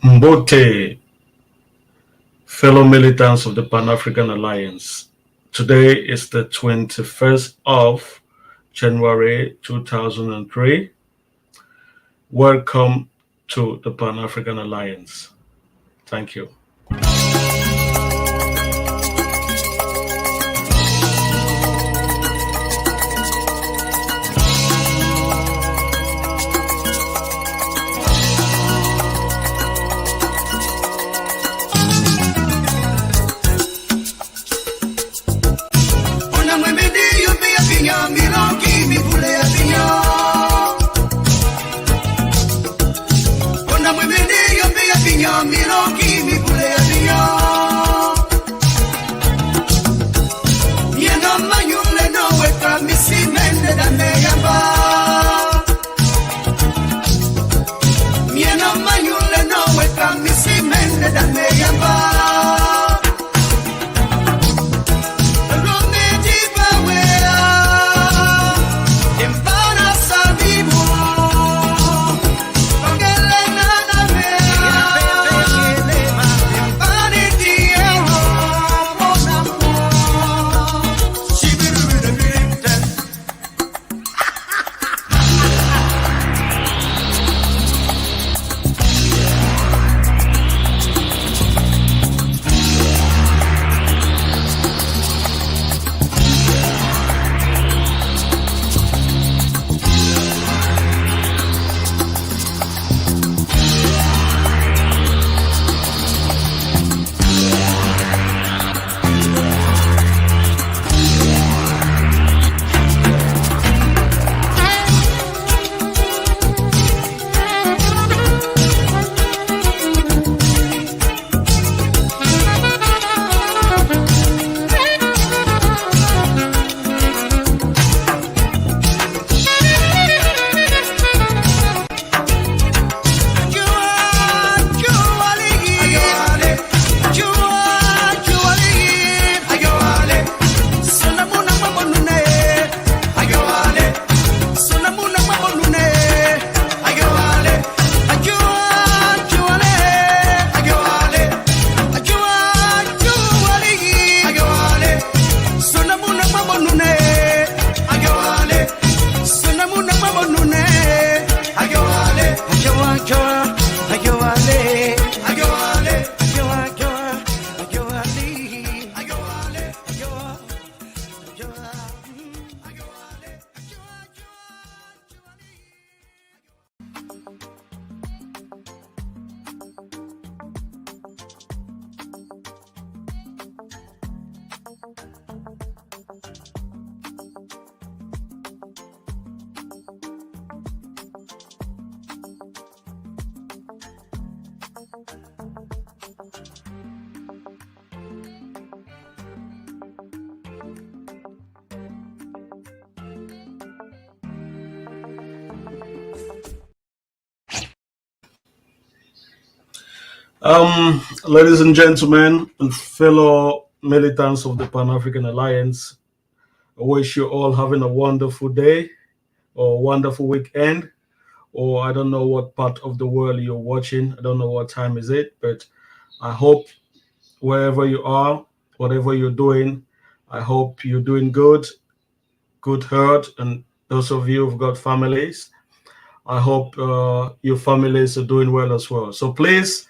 Mbote, fellow militants of the Pan-African Alliance. Today is the 21st of January 2003. Welcome to the Pan-African Alliance. Thank you. Ladies and gentlemen, and fellow militants of the Pan-African Alliance, I wish you all having a wonderful day or wonderful weekend, or I don't know what part of the world you're watching. I don't know what time is it, but I hope wherever you are, whatever you're doing, I hope you're doing good health, and those of you who've got families, I hope your families are doing well as well. So please,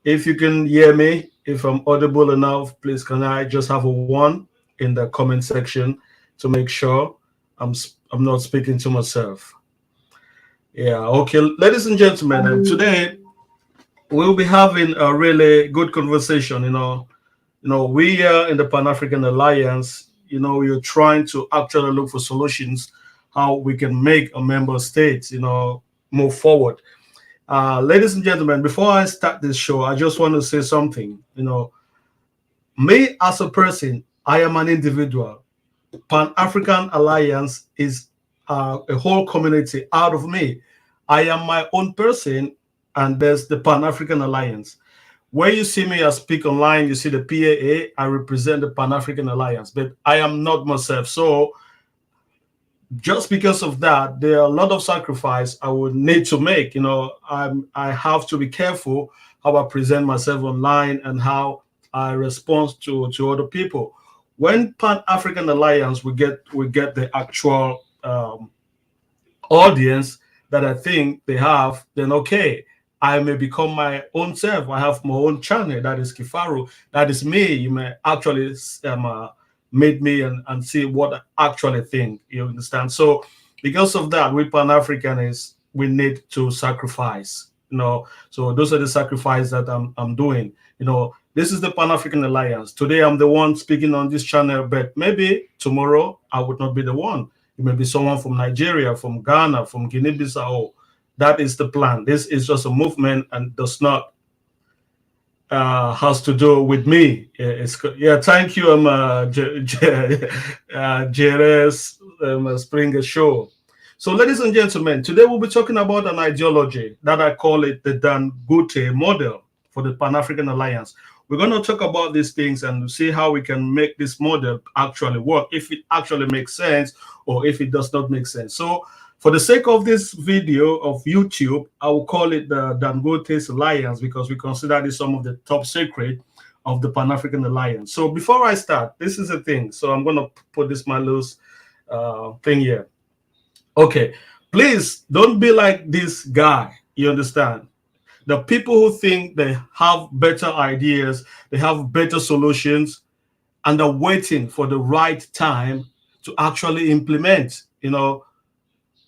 if you can hear me, if I'm audible enough, please can I just have a 1 in the comment section to make sure I'm not speaking to myself. Yeah, okay, ladies and gentlemen, and today we'll be having a really good conversation. We are in the Pan-African Alliance. We're trying to actually look for solutions how we can make a member state, move forward. Ladies and gentlemen, before I start this show, I just want to say something. Me as a person, I am an individual. Pan-African Alliance is a whole community out of me. I am my own person, and there's the Pan-African Alliance. When you see me, I speak online, you see the PAA, I represent the Pan-African Alliance, but I am not myself. So just because of that, there are a lot of sacrifice I would need to make. I have to be careful how I present myself online and how I respond to other people. When Pan African Alliance we get the actual audience that I think they have, then okay, I may become my own self. I have my own channel. That is Kifaru. That is me. You may actually meet me and see what I actually think. You understand? So because of that, we Pan Africanists, we need to sacrifice. So those are the sacrifices that I'm doing. This is the Pan African Alliance. Today I'm the one speaking on this channel, but maybe tomorrow I would not be the one. It may be someone from Nigeria, from Ghana, from Guinea-Bissau. That is the plan. This is just a movement and does not has to do with me. Yeah. Thank you, JRS Springer Show. So, ladies and gentlemen, today we'll be talking about an ideology that I call it the Dangote Model for the Pan African Alliance. We're going to talk about these things and see how we can make this model actually work, if it actually makes sense or if it does not make sense. So, for the sake of this video of YouTube, I will call it the Dangote Alliance because we consider this some of the top secret of the Pan African Alliance. So, before I start, this is a thing. So, I'm going to put this my loose thing here. Okay, please don't be like this guy. You understand? The people who think they have better ideas, they have better solutions, and are waiting for the right time to actually implement.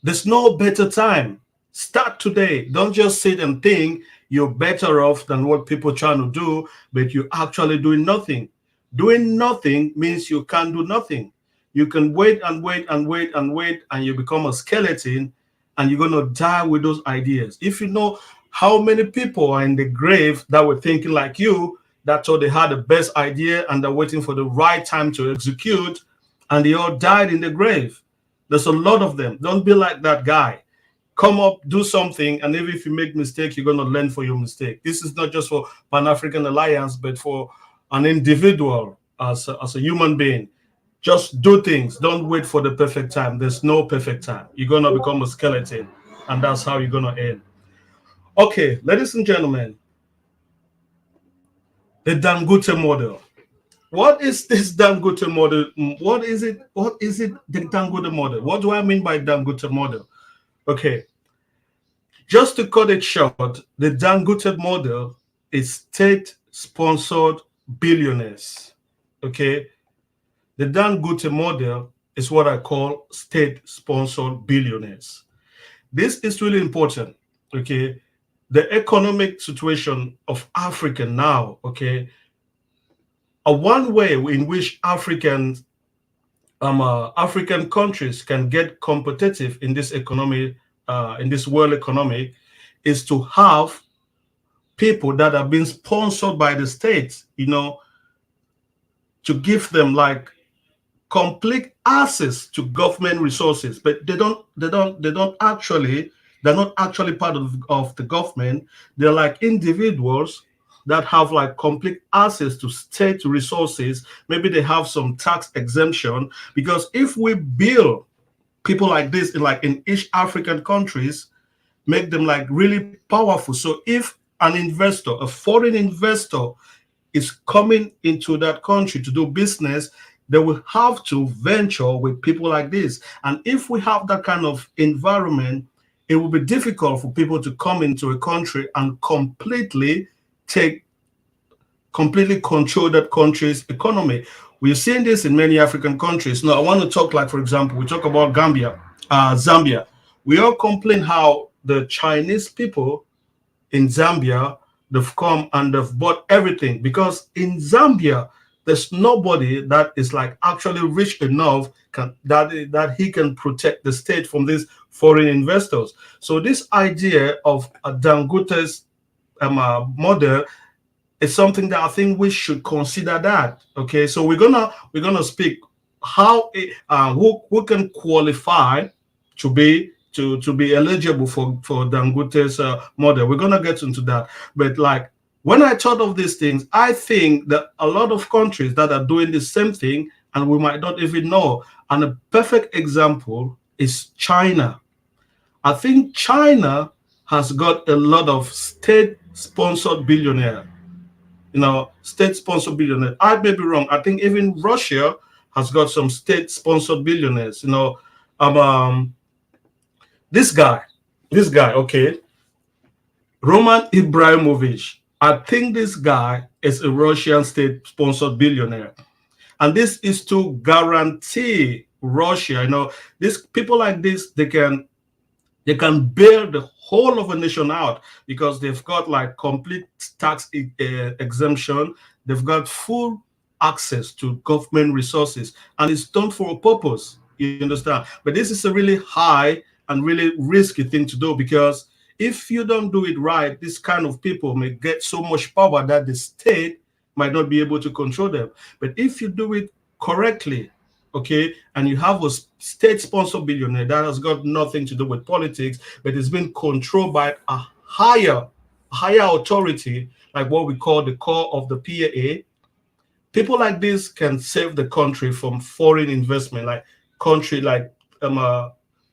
There's no better time. Start today. Don't just sit and think you're better off than what people are trying to do, but you're actually doing nothing. Doing nothing means you can't do nothing. You can wait and wait and wait and wait, and you become a skeleton, and you're going to die with those ideas. If you know how many people are in the grave that were thinking like you, that thought they had the best idea and they're waiting for the right time to execute, and they all died in the grave. There's a lot of them. Don't be like that guy. Come up, do something, and even if you make mistake, you're going to learn for your mistake. This is not just for Pan-African Alliance, but for an individual as a human being. Just do things. Don't wait for the perfect time. There's no perfect time. You're going to become a skeleton, and that's how you're going to end. Okay, ladies and gentlemen, the Dangote model. What is this Dangote model? What is it? What is it, the Dangote model? What do I mean by Dangote model? Okay, just to cut it short, the Dangote model is state-sponsored billionaires. Okay, the Dangote model is what I call state-sponsored billionaires. This is really important. Okay, the economic situation of Africa now. Okay, one way in which African countries can get competitive in this economy, in this world economy, is to have people that are being sponsored by the state, to give them like complete access to government resources, but they're not actually part of the government. They're like individuals that have like complete access to state resources. Maybe they have some tax exemption, because if we build people like this in each African countries, make them like really powerful. So if an investor, a foreign investor, is coming into that country to do business, they will have to venture with people like this. And if we have that kind of environment, it will be difficult for people to come into a country and completely control that country's economy. We've seen this in many African countries. Now, I want to talk, like, for example, we talk about Zambia. We all complain how the Chinese people in Zambia, they've come and they've bought everything, because in Zambia, there's nobody that is like actually rich enough that he can protect the state from these foreign investors. So this idea of a Dangote's model is something that I think we should consider that. Okay, so we're gonna speak how who can qualify to be eligible for Dangote's model. We're gonna get into that, but like, when I thought of these things, I think that a lot of countries that are doing the same thing, and we might not even know. And a perfect example is China. I think China has got a lot of state-sponsored billionaire. State-sponsored billionaires. I may be wrong. I think even Russia has got some state-sponsored billionaires. Um, um this guy, okay, Roman Ibrahimovic. I think this guy is a Russian state-sponsored billionaire, and this is to guarantee Russia. These people like this, they can bail the whole of a nation out because they've got like complete tax exemption. They've got full access to government resources, and it's done for a purpose. You understand? But this is a really high and really risky thing to do, because if you don't do it right, this kind of people may get so much power that the state might not be able to control them. But if you do it correctly, okay, and you have a state-sponsored billionaire that has got nothing to do with politics, but it's been controlled by a higher authority, like what we call the core of the PAA. People like this can save the country from foreign investment, like country like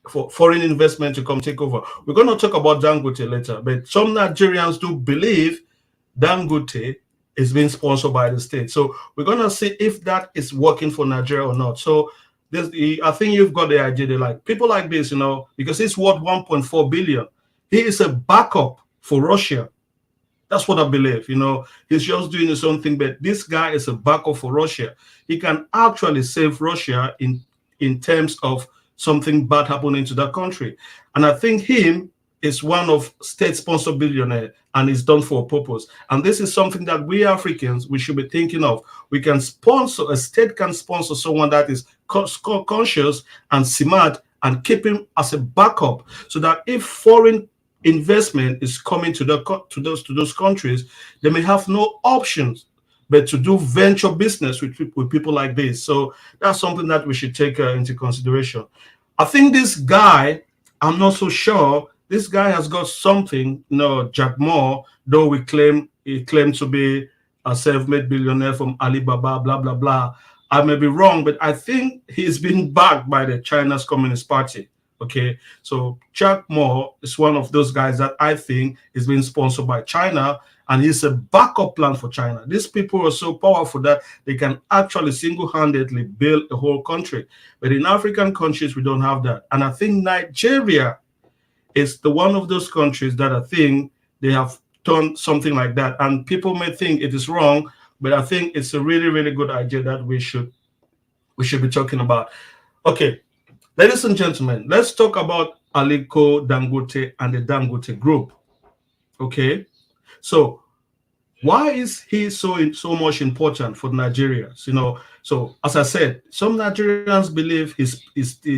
for foreign investment to come take over. We're going to talk about Dangote later, but some Nigerians do believe Dangote is being sponsored by the state. So we're going to see if that is working for Nigeria or not. So I think you've got the idea. They're like people like this, because he's worth 1.4 billion. He is a backup for Russia. That's what I believe. He's just doing his own thing, but this guy is a backup for Russia. He can actually save Russia in terms of something bad happening to that country. And I think him is one of state-sponsored billionaire, and is done for a purpose. And this is something that we Africans, we should be thinking of. A state can sponsor someone that is conscious and smart, and keep him as a backup, so that if foreign investment is coming to those countries, they may have no options but to do venture business with people like this. So that's something that we should take into consideration. I think this guy, I'm not so sure. This guy has got something. Jack Ma, though he claimed to be a self-made billionaire from Alibaba, blah blah blah. I may be wrong, but I think he's been backed by the China's Communist Party. Okay, so Jack Ma is one of those guys that I think is being sponsored by China, and he's a backup plan for China. These people are so powerful that they can actually single-handedly build a whole country. But in African countries, we don't have that. And I think Nigeria is one of those countries that I think they have done something like that. And people may think it is wrong, but I think it's a really, really good idea that we should be talking about. Okay, ladies and gentlemen, let's talk about Aliko Dangote and the Dangote Group. Okay, so why is he so much important for Nigerians? So as I said, some Nigerians believe he's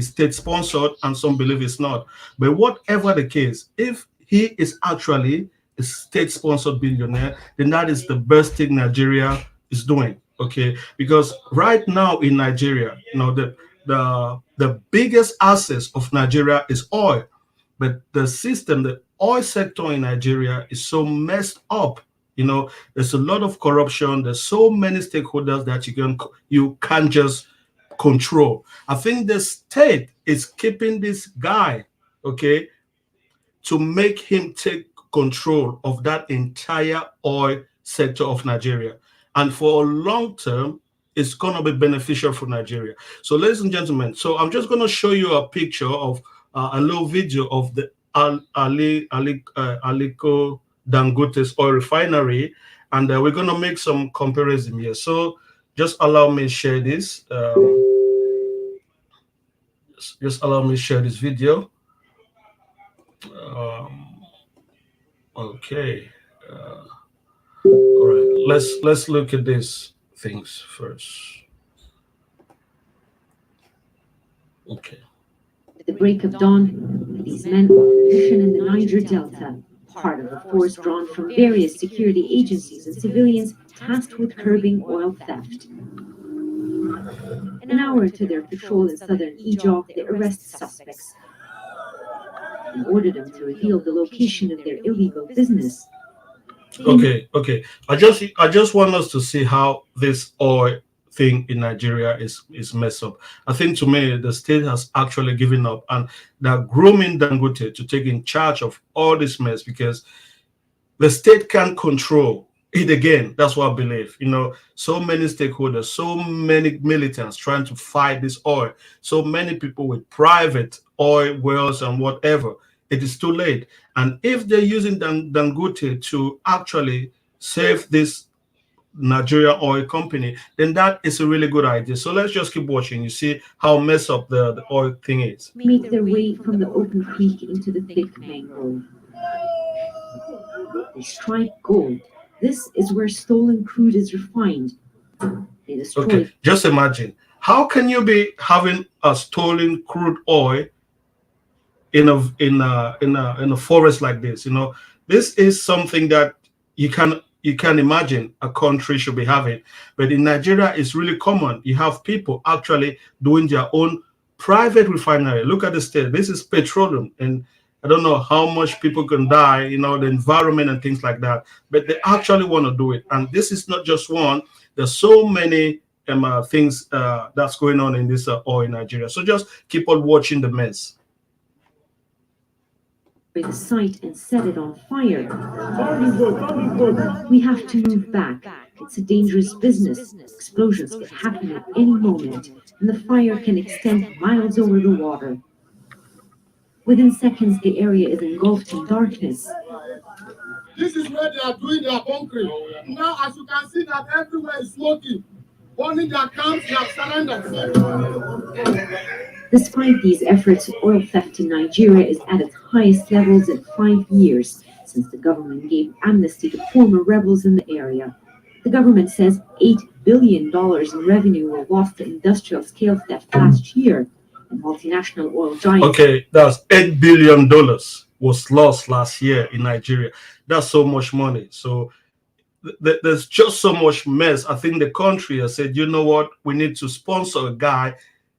state sponsored, and some believe it's not. But whatever the case, if he is actually a state sponsored billionaire, then that is the best thing Nigeria is doing. Okay, because right now in Nigeria, the biggest assets of Nigeria is oil, but the oil sector in Nigeria is so messed up. There's a lot of corruption. There's so many stakeholders that you can't just control. I think the state is keeping this guy, okay, to make him take control of that entire oil sector of Nigeria. And for a long term, it's going to be beneficial for Nigeria. So, ladies and gentlemen, so I'm just going to show you a picture of a little video of the Aliko Dangote's oil refinery, and we're going to make some comparison here. So just allow me to share this. Just allow me to share this video. Okay. All right. Let's look at these things first. Okay. At the break of dawn, these men were on a mission in the Niger Delta, part of a force drawn from various security agencies and civilians tasked with curbing oil theft. An hour into their patrol in southern Ijok, they arrest suspects and order them to reveal the location of their illegal business. Okay. I just want us to see how this oil thing in Nigeria is messed up. I think to me the state has actually given up, and they're grooming Dangote to take in charge of all this mess because the state can't control it again. That's what I believe. So many stakeholders, so many militants trying to fight this oil, so many people with private oil wells and whatever. It is too late. And if they're using Dangote to actually save this Nigeria oil company, then that is a really good idea. So let's just keep watching. You see how messed up the oil thing is. Make their way from the open creek into the thick mangrove. They strike gold. This is where stolen crude is refined. They destroy. Okay, just imagine. How can you be having a stolen crude oil in a forest like this? This is something that you can imagine a country should be having, but in Nigeria it's really common. You have people actually doing their own private refinery. Look at the state. This is petroleum, and I don't know how much people can die, the environment and things like that, but they actually want to do it. And this is not just one. There's so many things that's going on in this oil in Nigeria. So just keep on watching the mess. The site and set it on fire. We have to move back. It's a dangerous business. Explosions can happen at any moment, and the fire can extend miles over the water. Within seconds, the area is engulfed in darkness. This is where they are doing their bunkering. Now, as you can see, that everywhere is smoking. Burning their camps, they have surrendered. Despite these efforts, oil theft in Nigeria is at its highest levels in 5 years, since the government gave amnesty to former rebels in the area. The government says $8 billion in revenue were lost to industrial scale theft last year, and multinational oil giants. Okay, that's $8 billion was lost last year in Nigeria. That's so much money. So there's just so much mess. I think the country has said, you know what, we need to sponsor a guy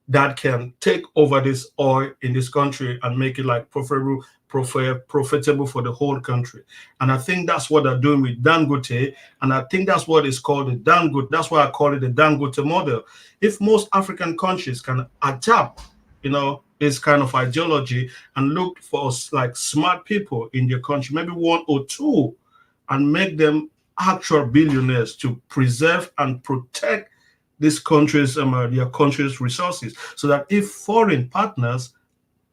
that can take over this oil in this country and make it like profitable for the whole country. And I think that's what they're doing with Dangote. And I think that's what is called the Dangote. That's why I call it the Dangote model. If most African countries can adapt, this kind of ideology and look for like smart people in their country, maybe one or two, and make them actual billionaires to preserve and protect this country's their country's resources, so that if foreign partners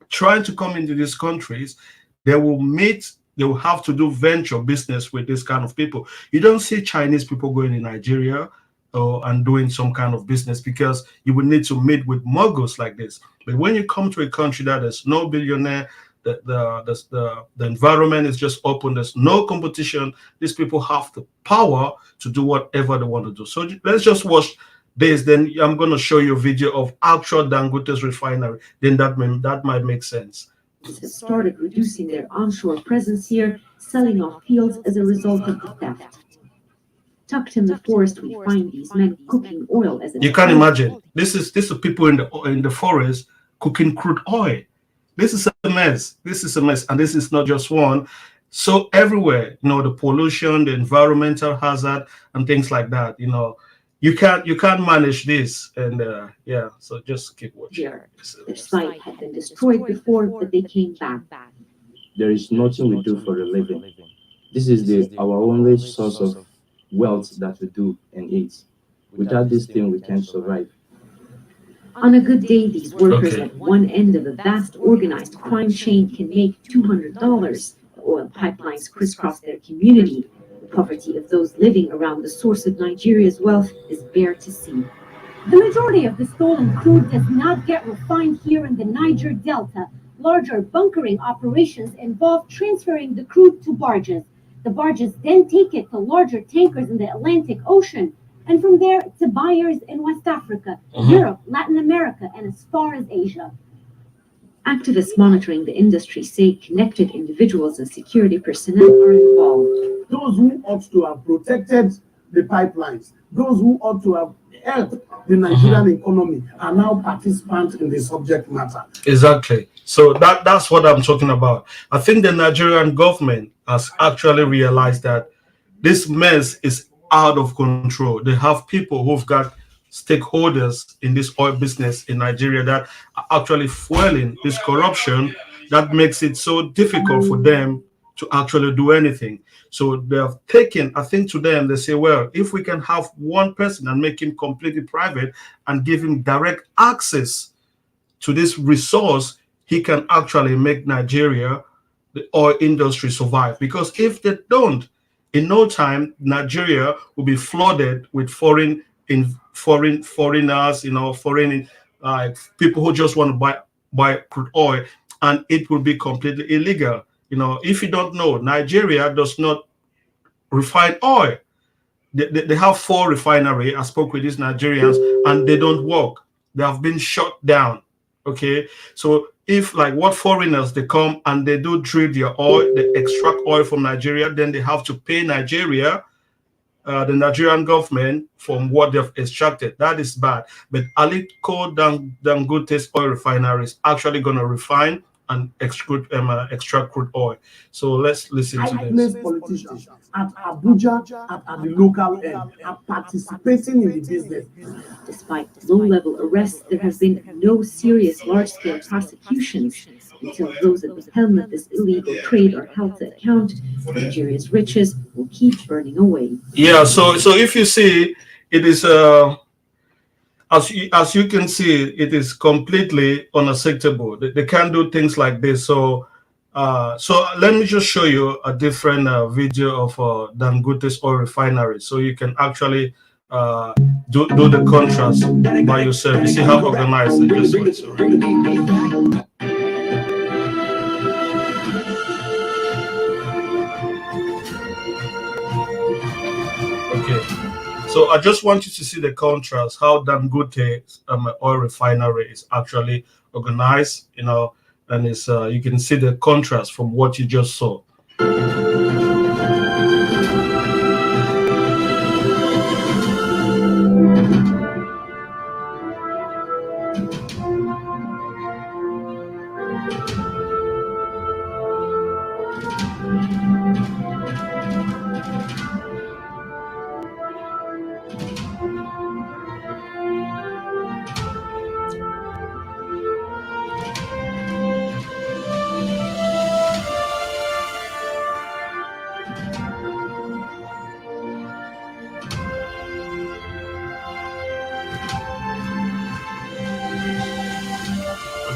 trying to come into these countries, they will have to do venture business with this kind of people. You don't see Chinese people going in Nigeria and doing some kind of business, because you would need to meet with moguls like this. But when you come to a country that there's no billionaire, the environment is just open, there's no competition, these people have the power to do whatever they want to do. So let's just watch this, then I'm going to show you a video of actual Dangote's refinery. Then that might make sense. Have started reducing their onshore presence here, selling off fields as a result of the theft. Tucked in the forest, we find these men cooking oil as you can imagine. This is people in the forest cooking crude oil. This is a mess. This is a mess, and this is not just one. So everywhere, the pollution, the environmental hazard, and things like that. You can't manage this, and so just keep watching. Their site had been destroyed before, but they came back. There is nothing we do for a living. This is our only source of wealth that we do and eat. Without this thing, we can't survive. On a good day, these workers at one end of a vast organized crime chain can make $200. The oil pipelines crisscross their community. The poverty of those living around the source of Nigeria's wealth is bare to see. The majority of the stolen crude does not get refined here in the Niger Delta. Larger bunkering operations involve transferring the crude to barges. The barges then take it to larger tankers in the Atlantic Ocean, and from there to buyers in West Africa, Europe, Latin America, and as far as Asia. Activists monitoring the industry say connected individuals and security personnel are involved. Those who ought to have protected the pipelines, those who ought to have helped the Nigerian economy, are now participants in the subject matter. Exactly. So that's what I'm talking about. I think the Nigerian government has actually realized that this mess is out of control. They have people who've got stakeholders in this oil business in Nigeria that are actually fueling this corruption that makes it so difficult for them to actually do anything. So they have taken, I think to them, they say, well, if we can have one person and make him completely private and give him direct access to this resource, he can actually make Nigeria, the oil industry, survive. Because if they don't, in no time, Nigeria will be flooded with foreigners, foreign people who just want to buy crude oil, and it will be completely illegal. If you don't know, Nigeria does not refine oil. They have 4 refineries. I spoke with these Nigerians, and they don't work. They have been shut down. Okay, so if like what foreigners, they come and they do drill their oil, they extract oil from Nigeria, then they have to pay Nigeria, the Nigerian government, from what they've extracted. That is bad. But Aliko Dangote's oil refinery is actually going to refine and extract crude oil. So let's listen to this. Politicians at Abuja, at the local end, are participating in the business. Despite low-level arrests, there have been no serious large-scale prosecutions. Until those at the helm of this illegal trade are held to account, Nigeria's riches will keep burning away. Yeah, so if you see, it is as you can see, it is completely unacceptable. They can't do things like this. So let me just show you a different video of Dangote's oil refinery, so you can actually do the contrast by yourself. You see how organized it is. Okay, so I just want you to see the contrast, how Dangote oil refinery is actually organized, and it's you can see the contrast from what you just saw.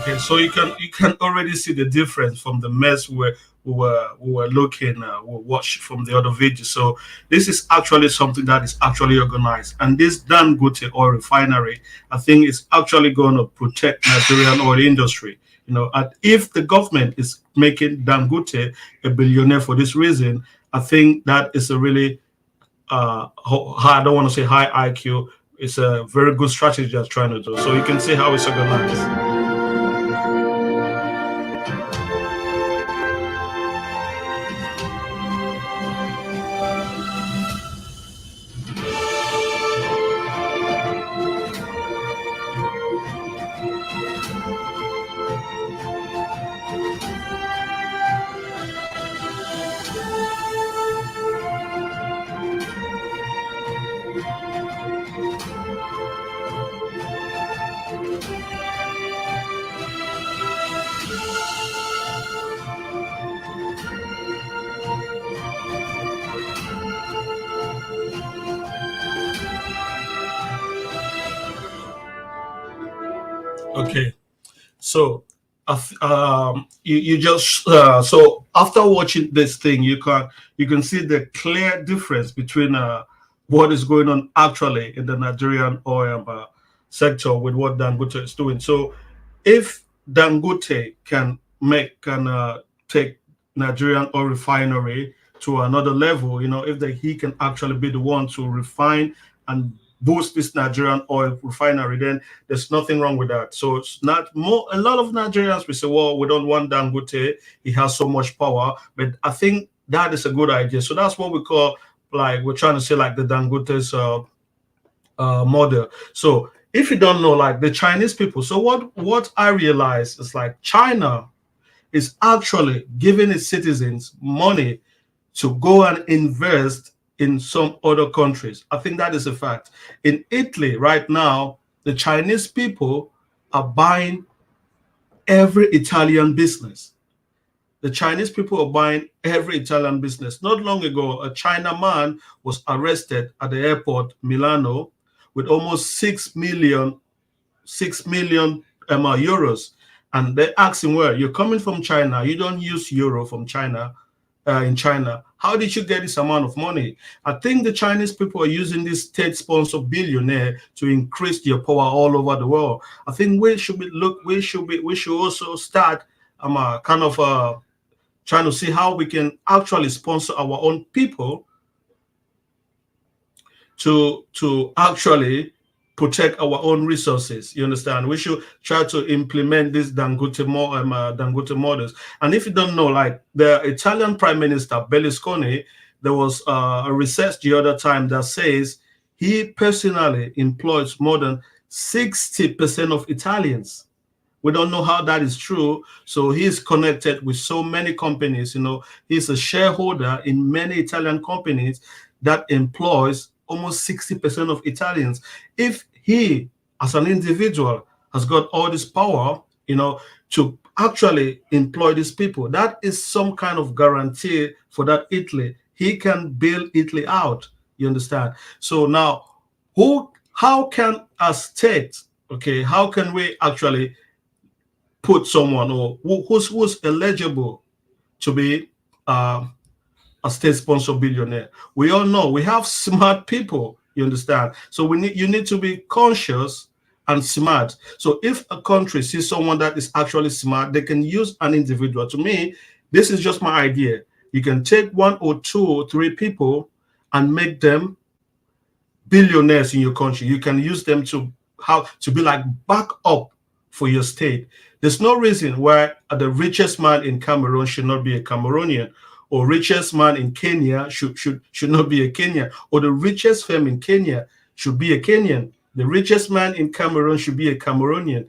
Okay, so you can already see the difference from the mess we were looking, we watched from the other video. So this is actually something that is actually organized, and this Dangote oil refinery, I think, is actually going to protect Nigerian oil industry. And if the government is making Dangote a billionaire for this reason, I think that is a really I don't want to say high IQ. It's a very good strategy they're trying to do. So you can see how it's organized. Okay, so you just so after watching this thing, you can see the clear difference between what is going on actually in the Nigerian oil sector with what Dangote is doing. So if Dangote can take Nigerian oil refinery to another level, if he can actually be the one to refine and boost this Nigerian oil refinery, then there's nothing wrong with that. So it's not more. A lot of Nigerians will say, "Well, we don't want Dangote. He has so much power." But I think that is a good idea. So that's what we call, like, we're trying to say, like, the Dangote's model. So if you don't know, like, the Chinese people, so what I realize is, like, China is actually giving its citizens money to go and invest in some other countries. I think that is a fact. In Italy right now, the Chinese people are buying every Italian business. The Chinese people are buying every Italian business. Not long ago, a China man was arrested at the airport, Milano, with almost 6 million euros. And they asked him, well, you're coming from China. You don't use euro from China, in China. How did you get this amount of money? I think the Chinese people are using this state-sponsored billionaire to increase their power all over the world. I think we should also start kind of trying to see how we can actually sponsor our own people to actually protect our own resources. You understand? We should try to implement this Dangote models. And if you don't know, like the Italian Prime Minister Berlusconi, there was a research the other time that says he personally employs more than 60% of Italians. We don't know how that is true. So he's connected with so many companies. He's a shareholder in many Italian companies that employs almost 60% of Italians. If he, as an individual, has got all this power, to actually employ these people, that is some kind of guarantee for that Italy. He can bail Italy out. You understand? So now, how can a state, okay, how can we actually put someone or who's eligible to be a state-sponsored billionaire? We all know we have smart people. You understand? So you need to be conscious and smart. So if a country sees someone that is actually smart, they can use an individual. To me, this is just my idea. You can take 1 or 2 or 3 people and make them billionaires in your country. You can use them to be like backup for your state. There's no reason why the richest man in Cameroon should not be a Cameroonian, or richest man in Kenya should not be a Kenyan, or the richest firm in Kenya should be a Kenyan. The richest man in Cameroon should be a Cameroonian.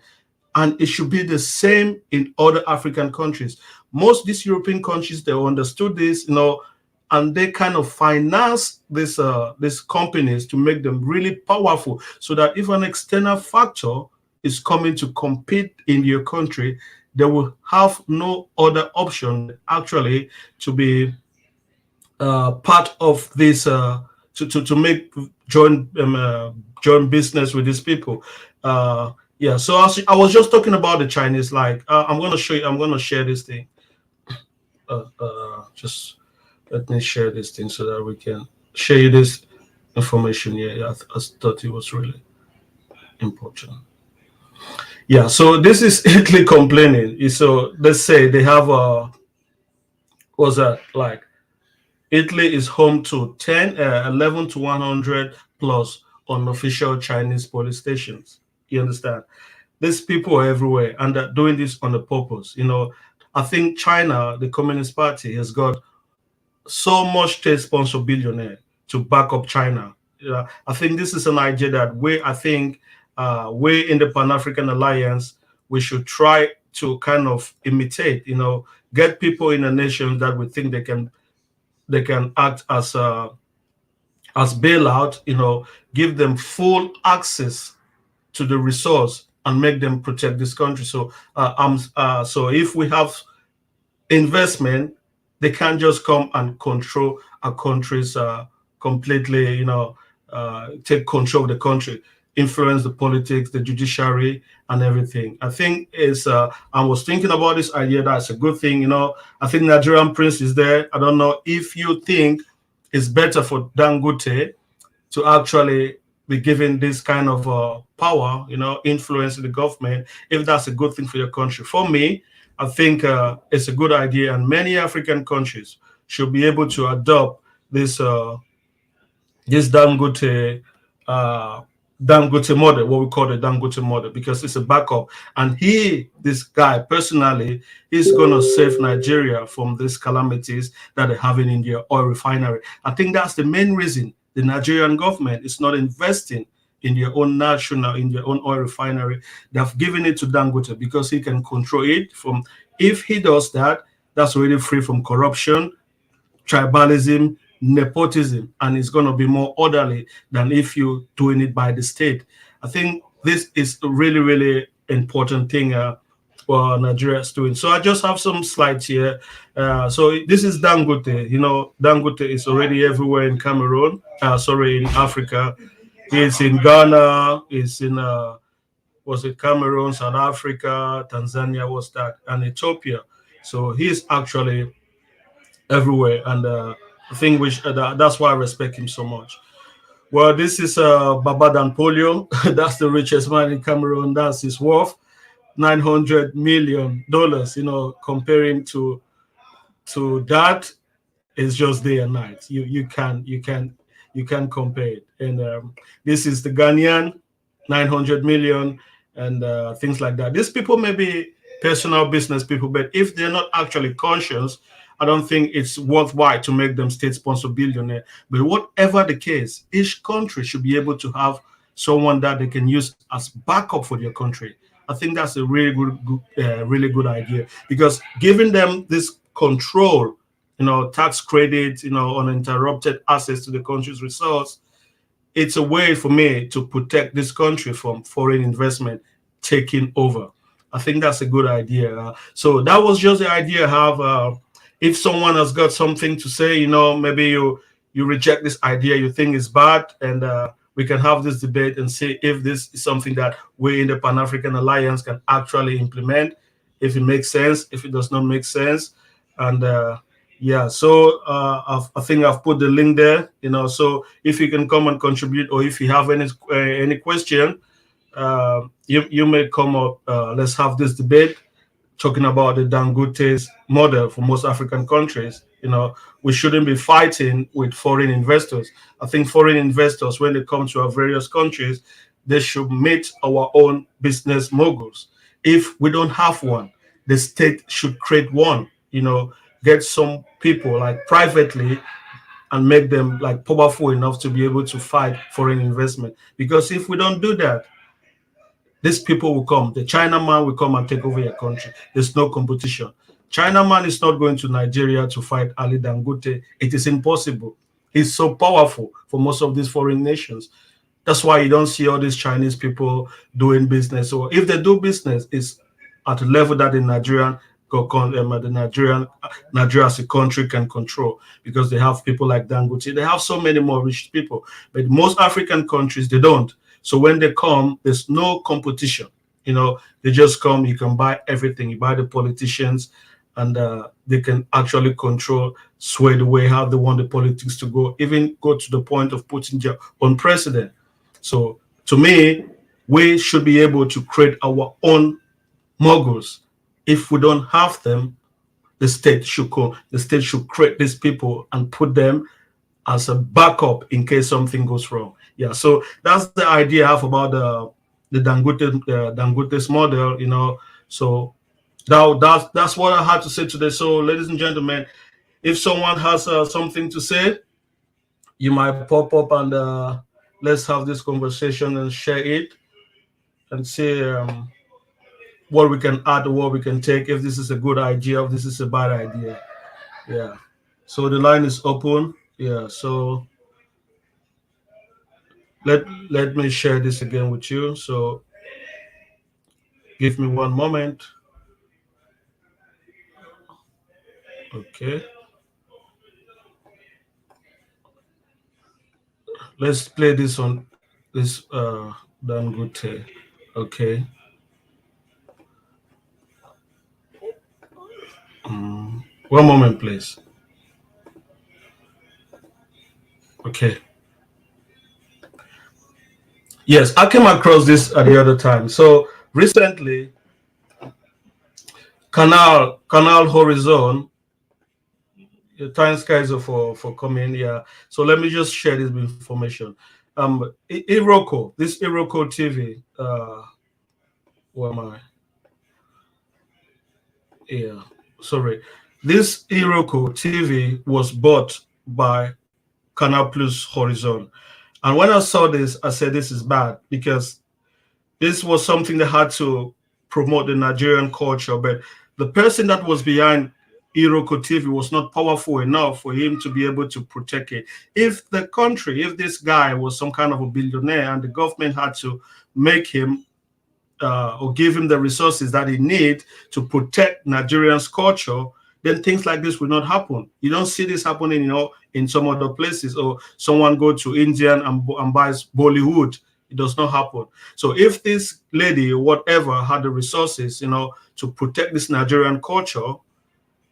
And it should be the same in other African countries. Most these European countries, they understood this, and they kind of finance these companies to make them really powerful, so that if an external factor is coming to compete in your country, they will have no other option actually to be part of this, to make joint business with these people. Yeah, so I was just talking about the Chinese. Like, I'm going to show you. I'm going to share this thing. Just let me share this thing so that we can share you this information. Yeah, I thought it was really important. Yeah, so this is Italy complaining. So let's say they have what's that like? Italy is home to 11 to 100 plus unofficial Chinese police stations. You understand? These people are everywhere, and they're doing this on a purpose. I think China, the Communist Party, has got so much state-sponsored billionaire to back up China. I think this is an idea that we in the Pan-African Alliance, we should try to kind of imitate. Get people in a nation that we think they can act as bailout. Give them full access to the resource and make them protect this country. So so if we have investment, they can't just come and control our countries completely, take control of the country, influence the politics, the judiciary, and everything. I think I was thinking about this idea. That's a good thing. I think Nigerian Prince is there. I don't know if you think it's better for Dangote to actually be given this kind of power, influence the government, if that's a good thing for your country. For me, I think it's a good idea, and many African countries should be able to adopt this Dangote model, what we call the Dangote model, because it's a backup. And this guy personally, is going to save Nigeria from these calamities that they're having in their oil refinery. I think that's the main reason the Nigerian government is not investing in their own oil refinery. They've given it to Dangote because he can control it. If he does that, that's already free from corruption, tribalism, nepotism, and it's going to be more orderly than if you're doing it by the state. I think this is a really, really important thing Nigeria is doing. So I just have some slides here. So this is Dangote. You know, Dangote is already everywhere in Cameroon. Sorry, in Africa. It's in Ghana. It's in was it Cameroon, South Africa, Tanzania, was that, and Ethiopia. So he's actually everywhere, and I think that's why I respect him so much. Well, this is Baba Dan Polio. That's the richest man in Cameroon. That's his worth, $900 million. You know, comparing to that, it's just day and night. You can compare it. And this is the Ghanaian, 900 million, and things like that. These people may be personal business people, but if they're not actually conscious, I don't think it's worthwhile to make them state-sponsored billionaire. But whatever the case, each country should be able to have someone that they can use as backup for their country. I think that's a really good idea, because giving them this control, tax credit, uninterrupted access to the country's resource, it's a way for me to protect this country from foreign investment taking over. I think that's a good idea. So that was just the idea I have. If someone has got something to say, maybe you reject this idea, you think it's bad, and we can have this debate and see if this is something that we in the Pan-African Alliance can actually implement, if it makes sense, if it does not make sense. And yeah, so I think I've put the link there, so if you can come and contribute, or if you have any question, you may come up. Let's have this debate, talking about the Dangote model for most African countries. We shouldn't be fighting with foreign investors. I think foreign investors, when they come to our various countries, they should meet our own business moguls. If we don't have one, the state should create one, get some people like privately and make them like powerful enough to be able to fight foreign investment. Because if we don't do that, these people will come. The Chinaman will come and take over your country. There's no competition. Chinaman is not going to Nigeria to fight Ali Dangote. It is impossible. He's so powerful for most of these foreign nations. That's why you don't see all these Chinese people doing business. Or if they do business, it's at a level that the Nigeria as a country can control, because they have people like Dangote. They have so many more rich people. But most African countries, they don't. So when they come, there's no competition. They just come, you can buy everything. You buy the politicians, and they can actually control, sway the way how they want the politics to go, even go to the point of putting their own president. So to me, we should be able to create our own moguls. If we don't have them, the state should create these people and put them as a backup in case something goes wrong. Yeah, so that's the idea I have about the Dangote's model. So that's what I had to say today. So, ladies and gentlemen, if someone has something to say, you might pop up and let's have this conversation and share it and see what we can add or what we can take, if this is a good idea, if this is a bad idea. Yeah. So the line is open. Yeah. So let me share this again with you. So give me one moment. Okay. Let's play this on this Dangote. Okay. One moment, please. Okay. Yes, I came across this at the other time. So recently, Canal Horizon. Thanks, guys, for coming. Yeah. So let me just share this information. Iroko, this Iroko TV. Where am I? Yeah. Sorry. This Iroko TV was bought by Canal Plus Horizon. And when I saw this, I said this is bad, because this was something that had to promote the Nigerian culture. But the person that was behind Iroko TV was not powerful enough for him to be able to protect it. If this guy was some kind of a billionaire and the government had to make him or give him the resources that he need to protect Nigerians' culture, then things like this will not happen. You don't see this happening, in some other places, or someone go to India and buys Bollywood. It does not happen. So if this lady or whatever had the resources, to protect this Nigerian culture,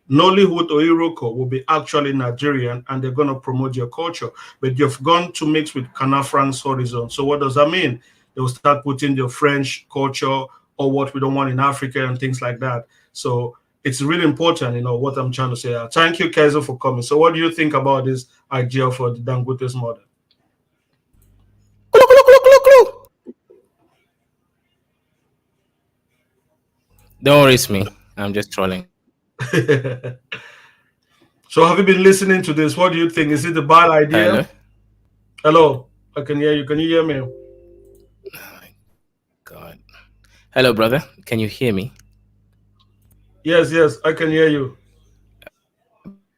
Nollywood or Iroko will be actually Nigerian and they're going to promote your culture. But you've gone to mix with Canafran's horizon. So what does that mean? They will start putting your French culture or what we don't want in Africa and things like that. So it's really important, what I'm trying to say. Thank you, Kaiser, for coming. So what do you think about this idea for the Dangote's model? Don't worry, it's me. I'm just trolling. So have you been listening to this? What do you think? Is it a bad idea? Hello? Hello, I can hear you. Can you hear me? Oh my God. Hello, brother. Can you hear me? Yes, I can hear you.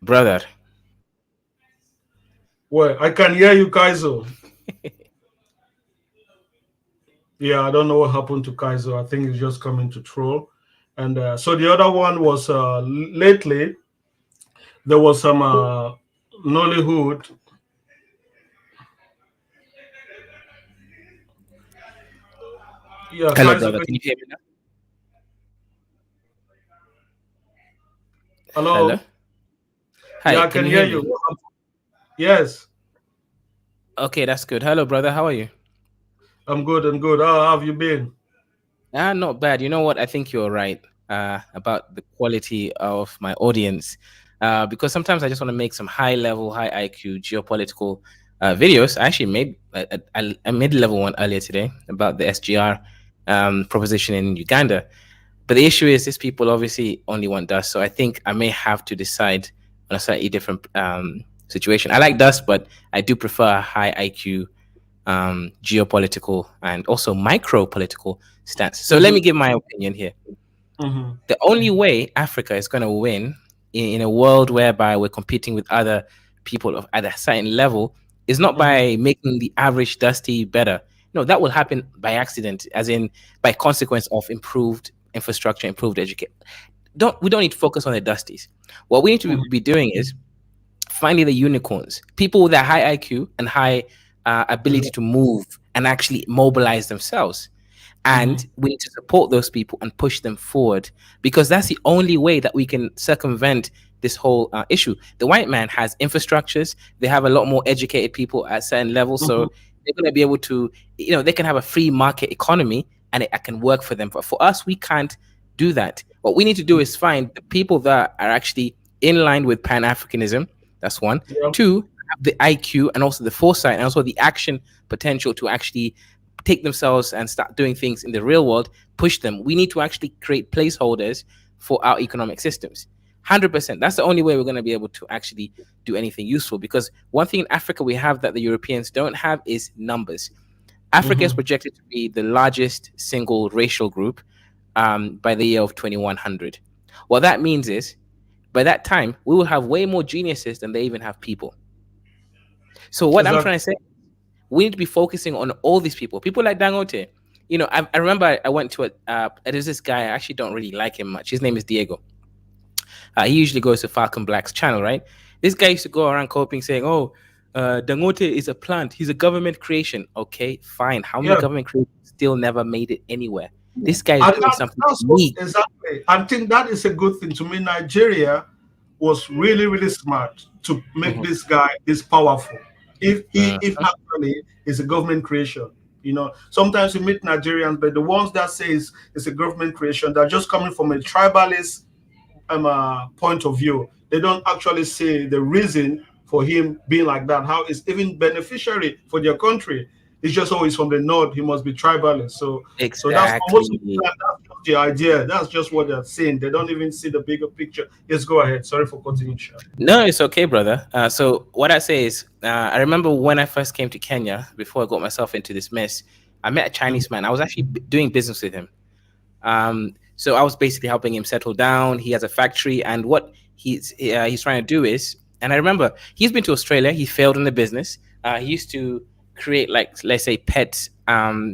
Brother. Well, I can hear you, Kaizo. Yeah, I don't know what happened to Kaizo. I think he's just coming to troll. And so the other one was lately there was some Nollywood. Yeah, Hello, Kaizo. brother. Can you hear me now? Hello. Hello? Hi, Yeah, I can can you hear hear me? you. Yes, Okay, that's good. Hello, brother. How are you? I'm good. I'm good. How have you been? Not bad. You know what? I think you're right about the quality of my audience. Because sometimes I just want to make some high level, high IQ geopolitical videos. I actually made I made a level one earlier today about the SGR proposition in Uganda. But the issue is, these people obviously only want dust. So I think I may have to decide on a slightly different situation. I like dust, but I do prefer high IQ geopolitical and also micro political stance. So let me give my opinion here. Mm-hmm. The only way Africa is going to win in a world whereby we're competing with other people at a certain level is not by making the average dusty better. No, that will happen by accident, as in by consequence of improved infrastructure, improved education. We don't need to focus on the dusties. What we need to be doing is finding the unicorns, people with a high IQ and high ability to move and actually mobilize themselves. And we need to support those people and push them forward, because that's the only way that we can circumvent this whole issue. The white man has infrastructures. They have a lot more educated people at certain levels. So they're going to be able to, they can have a free market economy and it can work for them. But for us, we can't do that. What we need to do is find the people that are actually in line with Pan-Africanism. That's one. Yeah. Two, have the IQ and also the foresight and also the action potential to actually take themselves and start doing things in the real world, push them. We need to actually create placeholders for our economic systems. 100%. That's the only way we're going to be able to actually do anything useful, because one thing in Africa we have that the Europeans don't have is numbers. Africa is projected to be the largest single racial group by the year of 2100. What that means is, by that time, we will have way more geniuses than they even have people. So what I'm trying to say, we need to be focusing on all these people like Dangote. I remember I went to there's this guy, I actually don't really like him much. His name is Diego. He usually goes to Falcon Black's channel, right? This guy used to go around coping saying, Dangote is a plant. He's a government creation. Okay, fine. How many government creations still never made it anywhere? This guy is doing something unique. Exactly. I think that is a good thing. To me, Nigeria was really, really smart to make this guy this powerful. If actually is a government creation. Sometimes you meet Nigerians, but the ones that say it's a government creation, they're just coming from a tribalist point of view. They don't actually see the reason for him being like that, how it's even beneficiary for their country. It's just always from the north, he must be tribalist. So that's almost that's the idea. That's just what they're saying. They don't even see the bigger picture. Yes, go ahead. Sorry for cutting you short. No, it's okay, brother. So what I say is, I remember when I first came to Kenya, before I got myself into this mess, I met a Chinese man. I was actually doing business with him. So I was basically helping him settle down. He has a factory, and what he's trying to do is, and I remember he's been to Australia. He failed in the business. He used to create, like, let's say, pets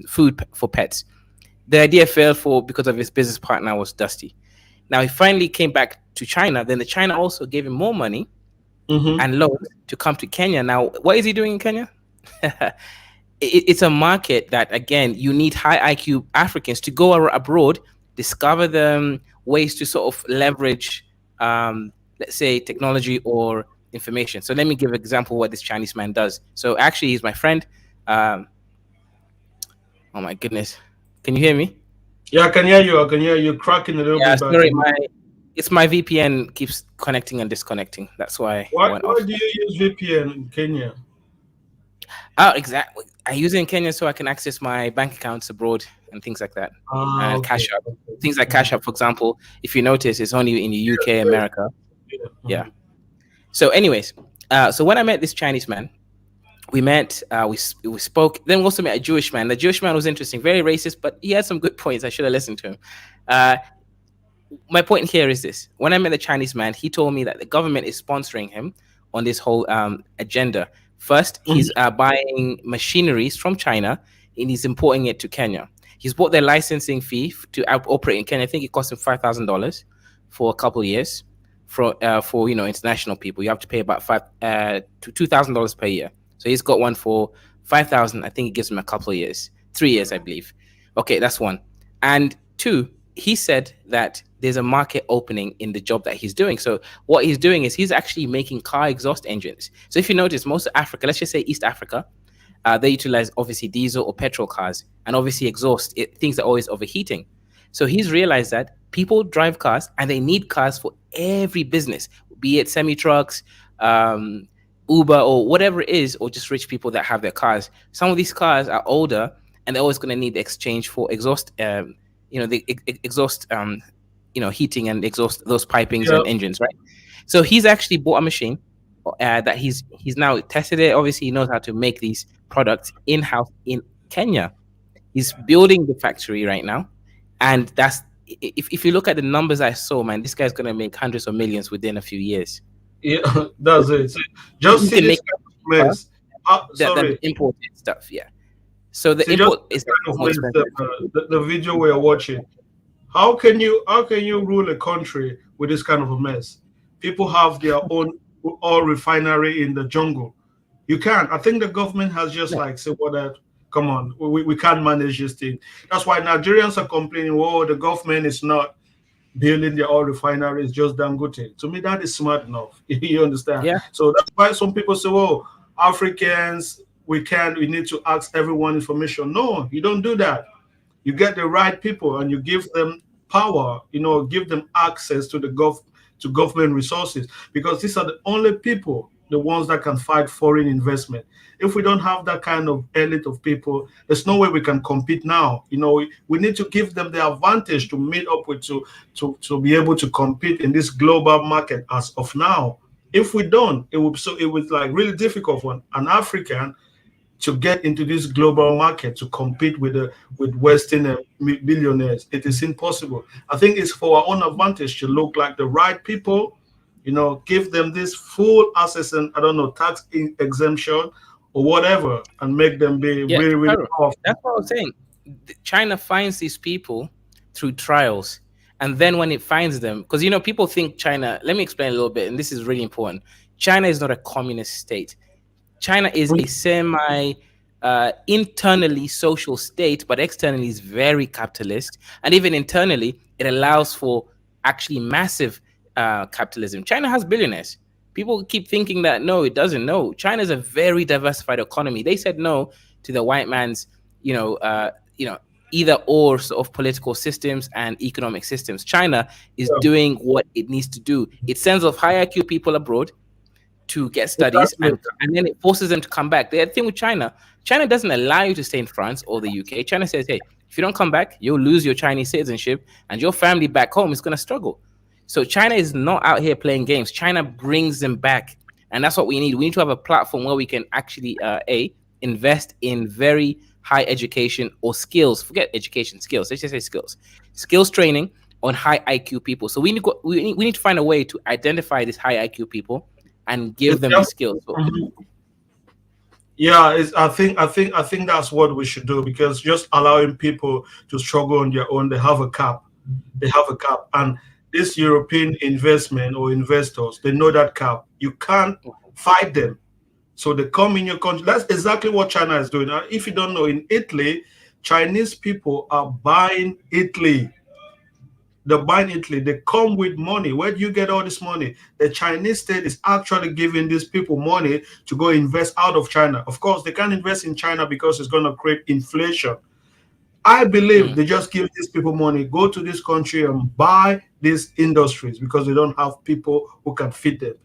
food for pets. The idea failed for because of his business partner was Dusty. Now he finally came back to China. Then the China also gave him more money Mm-hmm. and loans to come to Kenya. Now, what is he doing in Kenya? It's a market that, again, you need high IQ Africans to go abroad, discover the ways to sort of leverage, let's say, technology or information. So let me give an example of what this Chinese man does. So actually, he's my friend. Um, oh my goodness, can you hear me? Yeah, I can hear you. I can hear you cracking a little Yeah, bit, but sorry, my VPN keeps connecting and disconnecting. That's why I went why off. do you use VPN in Kenya? Oh, exactly. I use it in Kenya so I can access my bank accounts abroad and things like that. Ah, And okay. Cash App. Okay. Things like Mhm. Cash App, for example, if you notice, it's only in the UK, Yes, America. yeah. Yeah. Mhm. So, anyways, so when I met this Chinese man, we met, we spoke. Then we also met a Jewish man. The Jewish man was interesting, very racist, but he had some good points. I should have listened to him. Uh, my point here is this: when I met the Chinese man, he told me that the government is sponsoring him on this whole agenda. First, Mhm. he's buying machineries from China and he's importing it to Kenya. He's bought their licensing fee to operate in Kenya. I think it cost him $5,000 for a couple of years. For international people, you have to pay about to $2,000 per year. So he's got one for 5,000. I think it gives him a couple of years, 3 years, I believe. Okay, that's one. And two, he said that there's a market opening in the job that he's doing. So what he's doing is he's actually making car exhaust engines. So if you notice, most of Africa, let's just say East Africa, they utilize obviously diesel or petrol cars, and obviously exhaust things are always overheating. So he's realized that people drive cars and they need cars for every business, be it semi trucks, um, Uber, or whatever it is, or just rich people that have their cars. Some of these cars are older and they're always going to need the exchange for exhaust, the exhaust, heating and exhaust, those pipings Yeah, and engines, right? So he's actually bought a machine that he's now tested it. Obviously, he knows how to make these products in house in Kenya. He's building the factory right now, and that's if you look at the numbers I saw, man, this guy's gonna make hundreds of millions within a few years. yeah, that's it. See, just You see can this make kind of cheaper mess. than Sorry. the imported stuff, yeah. So the See, just import this is a kind lot of more mess that expensive. the video we are watching. How can you rule a country with this kind of a mess? People have their own oil refinery in the jungle. You can't. I think the government has just No. like said, "Well, that come on, we can't manage this thing." That's why Nigerians are complaining. Oh, the government is not building their oil refineries, just Dangote. To me, that is smart enough. You understand? Yeah, So that's why some people say, "Oh, Africans, we can't. We need to ask everyone information." No, you don't do that. You get the right people and you give them power, give them access to to government resources, because these are the only people, the ones that can fight foreign investment. If we don't have that kind of elite of people, there's no way we can compete now. We need to give them the advantage to meet up with, to be able to compete in this global market as of now. If we don't, it was like really difficult for an African to get into this global market to compete with Western billionaires. It is impossible. I think it's for our own advantage to look like the right people, give them this full access and, I don't know, tax exemption or whatever, and make them be yeah, really, really Taro, powerful. that's what I was saying. China finds these people through trials, and then when it finds them, because people think China. Let me explain a little bit, and this is really important. China is not a communist state. China is a semi internally social state, but externally is very capitalist. And even internally, it allows for actually massive capitalism. China has billionaires. People keep thinking that no, it doesn't. No, China is a very diversified economy. They said no to the white man's, you know, uh, you know, either or sort of political systems and economic systems. China is Yeah, doing what it needs to do. It sends off high IQ people abroad to get studies, exactly. and then it forces them to come back. The thing with China, China doesn't allow you to stay in France or the UK. China says, hey, if you don't come back, you'll lose your Chinese citizenship and your family back home is going to struggle. So China is not out here playing games. China brings them back. And that's what we need. We need to have a platform where we can actually invest in very high education or skills. Forget education, skills. Let's just say skills. Skills training on high IQ people. So we need to find a way to identify these high IQ people and give It them these def- skills. So Mhm. Yeah, I think that's what we should do, because just allowing people to struggle on their own, they have a cap. They have a cap. And this European investment or investors, they know that cap. You can't fight them. So they come in your country. That's exactly what China is doing. If you don't know, in Italy, Chinese people are buying Italy. They're buying Italy. They come with money. Where do you get all this money? The Chinese state is actually giving these people money to go invest out of China. Of course, they can't invest in China because it's going to create inflation. I believe mm, they just give these people money, go to this country and buy these industries because they don't have people who can feed them.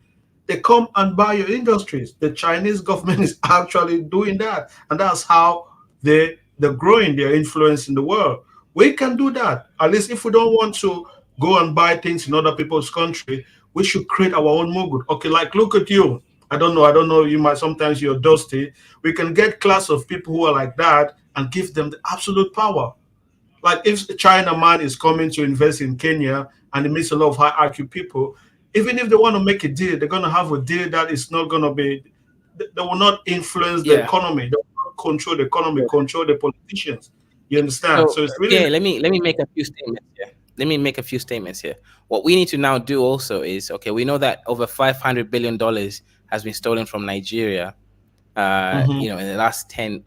They come and buy your industries. The Chinese government is actually doing that, and that's how they're growing their influence in the world. We can do that. At least if we don't want to go and buy things in other people's country, we should create our own mogul. Okay, like look at you. I don't know. You might sometimes you're dusty. We can get class of people who are like that and give them the absolute power. Like if a China man is coming to invest in Kenya and he meets a lot of high IQ people, even if they want to make a deal, they're going to have a deal that is not going to be, they will not influence the yeah. economy. They will not control the economy, control the politicians. You understand? So So it's really, yeah, let me make a few statements here. Let me make a few statements here. What we need to now do also is, okay, we know that over $500 billion has been stolen from Nigeria, Mhm, in the last 10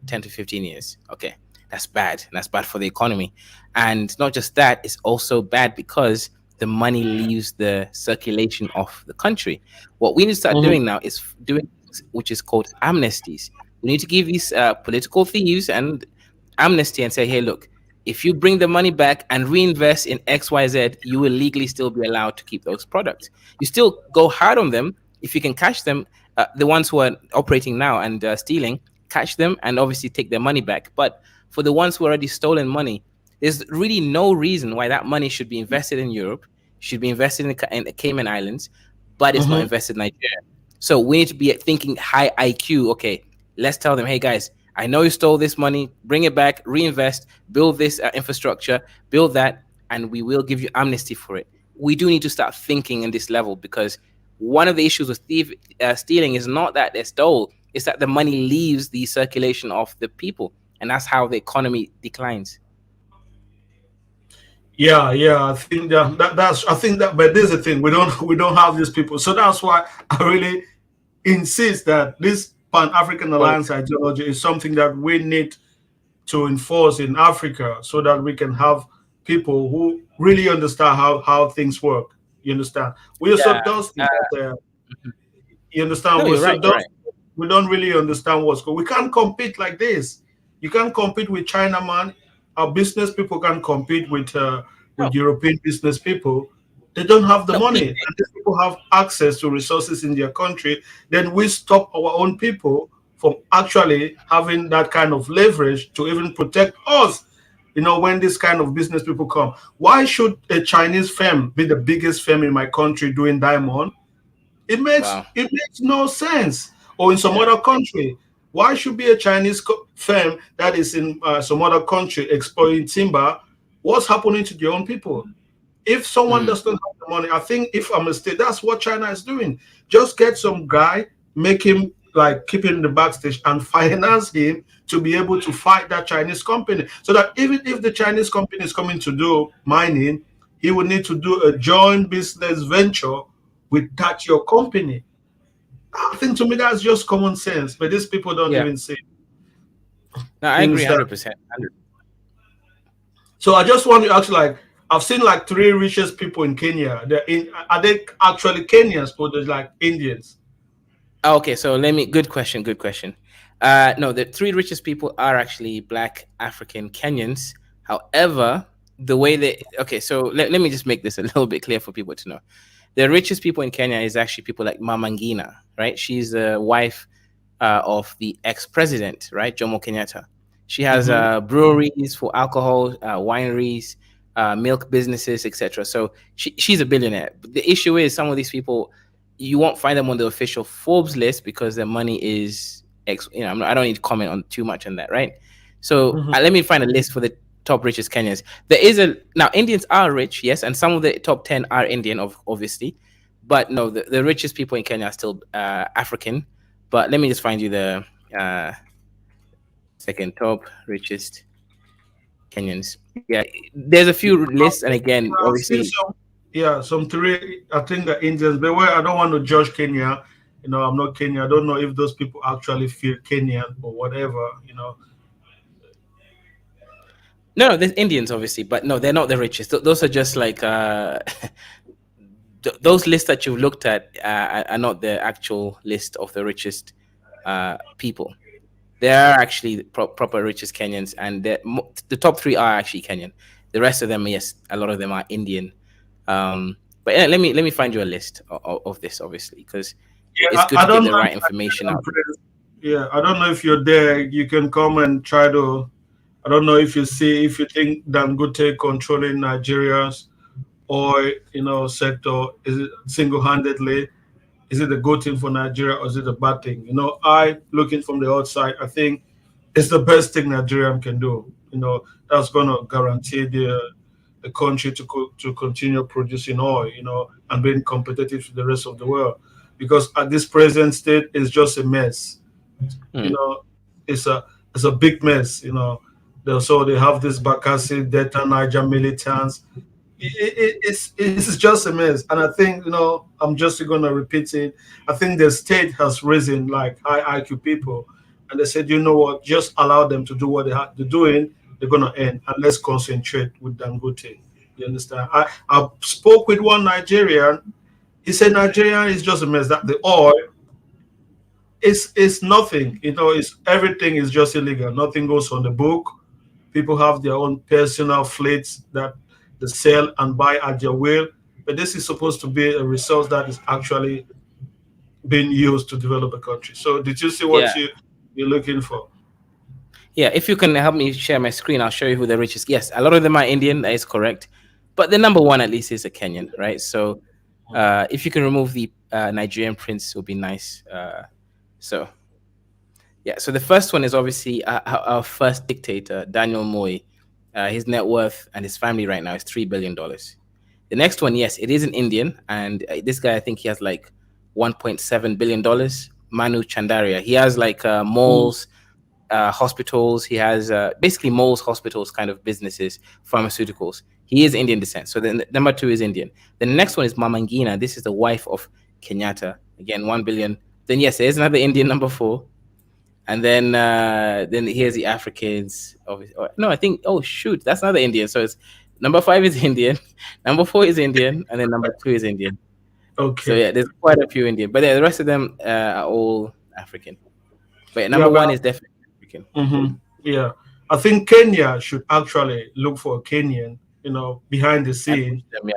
to 15 years. Okay, that's bad. That's bad for the economy. And not just that, it's also bad because the money leaves the circulation of the country. What we need to start mhm, doing now is doing which is called amnesties. We need to give these political thieves and amnesty and say, hey, look, if you bring the money back and reinvest in XYZ, you will legally still be allowed to keep those products. You still go hard on them if you can catch them, the ones who are operating now and stealing, catch them and obviously take their money back. But for the ones who already stolen money, there's really no reason why that money should be invested in Europe, should be invested in the Cayman Islands, but it's not mhm. invested in Nigeria. So we need to be thinking high IQ. Okay, let's tell them, hey guys, I know you stole this money, bring it back, reinvest, build this infrastructure, build that, and we will give you amnesty for it. We do need to start thinking in this level because one of the issues with stealing is not that they stole, it's that the money leaves the circulation of the people, and that's how the economy declines. Yeah, yeah. I think that's I think that, but there's the thing, we don't have these people. So that's why I really insist that this Pan African Well, Alliance ideology is something that we need to enforce in Africa so that we can have people who really understand how things work. You understand? We are so yeah. dusty Uh, that you understand? no, We're you're so right. You're right. dusty. We don't really understand what's going. We can't compete like this. You can't compete with China, man. Our business people can't compete with No, European business people. They don't have the no. money, and these people have access to resources in their country. Then we stop our own people from actually having that kind of leverage to even protect us. When this kind of business people come, why should a Chinese firm be the biggest firm in my country doing diamond? It makes Wow. it makes no sense. Or in some Yeah. other country, why should be a Chinese firm that is in some other country exploiting timber? What's happening to their own people? If someone Mm. doesn't have the money, I think if I'm a state, that's what China is doing. Just get some guy, make him like keep him in the backstage and finance him to be able to fight that Chinese company. So that even if the Chinese company is coming to do mining, he would need to do a joint business venture with that your company. I think to me that's just common sense, but these people don't Yeah. even see. No, I You agree understand? 100%. So I just want to ask, like, I've seen like three richest people in Kenya. Are they actually Kenyans or they're like Indians? Okay, so let me. Good question. Good question. No, the three richest people are actually Black African Kenyans. However, the way they. Okay, so let me just make this a little bit clear for people to know. The richest people in Kenya is actually people like Mama Ngina, right? She's the wife of the ex-president, right, Jomo Kenyatta. She has Mm-hmm. breweries for alcohol, wineries, milk businesses, etc. So she's a billionaire. But the issue is some of these people, you won't find them on the official Forbes list because their money is I don't need to comment on too much on that, right? So Mm-hmm. let me find a list for the top richest Kenyans. There is a now Indians are rich, yes, and some of the top 10 are Indian, obviously, but no, the richest people in Kenya are still African. But let me just find you the uh, second top richest Kenyans. Yeah, there's a few lists, and again, I've seen obviously, some, yeah, some three. I think the Indians. But where I don't want to judge Kenya. I'm not Kenya. I don't know if those people actually feel Kenyan or whatever. no, there's Indians, obviously, but no, they're not the richest. Those are just like those lists that you've looked at are not the actual list of the richest people. There are actually proper richest Kenyans, and the top three are actually Kenyan. The rest of them, yes, a lot of them are Indian. But yeah, let me find you a list of this, obviously, because Yeah, it's good I to get don't the know. right information out. Yeah, I don't know if you're there. You can come and try to. I don't know if you think Dangote controlling Nigeria's oil, sector is it single-handedly. Is it a good thing for Nigeria or is it a bad thing? I looking from the outside, I think it's the best thing Nigeria can do. That's going to guarantee the country to continue producing oil, and being competitive to the rest of the world. Because at this present state, it's just a mess. You Hmm. know, it's a big mess. So they have this Bakassi, Delta Niger militants. It's just a mess, and I think I'm just gonna repeat it. I think the state has risen like high IQ people, and they said, you know what, just allow them to do what they're doing. They're gonna end, and let's concentrate with Dangote. You understand? I spoke with one Nigerian. He said Nigeria is just a mess. That the oil is nothing. It's everything is just illegal. Nothing goes on the book. People have their own personal fleets that they sell and buy at their will. But this is supposed to be a resource that is actually being used to develop a country. So did you see what Yeah, you're looking for? yeah. If you can help me share my screen, I'll show you who the richest. Yes, a lot of them are Indian. That is correct, but the number one at least is a Kenyan, right? So, if you can remove the Nigerian prince, it would be nice. So yeah, so the first one is obviously our first dictator, Daniel Moi. His net worth and his family right now is $3 billion. The next one, yes, it is an Indian, and this guy I think he has like $1.7 billion. Manu Chandaria. He has like Mm. malls, hospitals. He has basically malls, hospitals, kind of businesses, pharmaceuticals. He is Indian descent. So then number two is Indian. Then the next one is Mama Ngina. This is the wife of Kenyatta. Again, 1 billion. Then yes, there's another Indian number four. And then here's the Africans. Obviously, no, I think. Oh shoot, that's another Indian. So it's number five is Indian, number four is Indian, and then number two is Indian. So Okay. yeah, there's quite a few Indian, but yeah, the rest of them are all African. But yeah, Yeah, number but one is definitely African. yeah, I think Kenya should actually look for a Kenyan, behind the And push scene, them, yeah.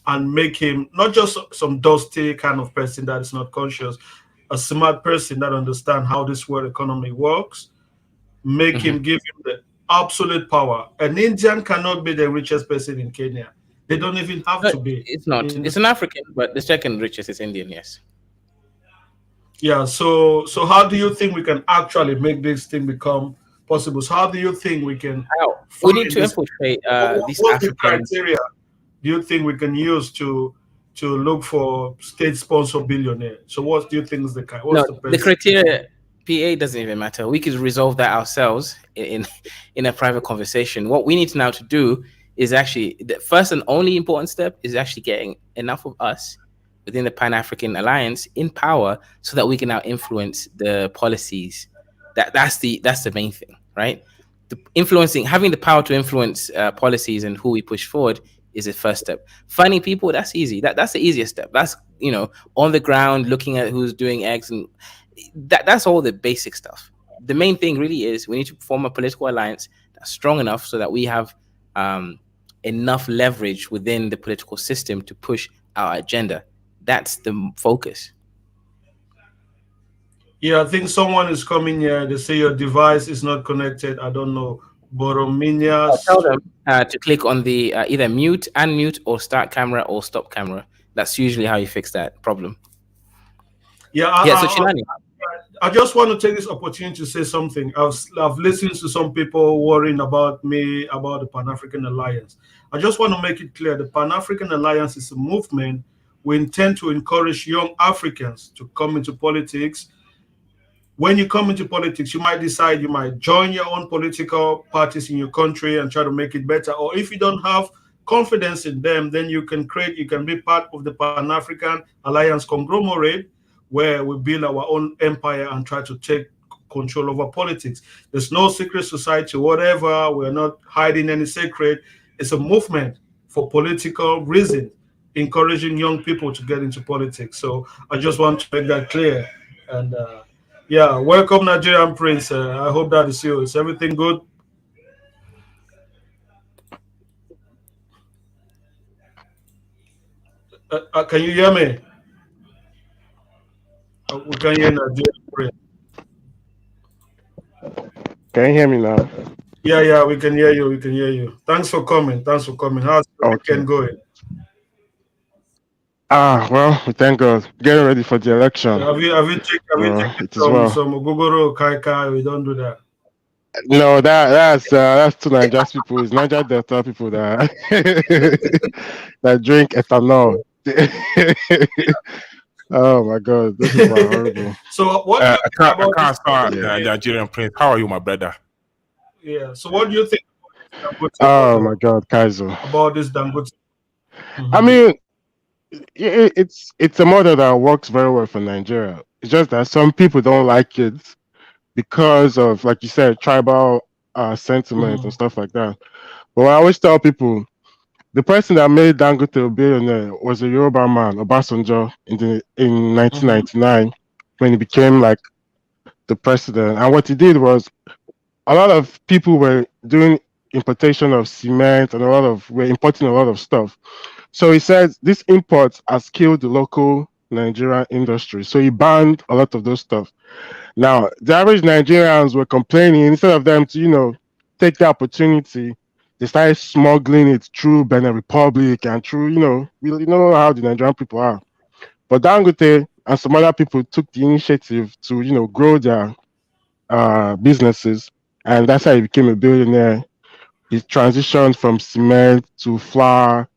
and make him not just some dusty kind of person that is not conscious, a smart person that understands how this world economy works. Make Hmm. him, give him the absolute power. An Indian cannot be the richest person in Kenya. They don't even have No, to be. it's not. It's an African, but the second richest is Indian. Yes. Yeah. So how do you think we can actually make this thing become possible? So how do you think we can How we need find to this? infiltrate these What's the African. criteria do you think we can use to look for state-sponsored billionaire? So what do you think is what's No, the the best? criteria PA doesn't even matter. We could resolve that ourselves in a private conversation. What we need to now to do is actually the first and only important step is actually getting enough of us within the Pan African Alliance in power so that we can now influence the policies. That's the main thing, right? Having the power to influence policies and who we push forward is the first step. Finding people, that's easy. That's the easiest step. That's on the ground looking at who's doing X, and that's all the basic stuff. The main thing really is we need to form a political alliance that's strong enough so that we have um, enough leverage within the political system to push our agenda. That's the focus. Yeah, I think someone is coming here. They say your device is not connected. I don't know. I'll tell Borominias. them to click on the either mute, unmute, or start camera or stop camera. That's usually how you fix that problem. Yeah, Yeah, so Chilani. I just want to take this opportunity to say something. I've listened to some people worrying about me about the Pan African Alliance. I just want to make it clear the Pan African Alliance is a movement. We intend to encourage young Africans to come into politics. When you come into politics, you might decide you might join your own political parties in your country and try to make it better. Or if you don't have confidence in them, then you can be part of the Pan African Alliance conglomerate where we build our own empire and try to take control over politics. There's no secret society, whatever. We're not hiding any secret. It's a movement for political reasons, encouraging young people to get into politics. So I just want to make that clear. And yeah, welcome Nigerian Prince. I hope that is you. Is everything good? Can you hear me? We can hear Nigerian Prince. Can you hear me now? Yeah, yeah, we can hear you. We can hear you. Thanks for coming. Thanks for coming. How's the Okay. weekend going? Well, we thank God. Getting ready for the election. Have you So taken it is well. some Ogogoro Kai Kai? We don't do that. No, that's two Nigerian people. It's Niger Delta people that that drink ethanol. Oh my God, those people are horrible. So what do you think I about can't this? start Yeah. Nigerian Prince. How are you, my brother? Yeah. So what do you think about this Dangote Oh model? my God, Kaizo. About this Dangote? I Mhm. mean, it's a model that works very well for Nigeria. It's just that some people don't like it because of, like you said, tribal sentiment and Mhm. stuff like that. But I always tell people, the person that made Dangote a billionaire was a Yoruba man, Obasanjo, in Mhm. 1999 when he became like the president. And what he did was, a lot of people were doing importation of cement and were importing a lot of stuff. So he said this import has killed the local Nigerian industry. So he banned a lot of those stuff. Now, the average Nigerians were complaining, instead of them to, take the opportunity, they started smuggling it through Benin Republic and through, you know how the Nigerian people are. But Dangote and some other people took the initiative to, grow their businesses. And that's how he became a billionaire. He transitioned from cement to flour.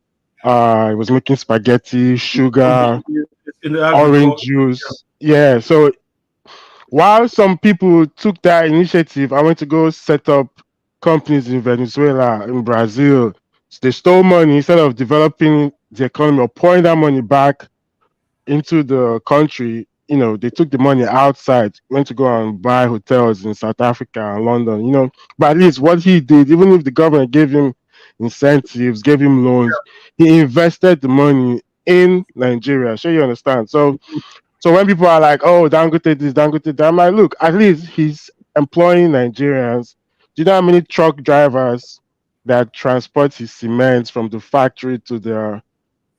He was making spaghetti, sugar, In the orange agriculture. juice. Yeah. So while some people took that initiative, I went to go set up companies in Venezuela, in Brazil. So they stole money instead of developing the economy or pouring that money back into the country. They took the money outside, went to go and buy hotels in South Africa and London. But at least what he did, even if the government gave him incentives, gave him loans, he invested the money in Nigeria. Sure, you understand? So when people are like, "Oh, Dangote this, Dangote that," I'm like, look, at least he's employing Nigerians. Do you know how many truck drivers that transport his cement from the factory to their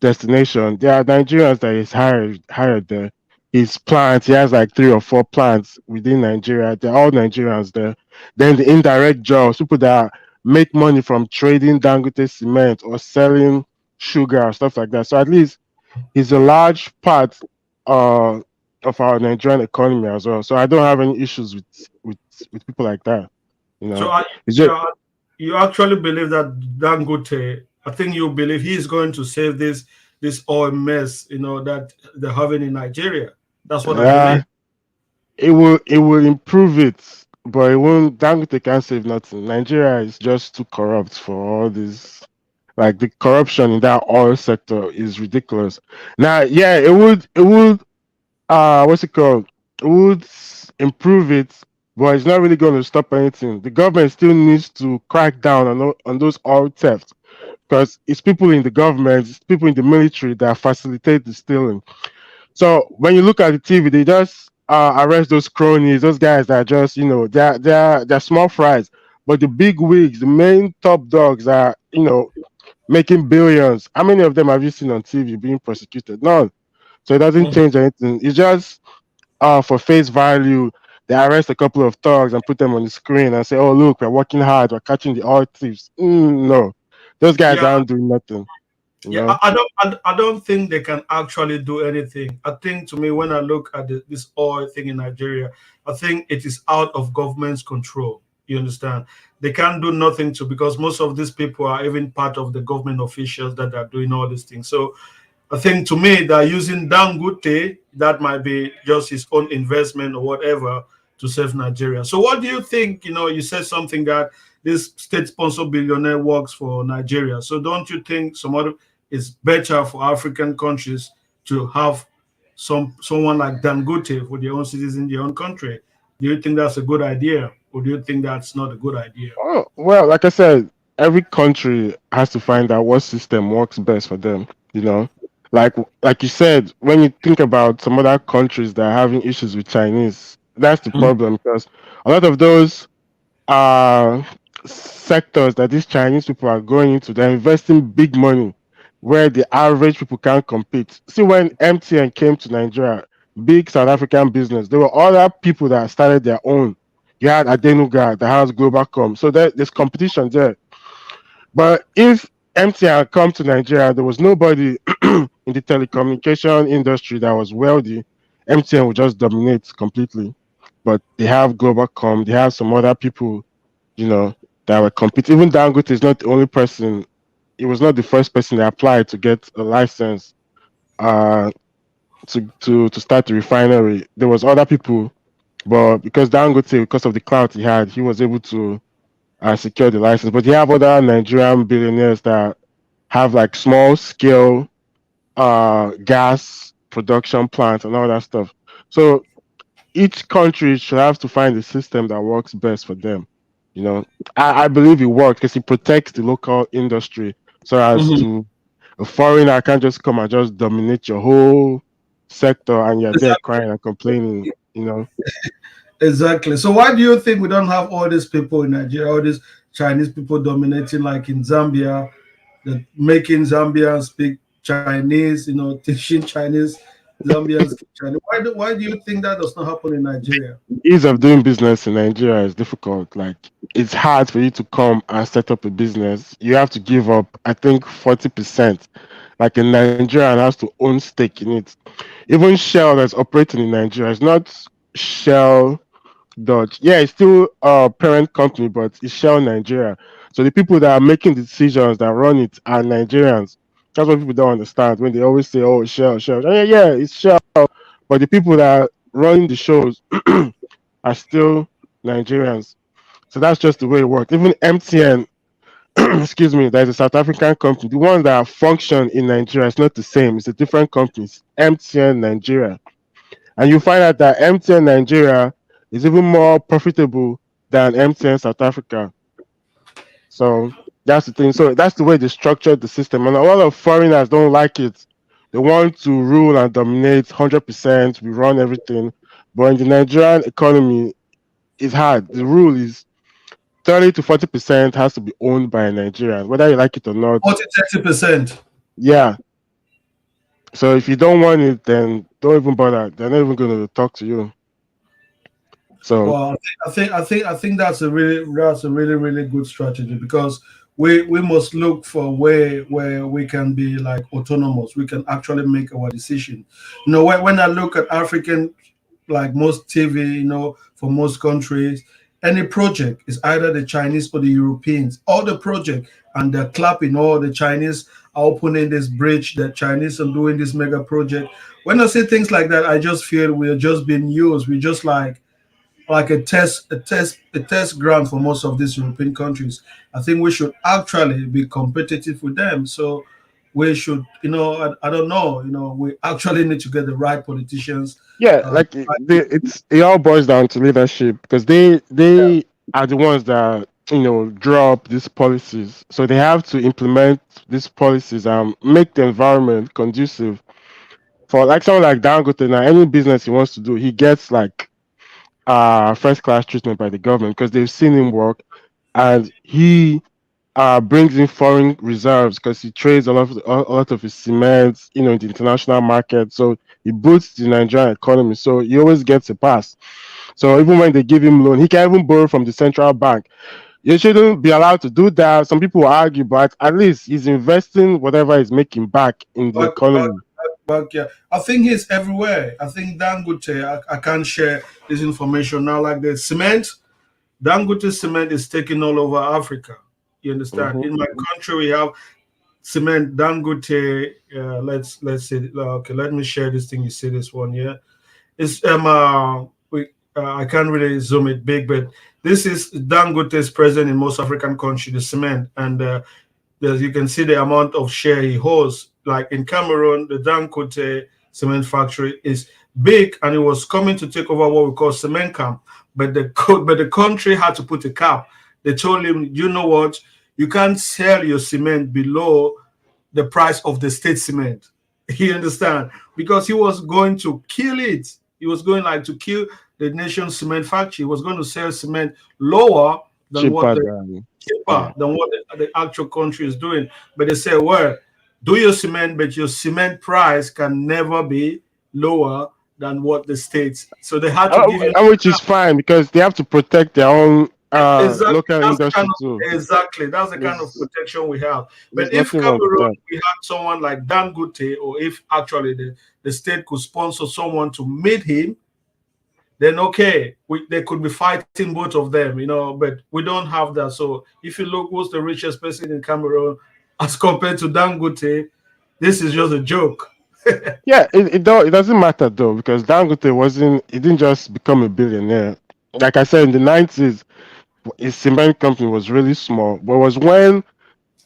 destination? There are Nigerians that he's hired there. His plants, he has like 3 or 4 plants within Nigeria. They're all Nigerians there. Then the indirect jobs, people that make money from trading Dangote cement or selling sugar, stuff like that. So at least is a large part uh, of our Nigerian economy as well. So I don't have any issues with with people like that. You So know, it's just you actually believe that Dangote? I think you believe he is going to save this oil mess, that they're having in Nigeria. That's what I uh, believe. it will improve it, but it won't. Dangote can't save nothing. Nigeria is just too corrupt for all this. Like the corruption in that oil sector is ridiculous. Now, yeah, it would what's it called? Would improve it, but it's not really going to stop anything. The government still needs to crack down on those oil thefts because it's people in the government, it's people in the military that facilitate the stealing. So when you look at the TV, they just arrest those cronies, those guys that just they're small fries, but the big wigs, the main top dogs are making billions. How many of them have you seen on TV being prosecuted? None. So it doesn't Mhm. change anything. It's just for face value, they arrest a couple of thugs and put them on the screen and say, "Oh, look, we're working hard, we're catching the oil thieves." No, those guys Yeah, aren't doing nothing. You Yeah, know, I don't think they can actually do anything. I think to me, when I look at this oil thing in Nigeria, I think it is out of government's control. You understand? They can't do nothing to, because most of these people are even part of the government officials that are doing all these things. So I think to me they're using Dangote, that might be just his own investment or whatever, to save Nigeria. So what do you think? You said something that this state-sponsored billionaire works for Nigeria. So don't you think it's better for African countries to have someone like Dangote for their own citizens in their own country? Do you think that's a good idea, or do you think that's not a good idea? oh well, like I said, every country has to find out what system works best for them. You know, like like you said, when you think about some other countries that are having issues with Chinese, that's the Mhm. problem, because a lot of those uh sectors that these Chinese people are going into, they're investing big money where the average people can't compete. See, when MTN came to Nigeria, big South African business, there were other people that started their own. You had Adenuga that has Globalcom. So there's competition there. But if MTN had come to Nigeria, there was nobody in the telecommunication industry that was wealthy. MTN would just dominate completely. But they have Globalcom, they have some other people, you know, that were competing. Even Dangote is not the only person. It was not the first person that applied to get a license uh to start the refinery. There was other people, but because Dangote, because of the clout he had, he was able to secure the license. But you have other Nigerian billionaires that have like small scale gas production plants and all that stuff. So each country should have to find a system that works best for them. You know, I believe it works because it protects the local industry, so as Mhm. to a foreigner can't just come and just dominate your whole sector and you're there crying and complaining, you know. Exactly. So why do you think we don't have all these people in Nigeria, all these Chinese people dominating, like in Zambia, that making Zambians speak Chinese, teaching Chinese, Zambians speak Chinese. Why do you think that does not happen in The Nigeria? ease of doing business in Nigeria is difficult. Like it's hard for you to come and set up a business. You have to give up, I think, 40%. Like a Nigerian has to own stake in it. Even Shell that's operating in Nigeria is not Shell Dutch. Yeah, it's still a parent company, but it's Shell Nigeria. So the people that are making the decisions that run it are Nigerians. That's what people don't understand when they always say, "Oh, Shell, Shell." Yeah, yeah, it's Shell. But the people that are running the shows are still Nigerians. So that's just the way it works. Even MTN, excuse me, there's a South African company. The ones that function in Nigeria is not the same. It's a different company. It's MTN Nigeria. And you find out that MTN Nigeria is even more profitable than MTN South Africa. So that's the thing. So that's the way they structured the system. And a lot of foreigners don't like it. They want to rule and dominate 100%. We run everything. But in the Nigerian economy, it's hard. The rule is 30 to 40% has to be owned by a Nigerian, whether you like it or not. 40-30%. Yeah. So if you don't want it, then don't even bother. They're not even going to talk to you. So Well, I think that's a really really good strategy, because we must look for a way where we can be like autonomous. We can actually make our decision. When I look at African, like most TV, for most countries, any project is either the Chinese or the Europeans. All the project, and they're clapping. All the Chinese are opening this bridge. The Chinese are doing this mega project. When I say things like that, I just feel we're just being used. We just like a test ground for most of these European countries. I think we should actually be competitive with them. So we should, I don't know, we actually need to get the right politicians. yeah, Uh, like it all boils down to leadership because they are the ones that draw up these policies. So they have to implement these policies and make the environment conducive for like someone like Dangote. Now, any business he wants to do, he gets like first class treatment by the government because they've seen him work, and he brings in foreign reserves because he trades a lot of his cement, in the international market. So he boosts the Nigerian economy. So he always gets a pass. So even when they give him loan, he can even borrow from the central bank. You shouldn't be allowed to do that. Some people will argue, but at least he's investing whatever he's making back in the But economy. yeah, I think he's everywhere. I think Dangote, I can't share this information now. Like the cement, Dangote cement is taking all over Africa. You understand? Hmm. In my country, we have cement Dangote. Let's say okay. Let me share this thing. You see this one here. It's we I can't really zoom it big, but this is Dangote's present in most African countries. The cement and as you can see the amount of share he holds. Like in Cameroon, the Dangote cement factory is big, and it was coming to take over what we call cement camp. But the country had to put a cap. They told him, you know what, you can't sell your cement below the price of the state cement. You understand? Because he was going to kill it. He was going like to kill the nation's cement factory. He was going to sell cement lower than what Cheaper the than, yeah. cheaper than what the actual country is doing. But they say, well, do your cement, but your cement price can never be lower than what the states. So they had to give him Which is fine because they have to protect their own exactly. local That's the kind industry too. of exactly. That's the kind of There's protection we have. But there's if nothing wrong with Cameroon that. we had someone like Dangote, or if actually the state could sponsor someone to meet him, then okay, they could be fighting both of them, but we don't have that. So if you look who's the richest person in Cameroon as compared to Dangote, this is just a joke. Yeah, it doesn't matter though because Dangote wasn't he didn't just become a billionaire. Like I said in the 90s, his cement company was really small, but it was when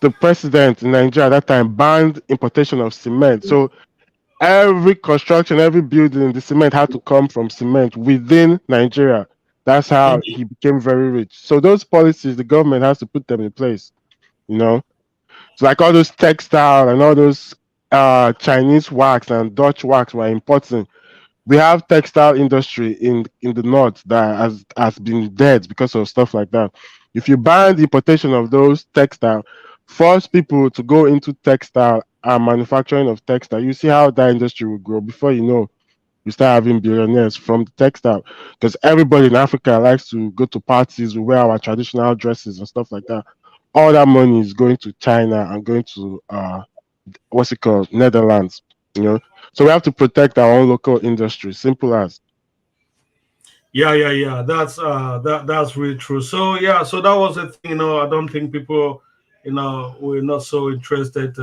the president in Nigeria at that time banned importation of cement. So every construction, every building, the cement had to come from cement within Nigeria. That's how he became very rich. So those policies, the government has to put them in place. You know, so like all those textile and all those Chinese wax and Dutch wax were importing. We have textile industry in the north that has been dead because of stuff like that. If you ban the importation of those textile, force people to go into textile and manufacturing of textile, you see how that industry will grow. Before you know, we start having billionaires from the textile because everybody in Africa likes to go to parties, we wear our traditional dresses and stuff like that. All that money is going to China and going to what's it called, Netherlands. You know, so we have to protect our own local industry. Simple as. Yeah. That's really true. So yeah, so that was the thing. I don't think people, were not so interested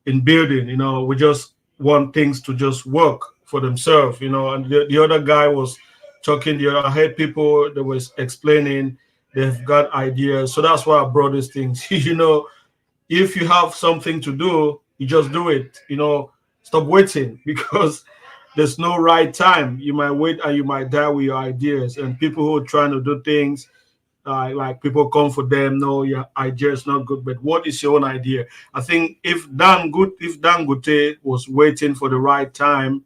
in building. We just want things to just work for themselves. And the other guy was talking. I heard people that was explaining they've got ideas. So that's why I brought these things. If you have something to do, you just do it. Stop waiting because there's no right time. You might wait and you might die with your ideas. And people who are trying to do things, like people come for them, no, your idea is not good. But what is your own idea? I think if Dangote was waiting for the right time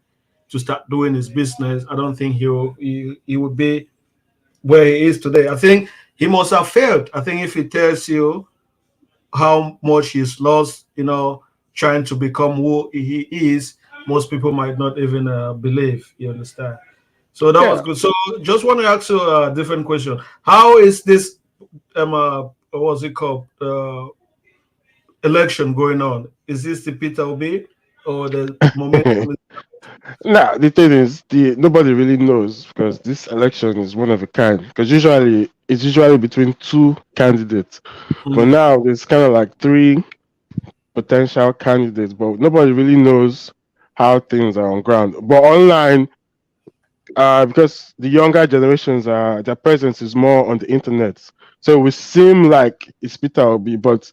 to start doing his business, I don't think he would be where he is today. I think he must have failed. I think if he tells you how much he's lost, trying to become who he is, most people might not even believe. You understand? So that was Yeah. good. So just want to ask you a different question. How is this what's it called? Election going on? Is this the Peter Obi or the momentum? Nah, the thing is, the nobody really knows because this election is one of a kind. Because usually it's usually between two candidates, but Mhm. now there's kind of like three potential candidates, but nobody really knows how things are on ground. But online, because the younger generations are their presence is more on the internet, so it will seem like it's Peter Obi, but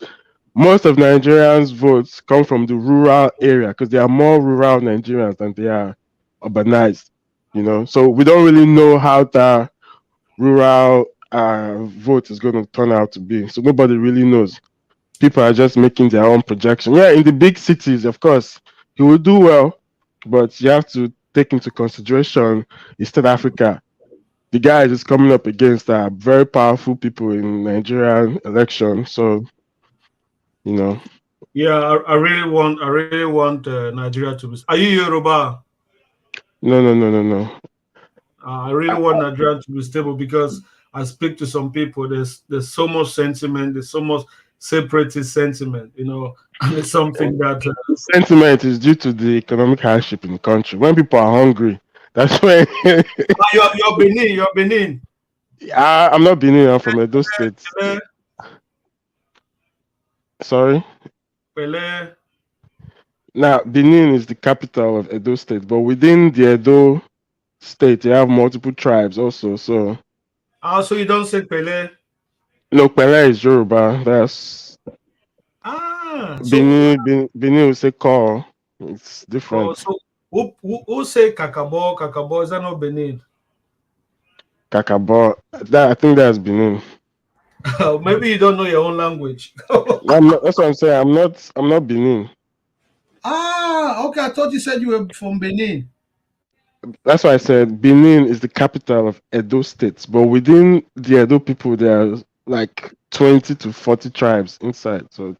most of Nigerians' votes come from the rural area because there are more rural Nigerians than they are urbanized. So we don't really know how the rural vote is going to turn out to be. So nobody really knows. People are just making their own projection. Yeah, in the big cities, of course, he will do well, but you have to take into consideration East Africa. The guy is coming up against very powerful people in Nigerian election. So, you know, Yeah, I really want Nigeria to be. Are you Yoruba? no, no, no, no, no. I really want Nigeria to be stable because I speak to some people. There's so much sentiment. There's so much separatist sentiment. And it's something that Sentiment is due to the economic hardship in the country. When people are hungry, that's when you're Benin. You're Benin. I'm not Benin. I'm from Edo State. Pele, Sorry. Pele. Now, Benin is the capital of Edo State, but within the Edo State, you have multiple tribes also. So, So you don't say Pele. no, Pele is Yoruba. That's So Benin will say call. It's oh, different. so who say Kakabo? Kakabo is that not Benin? Kakabo. That I think that's Benin. Maybe you don't know your own language. That's what I'm saying. I'm not Benin. Okay. I thought you said you were from Benin. That's why I said Benin is the capital of Edo State, but within the Edo people, there are like 20 to 40 tribes inside. So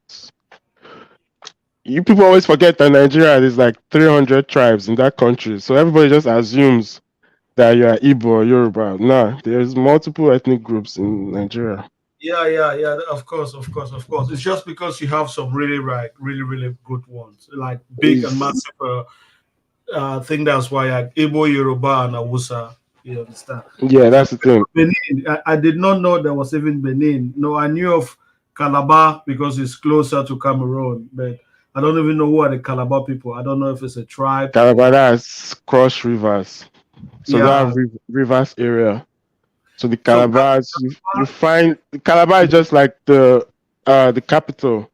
you people always forget that Nigeria is like 300 tribes in that country. So everybody just assumes that you are Igbo or Yoruba. Nah, there's multiple ethnic groups in Nigeria. Yeah. Of course, of course, of course. It's just because you have some really, really good ones, like big and Is massive. I think that's why Igbo, Yoruba, and Awusa. You understand? Yeah, So that's the thing. Benin, I did not know there was even Benin. No, I knew of Calabar because it's closer to Cameroon, but I don't even know who are the Calabar people. I don't know if it's a tribe. Calabar has cross rivers. So that Yeah. rivers area. So the So Calabars, you find the Calabar is just like the capital,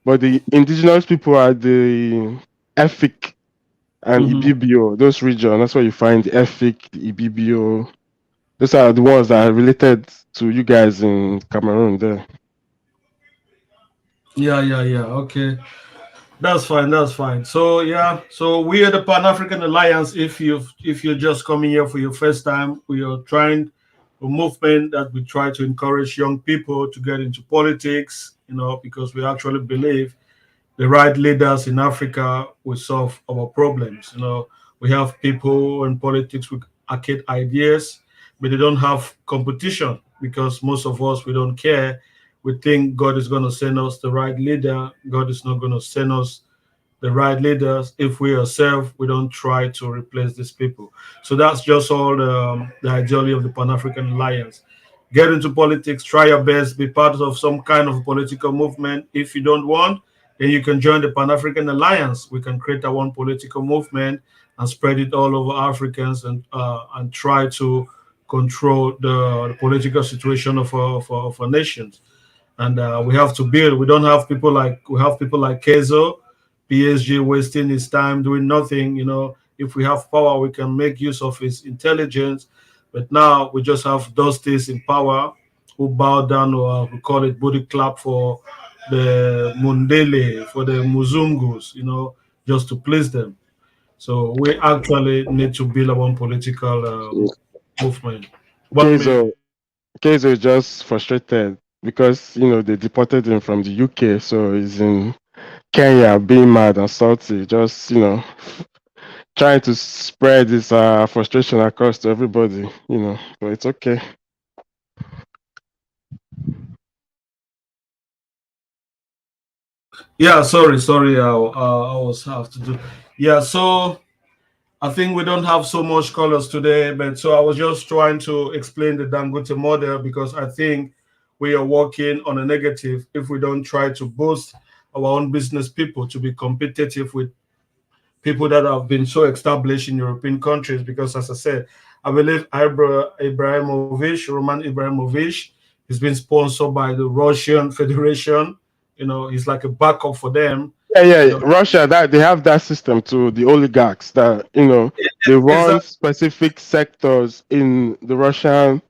but the indigenous people are the Efik and Mhm. Ibibio, those regions. That's where you find the Efik, the Ibibio. Those are the ones that are related to you guys in Cameroon there. Yeah. Okay. That's fine. That's fine. So yeah, so we are the Pan African Alliance. If you're just coming here for your first time, we are trying a movement that we try to encourage young people to get into politics. Because we actually believe the right leaders in Africa will solve our problems. We have people in politics with arcade ideas, but they don't have competition because most of us we don't care. We think God is going to send us the right leader. God is not going to send us the right leaders if we ourselves we don't try to replace these people. So that's just all the ideology of the Pan-African Alliance. Get into politics, try your best, be part of some kind of political movement. If you don't want, then you can join the Pan-African Alliance. We can create our own political movement and spread it all over Africans and try to control the political situation of our nations. And we have to build. We have people like Kezo, PSG wasting his time doing nothing. If we have power, we can make use of his intelligence. But now we just have Dusties in power who bow down, or we call it booty clap for the Mundele, for the Muzungus, just to please them. So we actually need to build our own political movement. 1 minute. Kezo, Kezo is just frustrated because they deported him from the UK, so he's in Kenya being mad and salty, just trying to spread his frustration across to everybody, but it's okay. Yeah, sorry. I was have to do. Yeah, so I think we don't have so much colors today, but so I was just trying to explain the Dangote model because I think we are working on a negative if we don't try to boost our own business people to be competitive with people that have been so established in European countries. Because, as I said, I believe Ibrahimovic, Roman Ibrahimovic, has been sponsored by the Russian Federation. He's like a backup for them. Yeah, You know, Russia, that they have that system to the oligarchs that they run exactly, specific sectors in the Russian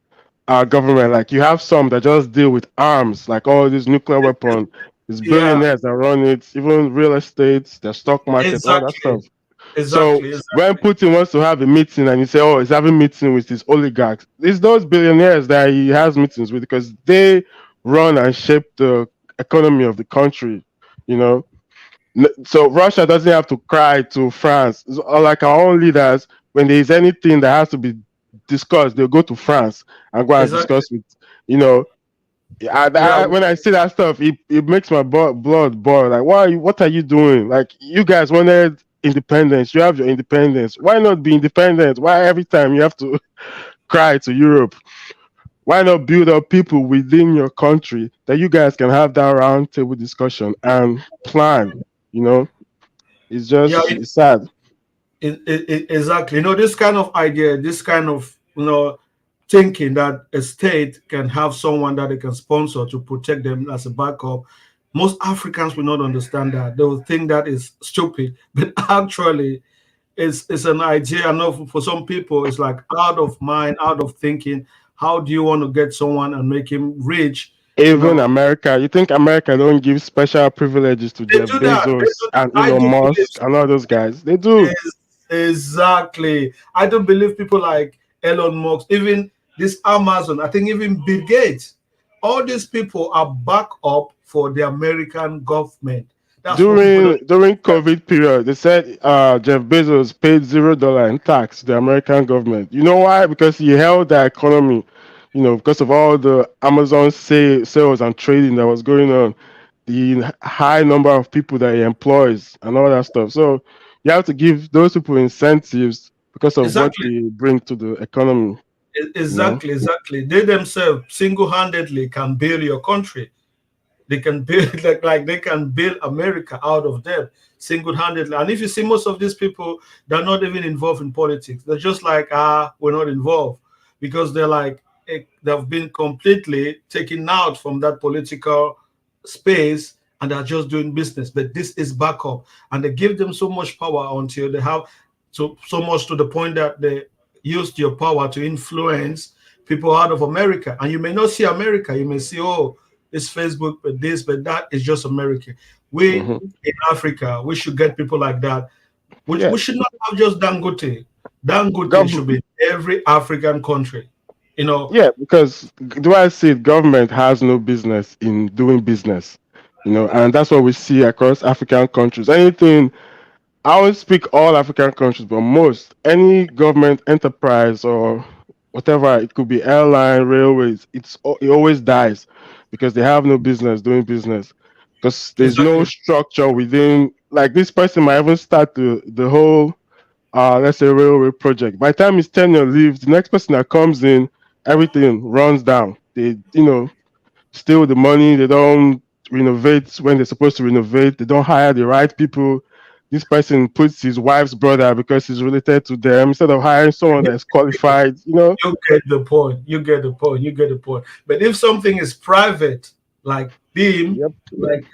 government. Like you have some that just deal with arms, like all these nuclear weapons. These yeah, billionaires that run it, even real estate, the stock market, all that exactly, stuff. So when exactly. Putin wants to have a meeting and you say, "Oh, he's having meeting with his oligarchs," it's those billionaires that he has meetings with because they run and shape the economy of the country. You know, so Russia doesn't have to cry to France. Or like our own leaders, when there is anything that has to be discuss, they'll go to France and go and Exactly. discuss with, you know, Yeah. when I see that stuff, it makes my blood boil. Like, what are you doing? Like, you guys wanted independence. You have your independence. Why not be independent? Why every time you have to cry to Europe? Why not build up people within your country that you guys can have that round table discussion and plan? You know, Yeah. it's sad. Exactly. This kind of idea, this kind of thinking that a state can have someone that they can sponsor to protect them as a backup. Most Africans will not understand that. They will think that is stupid, but actually, it's an idea. I know for some people, it's like out of mind, out of thinking. How do you want to get someone and make him rich? You Even know, America, you think America don't give special privileges to they Jeff do that. They Bezos do that. and I Elon do believe Musk and all those guys? They do. Exactly. I don't believe people like Elon Musk, even this Amazon, I think even Bill Gates, all these people are back up for the American government. That's what people don't During understand. COVID period, they said Jeff Bezos paid $0 in tax to the American government. You know why? Because he held the economy. Because of all the Amazon sales and trading that was going on, the high number of people that he employs and all that stuff. So you have to give those people incentives because of what Exactly. they bring to the economy. You know. Exactly. Exactly. They themselves single-handedly can build your country. They can build like they can build America out of debt single-handedly. And if you see most of these people, they're not even involved in politics. They're just like, we're not involved because they're like they've been completely taken out from that political space and they're just doing business. But this is backup, and they give them so much power until they have so much to the point that they used your power to influence people out of America. And you may not see America. You may see, oh, it's Facebook, but this, but that is just America. We Hmm. in Africa, we should get people like that. We Yeah. should not have just Dangote. Dangote Gov- should be in every African country. You know, Yeah, because do I see it, government has no business in doing business, and that's what we see across African countries. Anything, I won't speak all African countries, but most, any government enterprise or whatever, it could be airline, railways, it always dies because they have no business doing business because there's no exactly. structure within. Like this person might even start the whole let's say railway project. By the time his tenure leaves, the next person that comes in, everything runs down. They, steal the money. They don't renovate when they're supposed to renovate. They don't hire the right people. This person puts his wife's brother because he's related to them instead of hiring someone that's qualified. You get the point. You get the point. You get the point. But if something is private, like Beam, Yep. like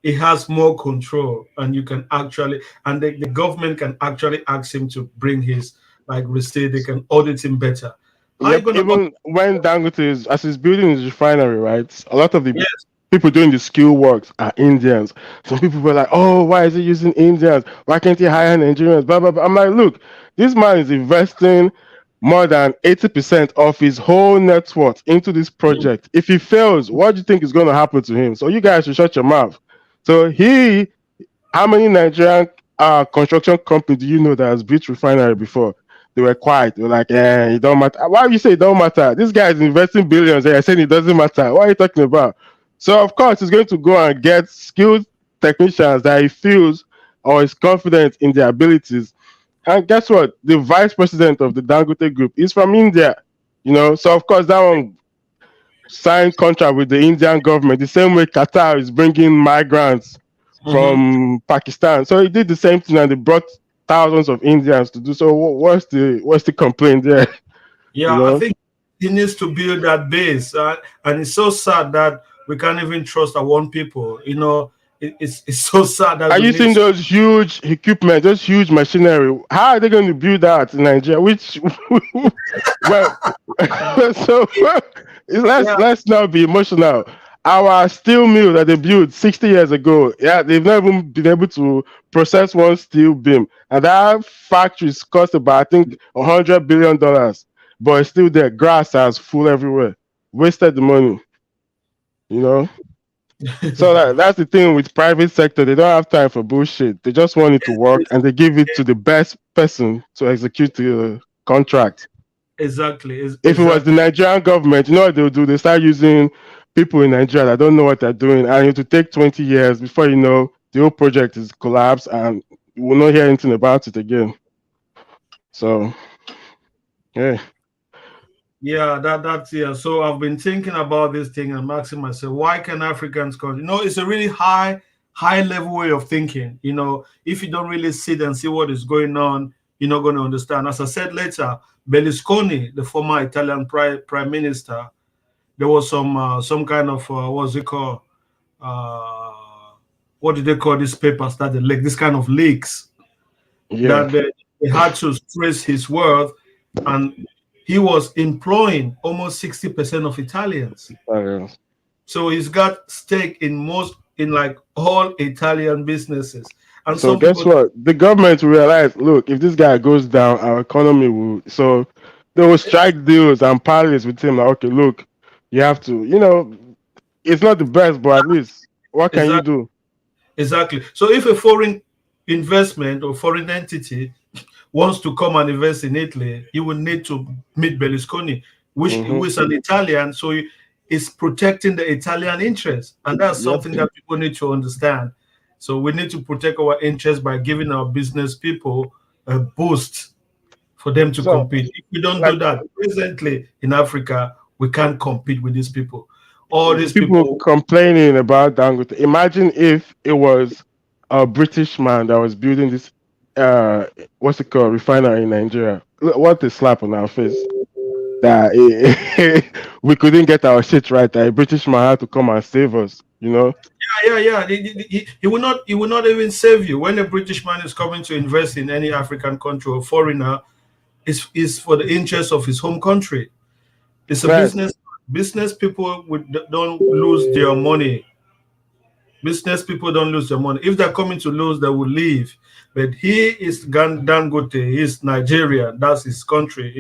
it has more control, and you can actually, and the government can actually ask him to bring his like receipt. They can audit him better. How are you Yep. gonna? Even when Dangote is, as he's building his refinery, right? A lot of the Yes, people doing the skill works are Indians. Some people were like, "Oh, why is he using Indians? Why can't he hire Nigerians?" Blah blah blah. I'm like, look, this man is investing more than 80% of his whole net worth into this project. If he fails, what do you think is going to happen to him? So you guys should shut your mouth. So how many Nigerian construction company do you know that has built refinery before? They were quiet. They were like, it don't matter. Why you say it don't matter? This guy is investing billions and you're saying it doesn't matter. What are you talking about? So of course he's going to go and get skilled technicians that he feels or is confident in their abilities. And guess what? The vice president of the Dangote Group is from India. So of course that one signed contract with the Indian government, the same way Qatar is bringing migrants hmm, from Pakistan. So he did the same thing, and they brought thousands of Indians to do. So what's the complaint there? You yeah. I know? think he needs to build that base, and it's so sad that we can't even trust our own people. It's so sad that Are we you need. seeing those huge equipment, those huge machinery? How are they going to build that in Nigeria? Which, well, so let's Yeah, let's not be emotional. Our steel mill that they built 60 years ago, yeah, they've never even been able to process one steel beam, and that factory cost about I think $100 billion, but it's still there. Grass has full everywhere. Wasted the money, you know. So that's the thing with private sector. They don't have time for bullshit. They just want it to work, it's, and they give it to the best person to execute the contract. exactly, If it was the exactly. Nigerian government, you know what they'll do? They start using people in Nigeria that don't know what they're doing, and it will take 20 years before you know the whole project is collapsed, and you will not hear anything about it again. So, yeah, Yeah, that's yeah. So I've been thinking about this thing and asking myself, why can Africans come? It's a really high level way of thinking. If you don't really sit and see what is going on, you're not going to understand. As I said later, Berlusconi, the former Italian prime minister, there was some kind of what's it called? Uh, what did they call these papers that they leak? This kind of leaks yeah. that they had to trace his wealth, and he was employing almost 60% of Italians. Uh, So he's got stake in like all Italian businesses. And so some guess people, what? The government realized, look, if this guy goes down, our economy will. So they will strike deals and parleys with him. Like, okay, look, you have to. It's not the best, but at least what can you exactly, do? exactly. So if a foreign investment or foreign entity wants to come and invest in Italy, you will need to meet Berlusconi, which Hmm. who is an Italian, so he is protecting the Italian interest, and that's Yep. something that people need to understand. So we need to protect our interest by giving our business people a boost for them to So, compete. If we don't like, do that, presently in Africa, we can't compete with these people. All the these people people, complaining about Dangote. Imagine if it was a British man that was building this, uh, what's it called, refinery in Nigeria. What a slap on our face that we couldn't get our shit right. That a British man had to come and save us. yeah. He will not even save you when a British man is coming to invest in any African country or foreigner. Is for the interest of his home country. It's a Yes. business. Business people don't lose their money. Business people don't lose their money. If they're coming to lose, they will leave. But he is Dangote. He's Nigerian. That's his country.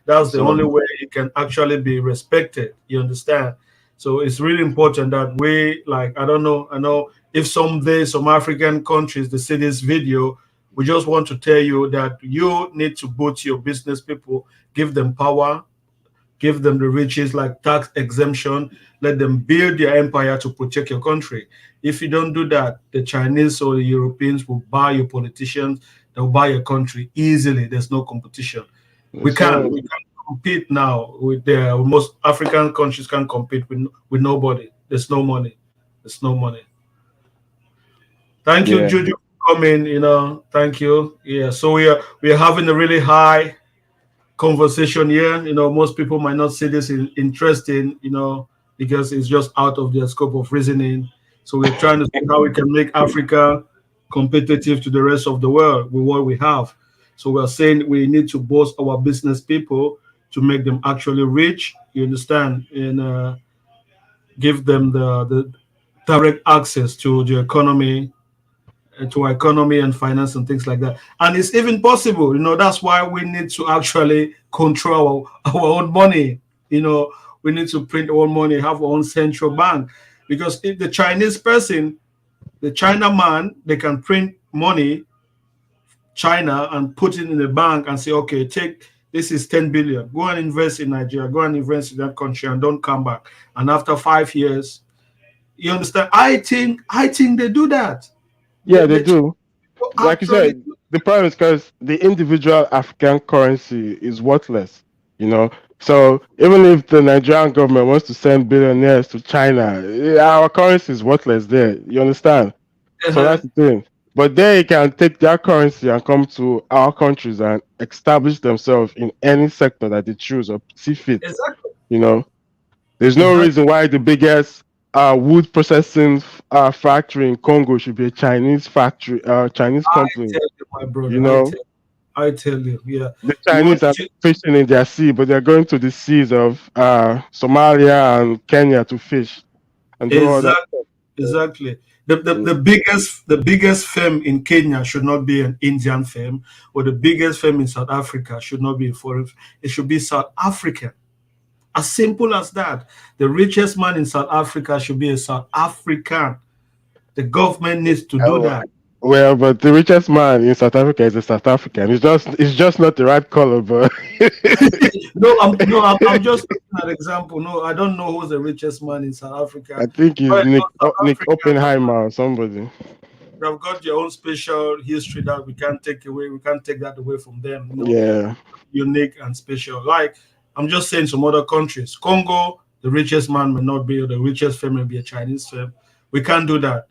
That's the So only way he can actually be respected. You understand? So it's really important that we, like, I don't know. I know if someday some African countries they see this video, we just want to tell you that you need to boost your business people, give them power, give them the riches like tax exemption, let them build their empire to protect your country. If you don't do that, the Chinese or the Europeans will buy your politicians, they'll buy your country easily. There's no competition. We yes, can't sir. we can't compete now with the most African countries can't compete with nobody. There's no money. There's no money. Thank you, Yeah. Juju, for coming. Thank you. Yeah, so we are having a really high conversation here. Most people might not see this interesting, because it's just out of their scope of reasoning. So we're trying to see how we can make Africa competitive to the rest of the world with what we have. So we're saying we need to boost our business people to make them actually rich. You understand, and give them the direct access to the economy, to our economy and finance and things like that. And it's even possible, that's why we need to actually control our own money. We need to print our own money, have our own central bank. Because if the Chinese person, the China man, they can print money, China, and put it in the bank and say, okay, take this is 10 billion. Go and invest in Nigeria, go and invest in that country and don't come back. And after 5 years, you understand? I think they do that. Yeah, they The do. Like you actually. said, the problem is because the individual African currency is worthless, you know. So even if the Nigerian government wants to send billionaires to China, our currency is worthless there. You understand? So Uh-huh. that's the thing. But they can take their currency and come to our countries and establish themselves in any sector that they choose or see fit. Exactly. You know, there's no Exactly. reason why the biggest wood processing factory in Congo should be a Chinese factory, Chinese I company. tell you, my You brother. know, I tell you. Yeah. the You Chinese want are to fishing in their sea, but they're going to the seas of Somalia and Kenya to fish and do all that. exactly, exactly. The Mm. biggest firm in Kenya should not be an Indian firm, or the biggest firm in South Africa should not be a foreign. It should be South African. As simple as that. The richest man in South Africa should be a South African. The government needs to do Oh, that. Well, but the richest man in South Africa is a South African. It's just not the right color, but No, I'm just taking an example. No, I don't know who's the richest man in South I Africa. think But it's South Nick Africans Oppenheimer or somebody. have got their own special history that we can't take away. We can't take that away from them. Yeah. Unique and special. Like I'm just saying, some other countries, Congo, the richest man may not be, or the richest firm may be a Chinese firm. We can't do that.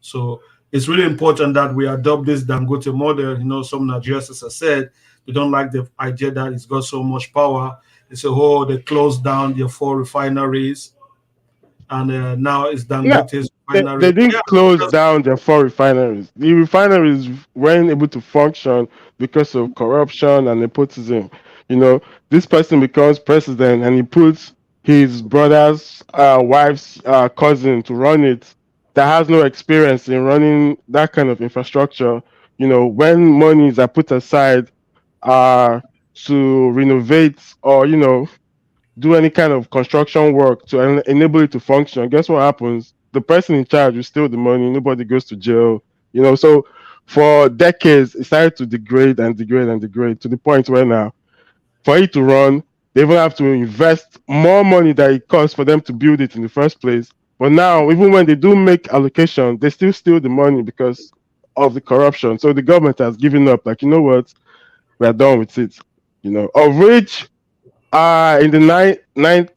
So it's really important that we adopt this Dangote model. Some Nigerians, as I said, they don't like the idea that it's got so much power. They say, oh, they closed down their four refineries, and now it's No, Dangote's they refinery. didn't Yeah, close because down the four refineries. The refineries weren't able to function because of corruption and nepotism. You know, this person becomes president and he puts his brother's wife's cousin to run it that has no experience in running that kind of infrastructure. When monies are put aside uh, to renovate or, do any kind of construction work to enable it to function, guess what happens? The person in charge will steal the money. Nobody goes to jail. So for decades, it started to degrade and degrade and degrade to the point where now, for it to run, they even have to invest more money than it costs for them to build it in the first place. But now, even when they do make allocation, they still steal the money because of the corruption. So the government has given up. Like, you know what? We're done with it. Of which in the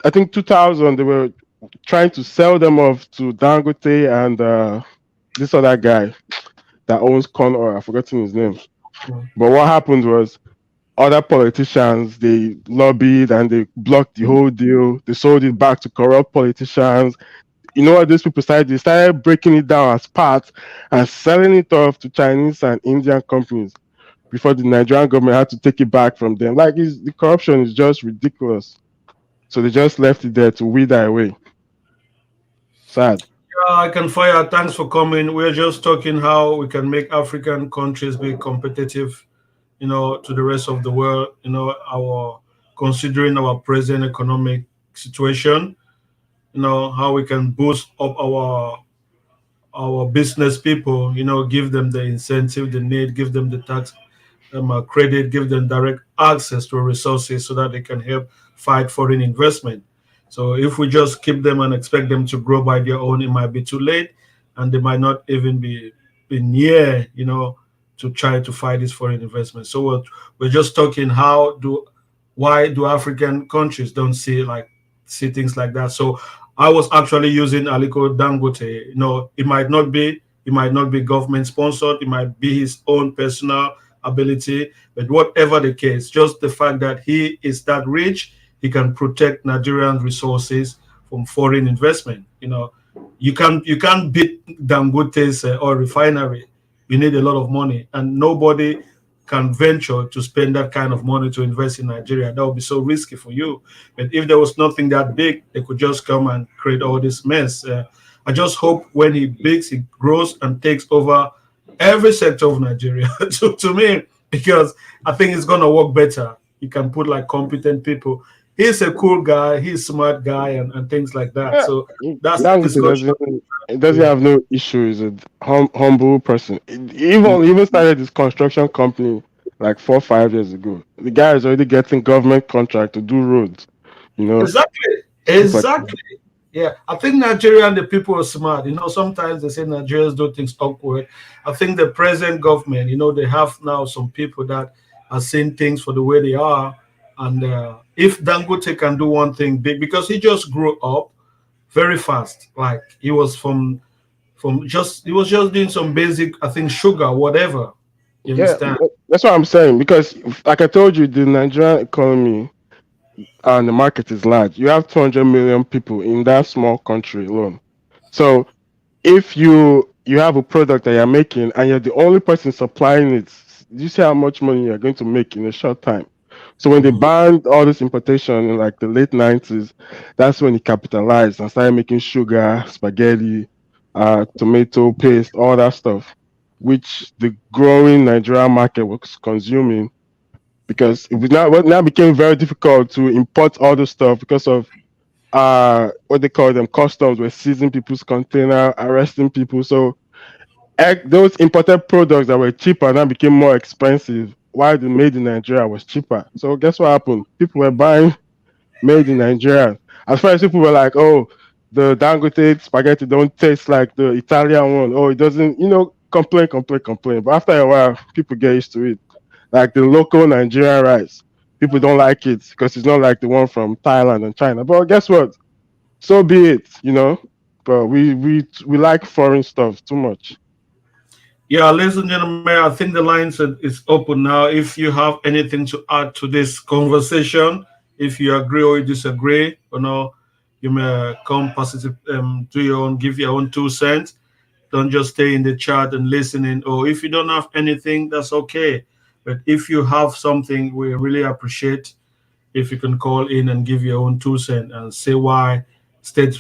I think 2000, they were trying to sell them off to Dangote and this other guy that owns corn oil. I've forgotten his name. But what happened was other politicians, they lobbied and they blocked the whole deal. They sold it back to corrupt politicians. You know what these people started? They started breaking it down as parts and selling it off to Chinese and Indian companies before the Nigerian government had to take it back from them. Like, the corruption is just ridiculous. So they just left it there to wither away. Sad. I can fire. Thanks for coming. We're just talking how we can make African countries be competitive, to the rest of the world. Our considering our present economic situation. How we can boost up our business people. Give them the incentive they need, give them the tax credit, give them direct access to resources so that they can help fight foreign investment. So if we just keep them and expect them to grow by their own, it might be too late, and they might not even be near, to try to fight this foreign investment. So we're just talking why do African countries don't see things like that. So I was actually using Aliko Dangote. It might not be government sponsored, it might be his own personal ability, but whatever the case, just the fact that he is that rich, he can protect Nigerian resources from foreign investment. You can't beat Dangote's oil refinery. You need a lot of money, and nobody can venture to spend that kind of money to invest in Nigeria. That would be so risky for you. But if there was nothing that big, they could just come and create all this mess. I just hope when he bigs, he grows and takes over every sector of Nigeria to me, because I think it's gonna work better. You can put like competent people. He's a cool guy, he's a smart guy, and things like that. Yeah. So that's the Dangote discussion. doesn't Yeah. have no issues. He's a humble person. He even started his construction company like 4 5 years ago. The guy is already getting government contract to do roads. Exactly. Super. Exactly. Yeah. I think Nigerian the people are smart. Sometimes they say Nigerians do things awkward. I think the present government, they have now some people that are seeing things for the way they are. And if Dangote can do one thing big, because he just grew up very fast. Like he was just doing some basic, I think, sugar, whatever. You Yeah, understand? that's what I'm saying. Because, like I told you, the Nigerian economy and the market is large. You have 200 million people in that small country alone. So if you have a product that you're making and you're the only person supplying it, you see how much money you're going to make in a short time. So when they Mhm. banned all this importation in like the late 90s, that's when he capitalized and started making sugar, spaghetti, tomato paste, all that stuff, which the growing Nigerian market was consuming, because it now became very difficult to import all the stuff because of what they call them, customs were seizing people's container, arresting people. So those imported products that were cheaper now became more expensive, while the made in Nigeria was cheaper. So guess what happened? People were buying made in Nigeria. As far as people were like, oh, the Dangote spaghetti don't taste like the Italian one. Oh, it doesn't, complain, complain, complain. But after a while, people get used to it. Like the local Nigerian rice, people don't like it because it's not like the one from Thailand and China. But guess what? So be it. But we like foreign stuff too much. Yeah, ladies and gentlemen, I think the lines is open now. If you have anything to add to this conversation, if you agree or you disagree, you may come positive, do your own, give your own 2 cents. Don't just stay in the chat and listening. Or if you don't have anything, that's okay. But if you have something, we really appreciate if you can call in and give your own 2 cents and say why state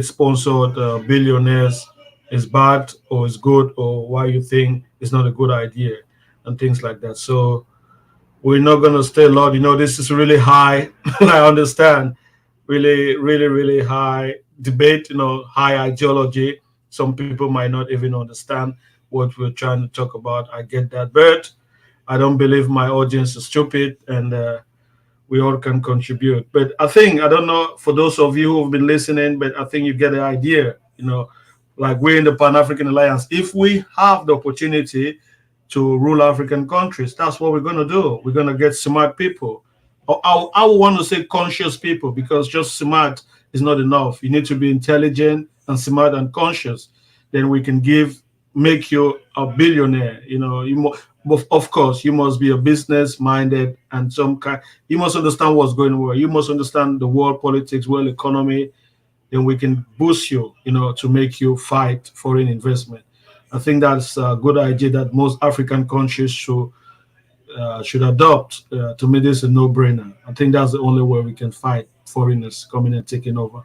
sponsored billionaires is bad or is good, or why you think it's not a good idea and things like that. So we're not gonna stay long. This is really high. I understand, really, really, really high debate. High ideology. Some people might not even understand what we're trying to talk about. I get that, but I don't believe my audience is stupid, and we all can contribute. But I don't know for those of you who've been listening, but I think you get the idea. Like we're in the Pan African Alliance. If we have the opportunity to rule African countries, that's what we're going to do. We're going to get smart people. I want to say conscious people, because just smart is not enough. You need to be intelligent and smart and conscious. Then we can make you a billionaire. But of course, you must be a business minded and some kind. You must understand what's going on. You must understand the world politics, world economy. Then we can boost you, to make you fight foreign investment. I think that's a good idea that most African countries should adopt. To me, this is a no-brainer. I think that's the only way we can fight foreigners coming and taking over.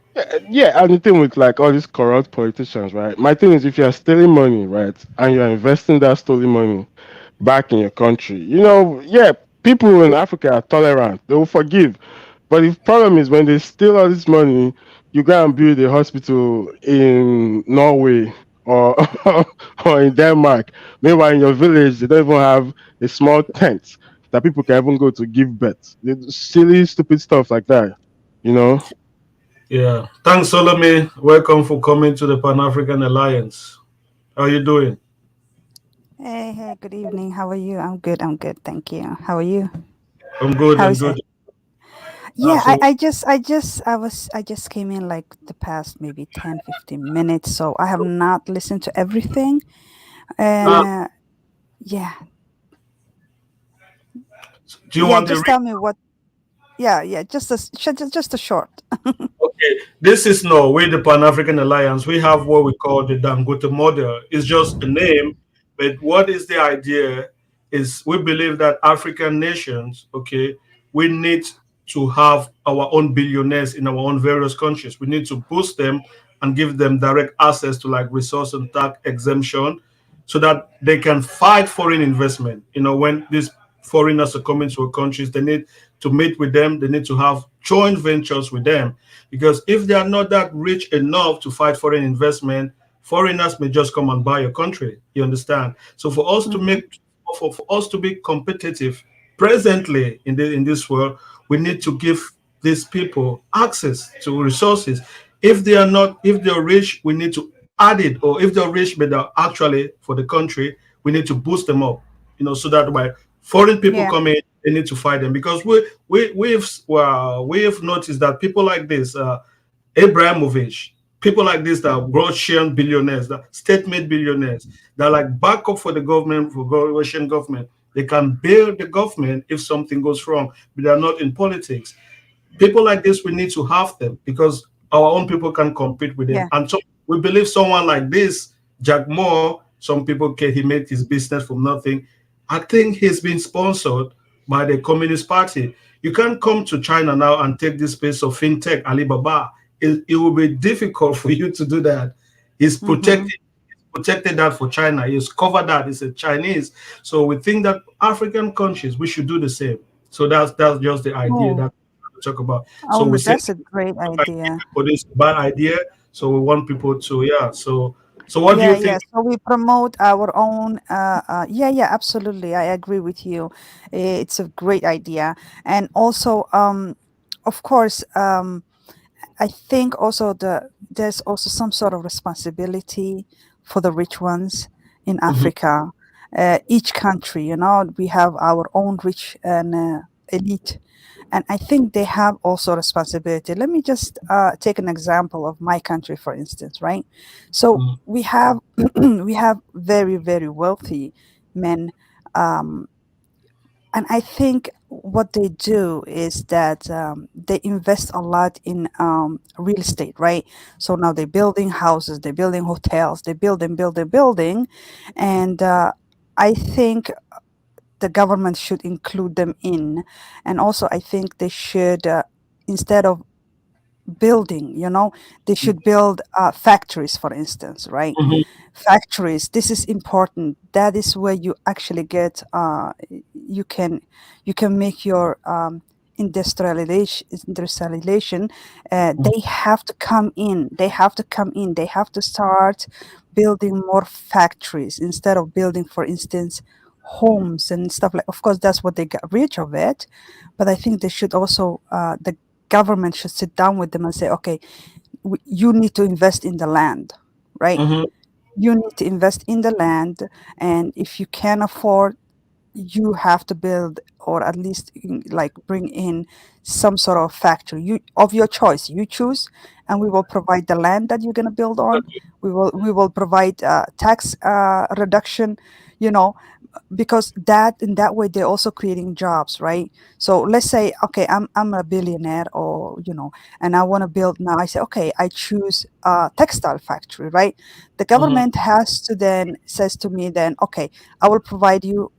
Yeah, and the thing with like all these corrupt politicians, right? My thing is, if you're stealing money, right, and you're investing that stolen money back in your country, yeah, people in Africa are tolerant; they will forgive. But the problem is when they steal all this money, you go and build a hospital in Norway or or in Denmark. Meanwhile, in your village, they don't even have a small tent that people can even go to give birth. They do silly, stupid stuff like that. You know. Yeah. Thanks, Solomon. Welcome for coming to the Pan African Alliance. How are you doing? Hey, good evening. How are you? I'm good. I'm good. Thank you. How are you? I'm good. How I'm is good. it? Yeah, So I just came in like the past maybe 10, 15 minutes, so I have not listened to everything. And uh, yeah, do you yeah, want to just read? tell me what, yeah, just a short. Okay, this is no, with the Pan African Alliance. We have what we call the Dangote Model. It's just a name, but what is the idea? Is we believe that African nations, okay, we need to have our own billionaires in our own various countries. We need to boost them and give them direct access to like resource and tax exemption so that they can fight foreign investment. When these foreigners are coming to our countries, they need to meet with them, they need to have joint ventures with them, because if they are not that rich enough to fight foreign investment, foreigners may just come and buy your country. You understand? So for us to Hmm. make for us to be competitive presently in this world, we need to give these people access to resources. If they're rich, we need to add it, or if they're rich but they're actually for the country, we need to boost them up. So that by foreign people Yeah, come in, they need to fight them, because we've noticed that people like this, Abramovich, people like this that are Russian billionaires, that state-made billionaires, that are like backup for the government, for Russian government. They can bail the government if something goes wrong, but they're not in politics. People like this, we need to have them because our own people can compete with them. yeah, And so we believe someone like this, Jack Moore, some people can he made his business from nothing. I think he's been sponsored by the Communist Party. You can't come to China now and take this space of fintech, Alibaba. It will be difficult for you to do that. He's mm-hmm. protected that for China. He's covered that. It's a Chinese. So we think that African countries, we should do the same. So that's just the idea Oh, that we talk about. So oh, we say that's a great but idea. it's a bad idea. So we want people to, yeah. So So what do Yeah, you yeah. think? So we promote our own. Yeah, yeah, absolutely. I agree with you. It's a great idea, and also, of course, I think also there's also some sort of responsibility for the rich ones in Mhm, Africa. Each country, we have our own rich and elite, and I think they have also responsibility. Let me just take an example of my country, for instance, right? So mhm, we have we have very, very wealthy men, um, and I think what they do is that they invest a lot in real estate, right? So now they're building houses, they're building hotels, they're building, and I think the government should include them in, and also I think they should, instead of building, they should build factories, for instance, right? mhm, Factories, this is important. That is where you actually get you can make your industrialization. mhm, They have to come in, they have to start building more factories instead of building, for instance, homes and stuff. Like, of course, that's what they got rich of it, but I think they should also, the government should sit down with them and say, okay, you need to invest in the land, right? mhm. You need to invest in the land, and if you can afford, you have to build, or at least like bring in some sort of factory, you of your choice, you choose, and we will provide the land that you're going to build on. We will provide tax reduction, you know because that in that way they're also creating jobs, right? So let's say, okay, I'm a billionaire, or and I want to build. Now I say, okay, I choose a textile factory, right? The Mhm. government has to then says to me, then, okay, I will provide you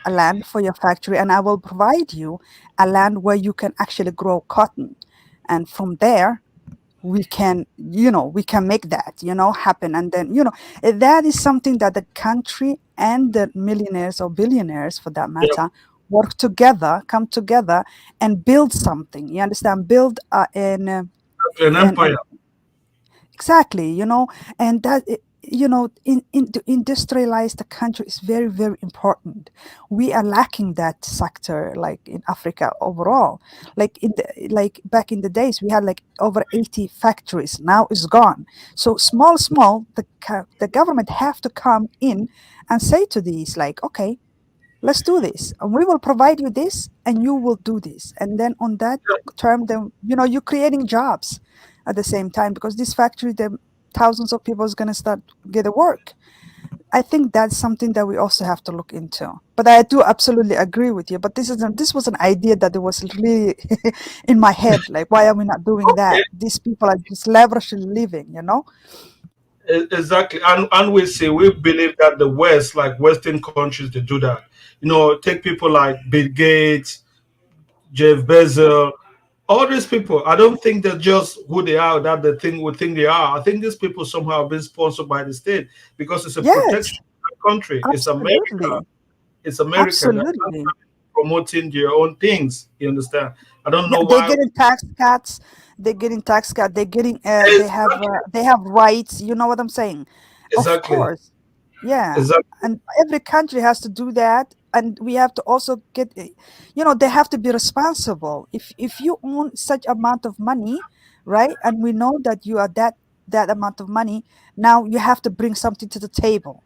a land for your factory, and I will provide you a land where you can actually grow cotton, and from there we can make that happen. And then that is something that the country and the millionaires or billionaires, for that Yeah, matter, work together, come together, and build something. You understand? Build an empire. an exactly, and that to industrialize the country is very, very important. We are lacking that sector, like in Africa overall. Like back in the days, we had like over 80 factories. Now it's gone. So small, the government have to come in and say to these, like, okay, let's do this, and we will provide you this, and you will do this, and then on that term, then you're creating jobs at the same time, because this factory, then thousands of people is going to start get a work. I think that's something that we also have to look into. But I do absolutely agree with you, but this was an idea that it was really in my head, like, why are we not doing Okay, that? These people are just lavishly living. exactly. And we believe that the West, like Western countries, they do that. Take people like Bill Gates, Jeff Bezos, all these people. I don't think they're just who they are that the thing we think they are. I think these people somehow have been sponsored by the state because it's a Yes, protection country. It's America. absolutely, It's America that's absolutely. promoting their own things. You understand? I don't Yeah, know they're why. getting tax cuts. They're getting tax cut. They're getting. Exactly. They have rights. You know what I'm saying? Of Exactly. course. Yeah, Exactly. and every country has to do that, and we have to also get. They have to be responsible. If you own such amount of money, right, and we know that you are that amount of money, now you have to bring something to the table.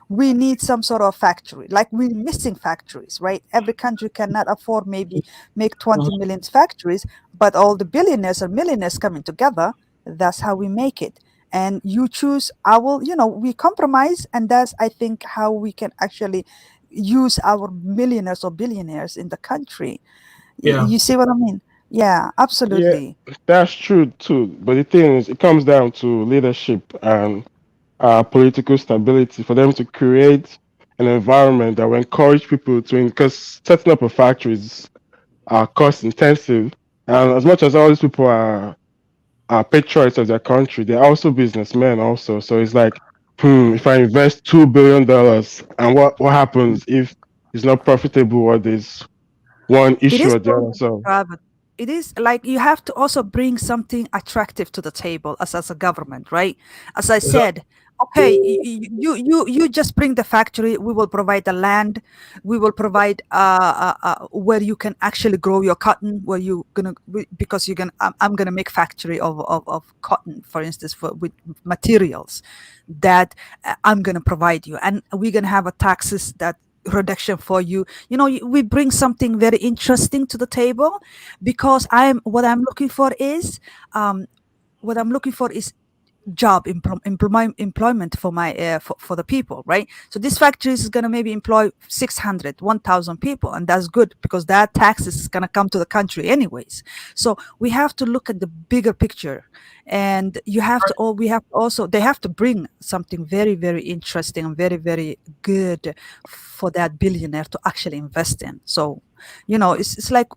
We need some sort of factory. Like, we're missing factories, right? Every country cannot afford maybe make 20 Mhm. million factories, but all the billionaires and millionaires coming together, that's how we make it. And you choose, I will, we compromise, and that's, I think, how we can actually use our millionaires or billionaires in the country. Yeah. You see what I mean? Yeah, Yeah, absolutely. that's true too. But the thing is, it comes down to leadership and political stability for them to create an environment that will encourage people to, because setting up a factory is cost intensive. And as much as all these people are patriots of their country, they're also businessmen also. So it's like, if I invest $2 billion, and what happens if it's not profitable or there's one It issue is or the going other? to be So private. It is like you have to also bring something attractive to the table as a government, right? As I Exactly. said, Okay, you just bring the factory. We will provide the land. We will provide where you can actually grow your cotton. Where you gonna because you're gonna I'm gonna make factory of cotton, for instance, for with materials that I'm gonna provide you, and we're gonna have a taxes that reduction for you. You know, we bring something very interesting to the table, because um what I'm looking for is employment for my for the people, right? So this factory is going to maybe employ 600, 1,000 people, and that's good because that taxes is going to come to the country anyways. So we have to look at the bigger picture, and you have to all we have also they have to bring something very, very interesting and very, very good for that billionaire to actually invest in. So it's like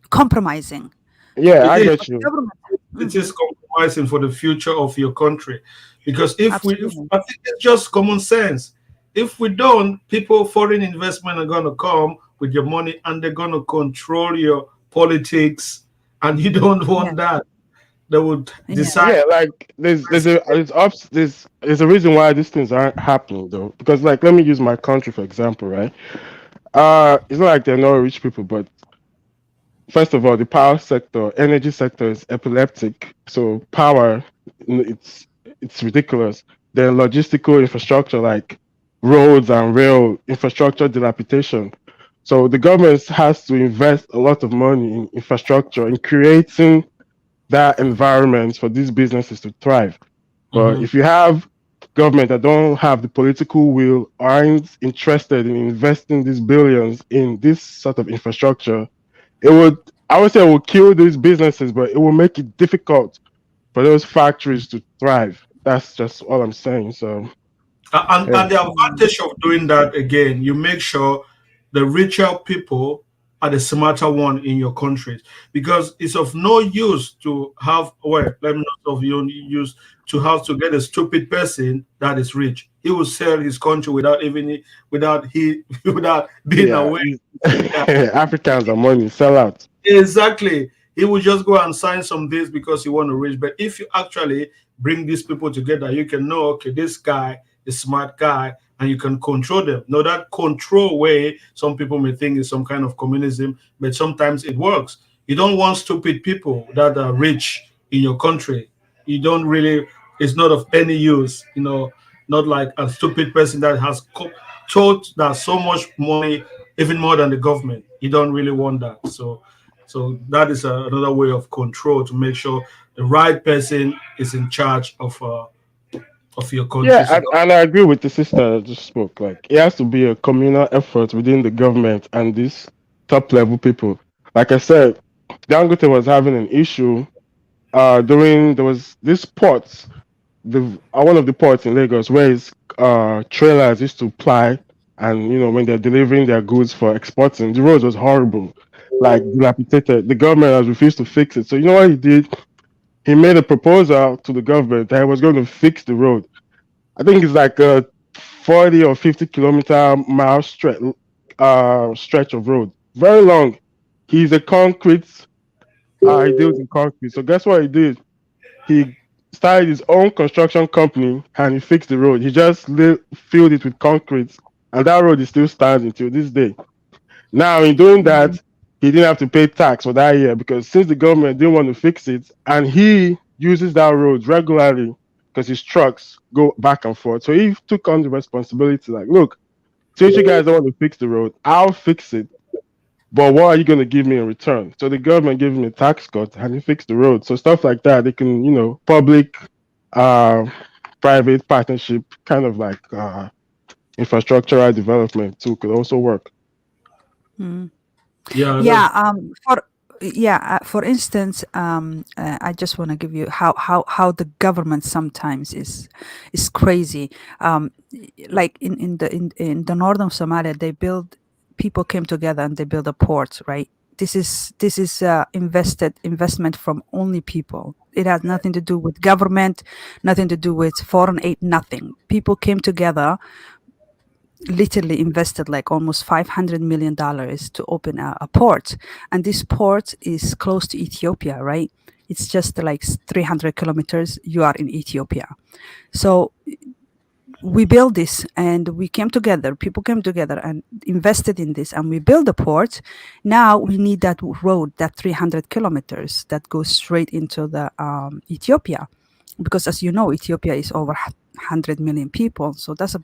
compromising. Yeah, It I is. get you. Government. It Hmm. is compromising for the future of your country, because if Absolutely. I think it's just common sense. If we don't, people, foreign investment are going to come with your money and they're going to control your politics, and you don't Yeah. want that. They would Yeah. decide. Yeah, like there's a reason why these things aren't happening though. Because like let me use my country for example, right? It's not like they're not rich people, but first of all, the power sector, energy sector is epileptic. So power, it's ridiculous. The logistical infrastructure like roads and rail infrastructure dilapidation. So the government has to invest a lot of money in infrastructure in creating that environment for these businesses to thrive. But Mhm. if you have government that don't have the political will, aren't interested in investing these billions in this sort of infrastructure, it would I would say it will kill these businesses, but it will make it difficult for those factories to thrive. That's just all I'm saying. So And yeah. the Mm. advantage of doing that again, you make sure the richer people are the smarter one in your countries, because it's of no use to have, well, let me not of your use to have to get a stupid person that is rich. He will sell his country without he without being Yeah. aware. Africans are money, sell out. Exactly. He will just go and sign some deals because he want to reach. But if you actually bring these people together, you can know, okay, this guy is smart guy, and you can control them. Now that control way, some people may think is some kind of communism, but sometimes it works. You don't want stupid people that are rich in your country. You don't really. It's not of any use. Not like a stupid person that has told that so much money, even more than the government. You don't really want that. So that is another way of control to make sure the right person is in charge of your country. Yeah, So and I agree with the sister that just spoke. Like it has to be a communal effort within the government and these top level people. Like I said, Dangote was having an issue during there was this port, one of the ports in Lagos where his trailers used to ply, and when they're delivering their goods for exporting, the roads was horrible, like dilapidated. The government has refused to fix it. So you know what he did? He made a proposal to the government that he was going to fix the road. I think it's like a 40 or 50 kilometer mile stretch of road, very long. He's a concrete. He deals in concrete. So guess what he did? He started his own construction company and he fixed the road. He just filled it with concrete, and that road is still standing till this day. Now, in doing Mm. that, he didn't have to pay tax for that year because since the government didn't want to fix it, and he uses that road regularly because his trucks go back and forth. So he took on the responsibility, like, look, since you guys don't want to fix the road, I'll fix it. But what are you going to give me in return? So the government gave him a tax cut and he fixed the road. So stuff like that, they can, public, uh, private partnership, kind of like infrastructural development too, could also work. Mm. yeah, that's Yeah, for instance, I just want to give you how the government sometimes is crazy. Like in the northern Somalia, people came together and they built a port, right? This is investment from only people. It has nothing to do with government, nothing to do with foreign aid, nothing. People came together, literally invested like almost $500 million to open a port, and this port is close to Ethiopia, right? It's just like 300 kilometers. You are in Ethiopia. So we built this and we came together, people came together and invested in this, and we built the port. Now we need that road, that 300 kilometers that goes straight into the Ethiopia, because as you know, Ethiopia is over 100 million people, so that's a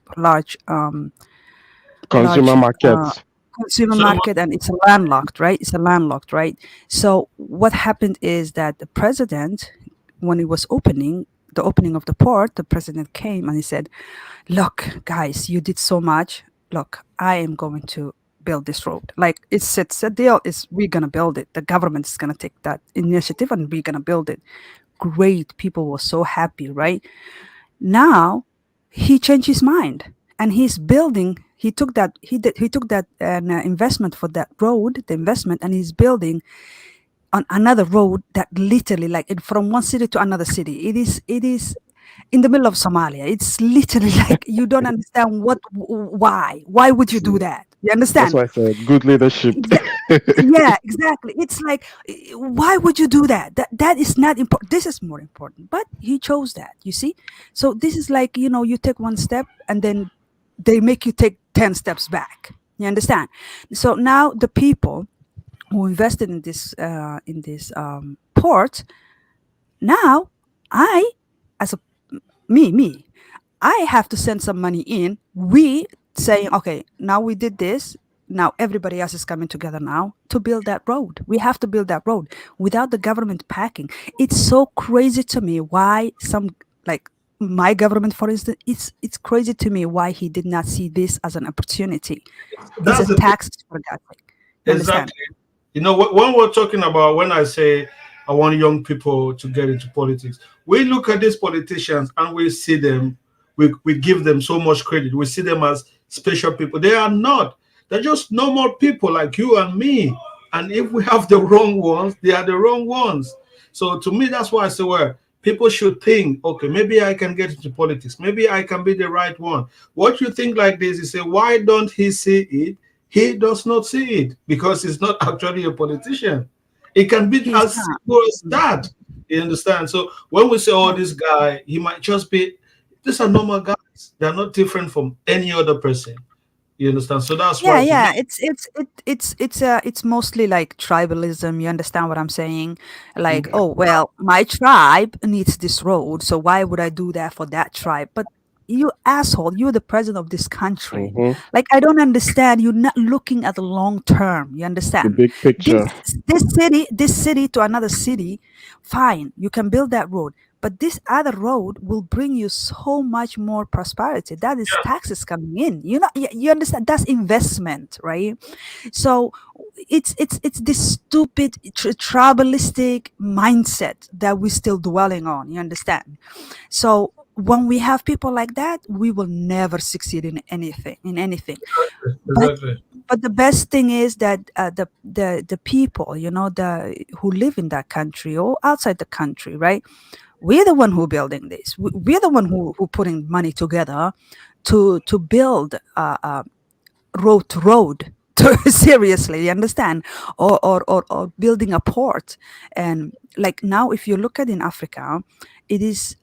Consumer large markets. consumer So market, and it's a landlocked, right? It's a landlocked, right? So what happened is that the president, when he was opening the opening of the port, the president came and he said, "Look, guys, you did so much. Look, I am going to build this road. Like it's a deal. Is we're gonna build it. The government is gonna take that initiative and we're gonna build it." Great, people were so happy, right? Now he changed his mind and he's building. He took that investment for that road, the investment, and he's building on another road that literally like from one city to another city. It is in the middle of Somalia. It's literally like you don't understand why would you do that? You That's understand? why I said good leadership. Yeah, exactly. It's like, why would you do that? That is not important. This is more important. But he chose that. You see. So this is like, you take one step and then they make you take 10 steps back. You understand? So now the people who invested in this port, now I, as a me, I have to send some money in. We saying, okay, now we did this. Now everybody else is coming together now to build that road. We have to build that road without the government packing. It's so crazy to me why some, like my government, for instance, it's crazy to me why he did not see this as an opportunity. It's a that's the thing. tax for God's sake. You understand? Exactly. When we're talking about, when I say I want young people to get into politics, we look at these politicians and we see them, we give them so much credit. We see them as special people. They are not. They're just normal people like you and me. And if we have the wrong ones, they are the wrong ones. So to me, that's why I say, well, people should think, okay, maybe I can get into politics. Maybe I can be the right one. What you think like this, you say, why don't he see it? He does not see it because he's not actually a politician. It can be He's as not. simple as that. Mhm. You understand? So when we say, oh, Yeah. this guy, he might just be, these are normal guys. They're not different from any other person. You understand? So that's Yeah, why to me, yeah. It's mostly like tribalism. You understand what I'm saying? Like, mhm, oh well, my tribe needs this road, so why would I do that for that tribe? But you asshole, you're the president of this country. Hmm. Like, I don't understand. You're not looking at the long term. You The understand? big This picture. this city to another city, fine. You can build that road, but this other road will bring you so much more prosperity. That is taxes coming in. You understand? That's investment, right? So it's this stupid tribalistic mindset that we're still dwelling on. You understand? So when we have people like that, we will never succeed in anything. But exactly. the best thing is that the people, the who live in that country or outside the country, right? We're the one who building this. We're the one who putting money together to build road to road. Seriously, you understand? Or building a port. And like now, if you look at in Africa, it is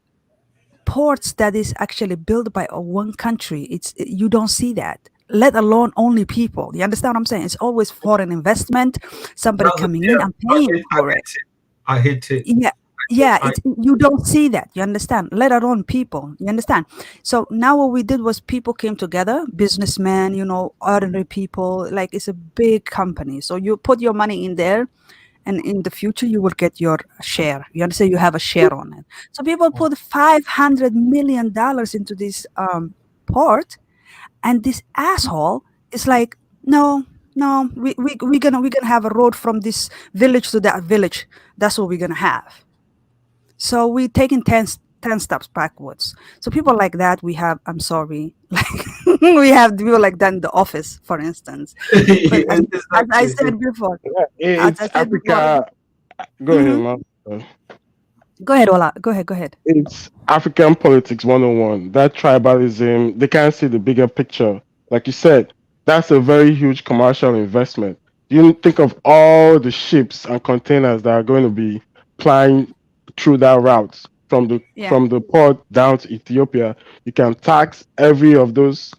ports that is actually built by one country. You don't see that, let alone only people. You understand what I'm saying? It's always foreign investment, somebody That's coming in yeah. and paying I for it. hate it. I hate it. Yeah, yeah, I, you don't see that. You understand? Let alone people. You understand? So now what we did was people came together, businessmen, ordinary people. Like it's a big company, so you put your money in there, and in the future you will get your share. You understand? You have a share on it. So people put $500 million into this port, and this asshole is like, no, no, we're gonna have a road from this village to that village. That's what we're gonna have. So we're taking 10 steps backwards. So people like that, we have, I'm sorry, like we have people like that in the office, for instance. But as I exactly. said before, Yeah, as it's I said before, Africa. Go ahead, mhm. man. Go ahead, Ola. Go ahead. It's African politics 101. That tribalism, they can't see the bigger picture. Like you said, that's a very huge commercial investment. You think of all the ships and containers that are going to be plying through that route. Yeah. from the port down to Ethiopia. You can tax every of those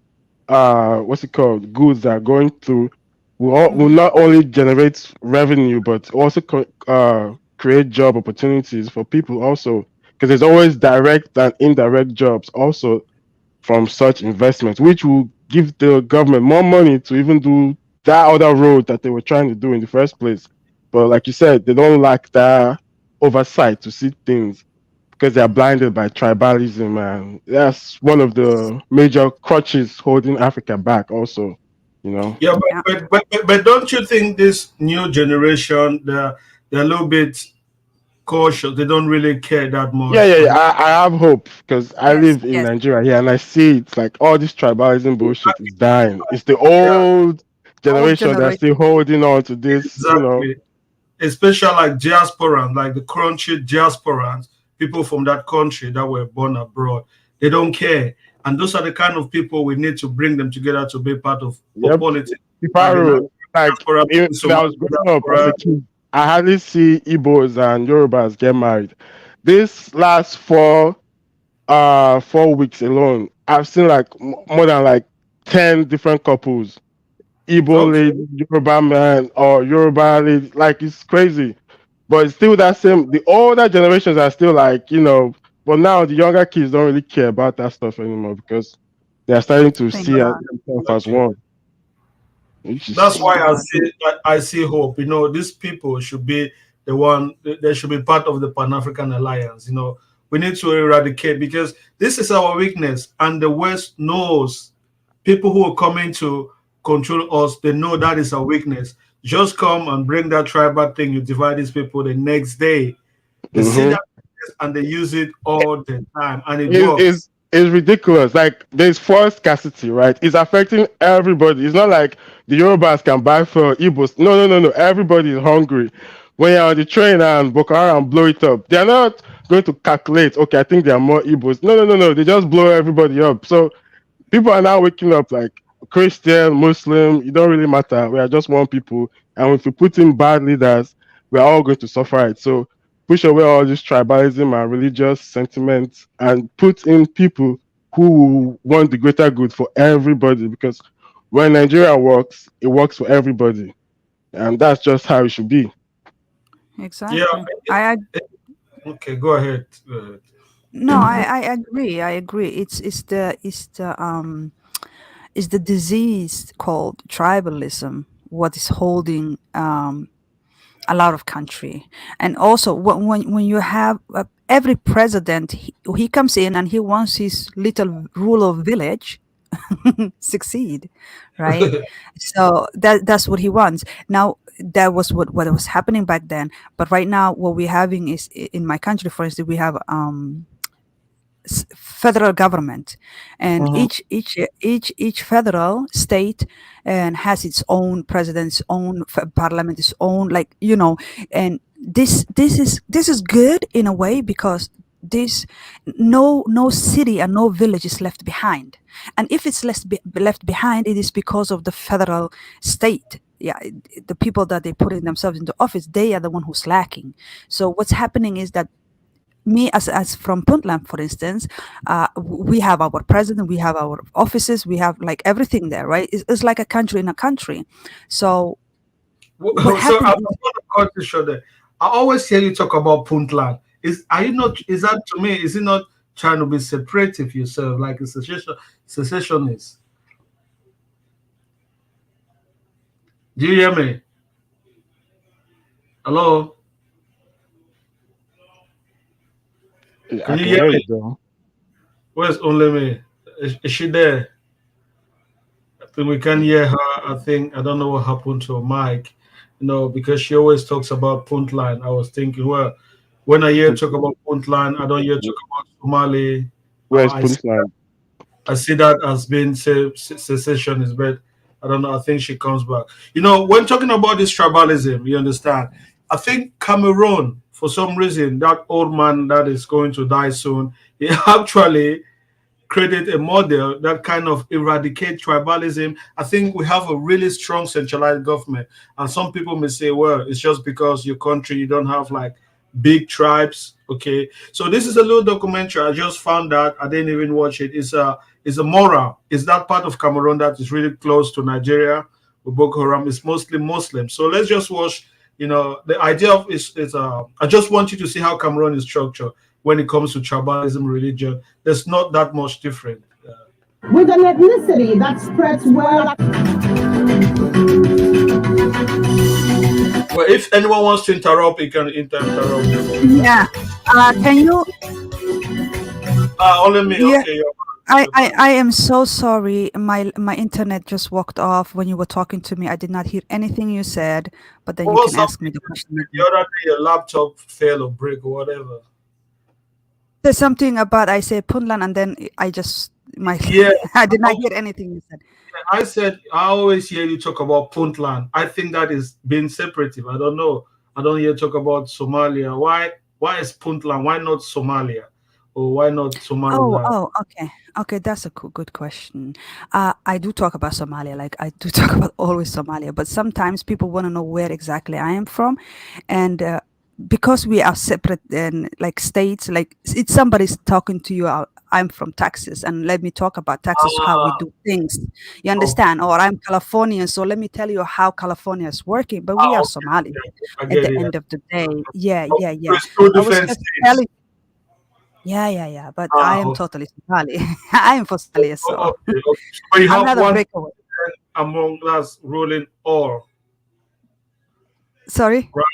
what's it called goods that are going through. Will Hmm. not only generate revenue but also create job opportunities for people also, because there's always direct and indirect jobs also from such investments, which will give the government more money to even do that other road that they were trying to do in the first place. But like you said, they don't lack that oversight to see things because they are blinded by tribalism, and that's one of the major crutches holding Africa back. Also, you know. Yeah, Yeah. but don't you think this new generation they're a little bit cautious? They don't really care that Yeah, much. yeah, yeah. And I have hope because I Yes. live in Yes. Nigeria here and I see it's like all this tribalism bullshit is dying. It's the yeah, old Old generation that's still generation. holding on to this, you know. exactly. Especially like diasporans, like the crunchy diasporans, people from that country that were born abroad. They don't care. And those are the kind of people we need to bring them together to be part of for Yep. politics. If Like I the were Nigerian like diaspora, the when I Somali was growing up as diaspora. a kid, I hardly see Igbos and Yorubas get married. This last 4 weeks alone, I've seen like more than like 10 different couples. Igbo Okay. lady, Yoruba man, or Yoruba lady. Like it's crazy. But it's still that same. The older generations are still like, but now the younger kids don't really care about that stuff anymore because they are starting to Thank see God. themselves as one, which That's is Thank why God. I see hope. These people should be the one. They should be part of the Pan African Alliance. We need to eradicate because this is our weakness, and the West knows people who are coming to control us. They know that is our weakness. Just come and bring that tribal thing. You divide these people. The next day, they see hmm that and they use it all the time, and it it works. is ridiculous. Like there's forced scarcity, right? It's affecting everybody. It's not like the Yorubas can buy for Igbos. No, no, no, no. Everybody is hungry. When you're on the train and Boko Haram blow it up, they're not going to calculate. Okay, I think there are more Igbos. No, no, no, no. They just blow everybody up. So people are now waking up like Christian, Muslim, it don't really matter. We are just one people. And if we put in bad leaders, we're all going to suffer it. So push away all this tribalism and religious sentiments and put in people who want the greater good for everybody. Because when Nigeria works, it works for everybody. And that's just how it should be. Yeah. Exactly. I Okay. Go ahead. No, I agree. I agree. It's the disease called tribalism what is holding a lot of country. And also when you have every president, he comes in and he wants his little rural village succeed, right? So that's what he wants. Now that was what was happening back then, but right now what we're having is in my country, for instance, we have federal government, and Mhm. each federal state and has its own president, its own parliament, its own, like, and this is good in a way because this no city and no village is left behind. And if it's left behind, it is because of the federal state. Yeah, the people that they put in themselves into office, they are the one who's lacking. So what's happening is that me as from Puntland, for instance, we have our president, we have our offices, we have like everything there, right? It's like a country in a country. So what So happened I'm is, going to cut you short there. I always hear you talk about Puntland. Are you not? Is that to me? Is it not trying to be separative yourself, like a secessionist? Do you hear me? Hello? Yeah, Can I you can hear hear me? you though. Where's only me? Is she there? I think we can hear her. I think I don't know what happened to her mic. Because she always talks about Puntland. I was thinking, well, when I hear talk about Puntland, I don't hear talk about Somali. Where's I see Puntland? I see that as being secession is bad. I don't know. I think she comes back. When talking about this tribalism, you understand. I think Cameroon, for some reason, that old man that is going to die soon, he actually created a model that kind of eradicate tribalism. I think we have a really strong centralized government, and some people may say, well, it's just because your country you don't have like big tribes. Okay, so this is a little documentary. I just found that I didn't even watch it. It's a Mora. It's that part of Cameroon that is really close to Nigeria. With Boko Haram is mostly Muslim. So let's just watch. The idea of is I just want you to see how Cameroon is structured when it comes to tribalism, religion. There's not that much different. With an ethnicity that spreads well. Well, if anyone wants to interrupt, you can interrupt. Yeah. Can you? Only me. Yeah. Okay. I am so sorry. My internet just walked off when you were talking to me. I did not hear anything you said, but then you What's can up? ask me the question The again. other day, your laptop fail or break or whatever. There's something about I say Puntland and then I just Yeah. I did not Okay. hear anything you said. I said I always hear you talk about Puntland. I think that is being separative. I don't know. I don't hear talk about Somalia. Why is Puntland? Why not Somalia? Or why not Somaliland? Okay. Okay, that's a good question. I do talk about Somalia, like I do talk about always Somalia, but sometimes people want to know where exactly I am from, and because we are separate and like states, like it's somebody's talking to you. I'm from Texas, and let me talk about Texas, how we Ah, do things. You okay. understand? Or I'm Californian, so let me tell you how California is working. But we are Okay. Somali I at get the it. end of the day. Yeah, Okay. yeah, So yeah. it's two I was different just states. telling. Yeah. But I am Ah, totally Somali. I am for Somalia, so okay. So you I'm have not a one breakaway. among us ruling all, Sorry. right?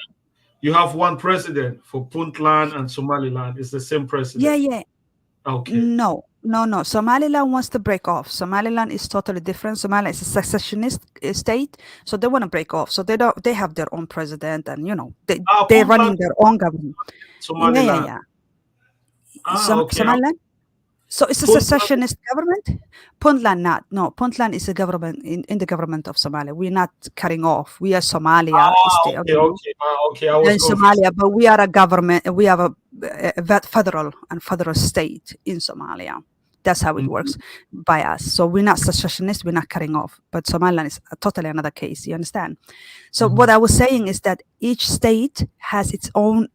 You have one president for Puntland and Somaliland. It's the same president. Yeah. Okay. No. Somaliland wants to break off. Somaliland is totally different. Somalia is a secessionist state, so they want to break off. So they don't. They have their own president, and they're Puntland, running their own government. Somaliland. Yeah. Okay. Somaliland. So it's a Puntland. secessionist government. Puntland not. No, Puntland is a government in the government of Somalia. We're not cutting off. We are Somalia state. Okay. I was In confused. Somalia, but we are a government. We have a federal state in Somalia. That's how it Mhm. works by us. So we're not secessionists. We're not cutting off. But Somaliland is totally another case. You understand? So what Mhm. I was saying is that each state has its own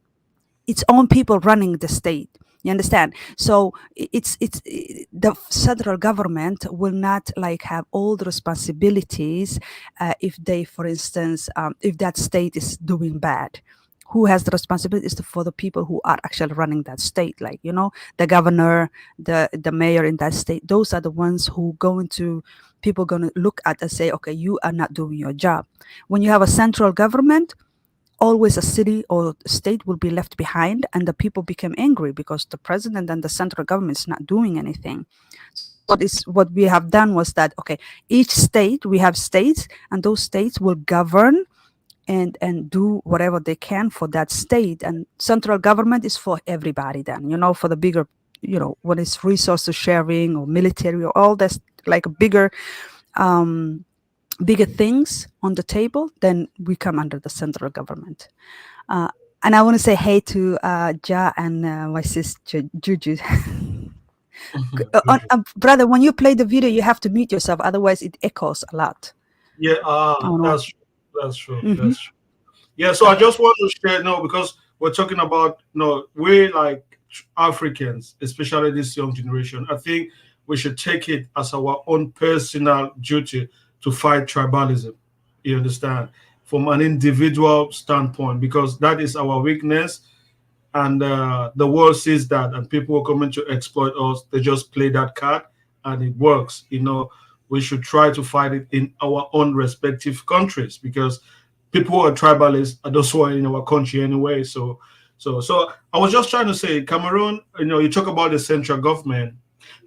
people running the state. You understand? So the federal government will not like have all the responsibilities if they, for instance, if that state is doing bad. Who has the responsibility is for the people who are actually running that state, like the governor, the mayor in that state. Those are the ones who people going to look at and say, okay, you are not doing your job. When you have a central government, always a city or state will be left behind, and the people become angry because the president and the central government is not doing anything. What we have done was that, okay, each state, we have states, and those states will govern and do whatever they can for that state, and central government is for everybody, then for the bigger, what is resources sharing or military or all this, like um bigger things on the table, then we come under the central government. Uh, and I want to say hey to Ja and my sister Juju. Brother, when you play the video, you have to mute yourself, otherwise it echoes a lot. Yeah. I don't know. That's true. That's true. Mhm. That's true. Yeah. So I just want to share no because we're talking about no we like Africans, especially this young generation. I think we should take it as our own personal duty to fight tribalism. You understand? From an individual standpoint, because that is our weakness, and the world sees that, and people are coming to exploit us. They just play that card, and it works. We should try to fight it in our own respective countries, because people who are tribalists are those who are in our country anyway. So I was just trying to say, Cameroon. You talk about the central government,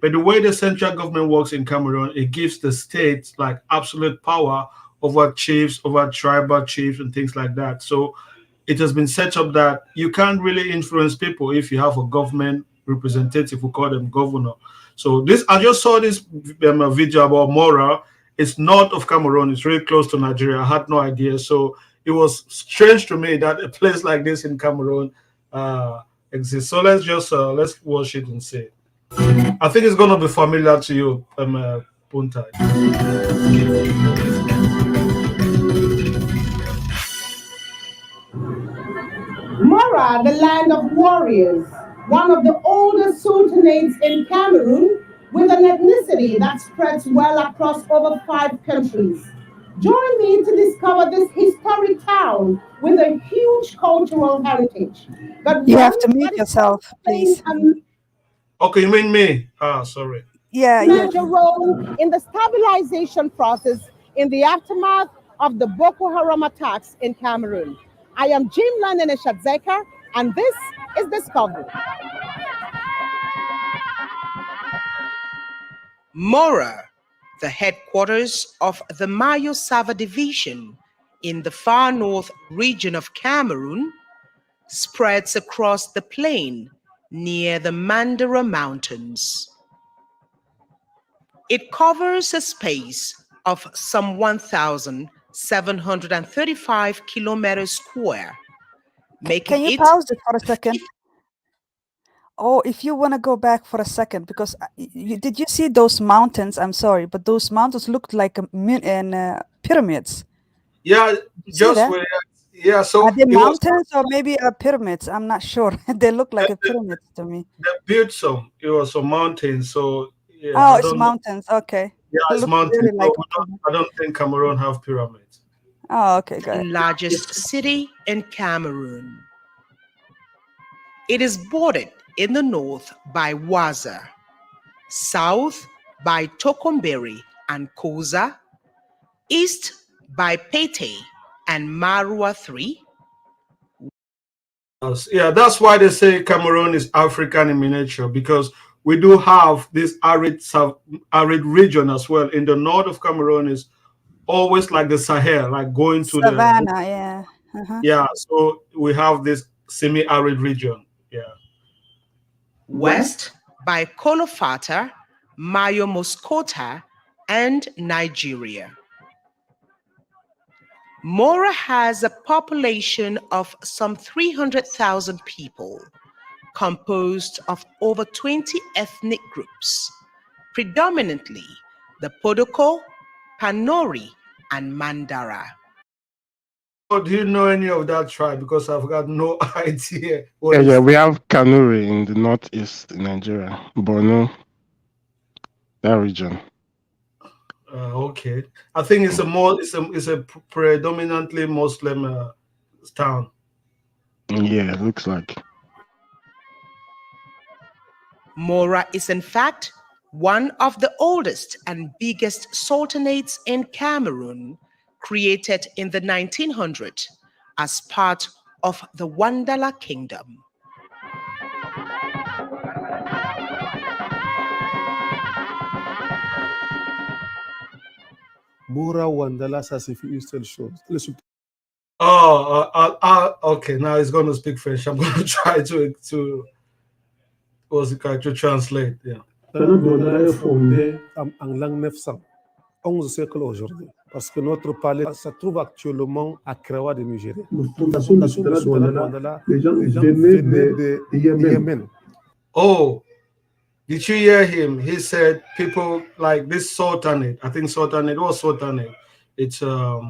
but the way the central government works in Cameroon, it gives the states like absolute power over chiefs, over tribal chiefs, and things like that. So it has been set up that you can't really influence people if you have a government representative. We call them governor. So I just saw this video about Mora. It's north of Cameroon. It's really close to Nigeria. I had no idea. So it was strange to me that a place like this in Cameroon exists. So let's watch it and see. I think it's gonna be familiar to you, Punta. Mora Mora, the land of warriors, one of the oldest sultanates in Cameroon, with an ethnicity that spreads well across over 5 countries. Join me to discover this historic town with a huge cultural heritage, but You one have to mute that is also yourself, playing please. Okay, you mean me? Ah, sorry. Yeah, a yeah. major role in the stabilization process in the aftermath of the Boko Haram attacks in Cameroon. I am Jim London Eshadzeka, and this is Discovery. Mora, the headquarters of the Mayo Sava Division in the far north region of Cameroon, spreads across the plain near the Mandara Mountains. It covers a space of some 1,735 kilometers square, making Can you it pause it for a second? Oh, if you want to go back for a second, because did you see those mountains? I'm sorry, but those mountains looked like pyramids. Yeah, Did you see just that? where, yeah. Are So they it was mountains or maybe pyramids? I'm not sure. They look like a pyramid to me. they built some. It was some mountains. So yeah, Oh, I it's don't know. mountains. Okay. Yeah, it's Looks mountains. really So like a pyramid. I don't think Cameroon have pyramids. Oh, okay, got it. largest city in Cameroon. It is bordered in the north by Waza, south by Tokomberi and Koza, east by Pete and Marua 3. Yeah, that's why they say Cameroon is African in miniature, because we do have this arid region as well. In the north of Cameroon is always like the Sahel, like going to the Savannah, yeah. Uh-huh. yeah. So we have this semi-arid region. Yeah. West by Kolofata, Mayo Muskota, and Nigeria. Mora has a population of some 300,000 people, composed of over 20 ethnic groups, predominantly the Podoko, Panori, and Mandara. Oh, do you know any of that tribe? Because I've got no idea what Yeah, is. yeah, we have Kanuri in the northeast in Nigeria, Borno, that region. Okay, I think it's a more it's a predominantly Muslim town. Yeah, it looks like. Mora is in fact one of the oldest and biggest sultanates in Cameroon, created in the 1900s as part of the Wandala Kingdom. Mura Wandala, ça suffit une seule chose. Oh, okay. Now he's going to speak French. I'm going to try to what's it called, to translate. Yeah. Notre Wandala est fondé en l'an 900, 11 siècles aujourd'hui. Parce que notre palais se trouve actuellement à Krawa de Nigeria. La fondation du sultanat de Wandala, les gens venaient de Yémen. Oh, did you hear him? He said people like this sultanate. I think sultanate was sultanate. It's I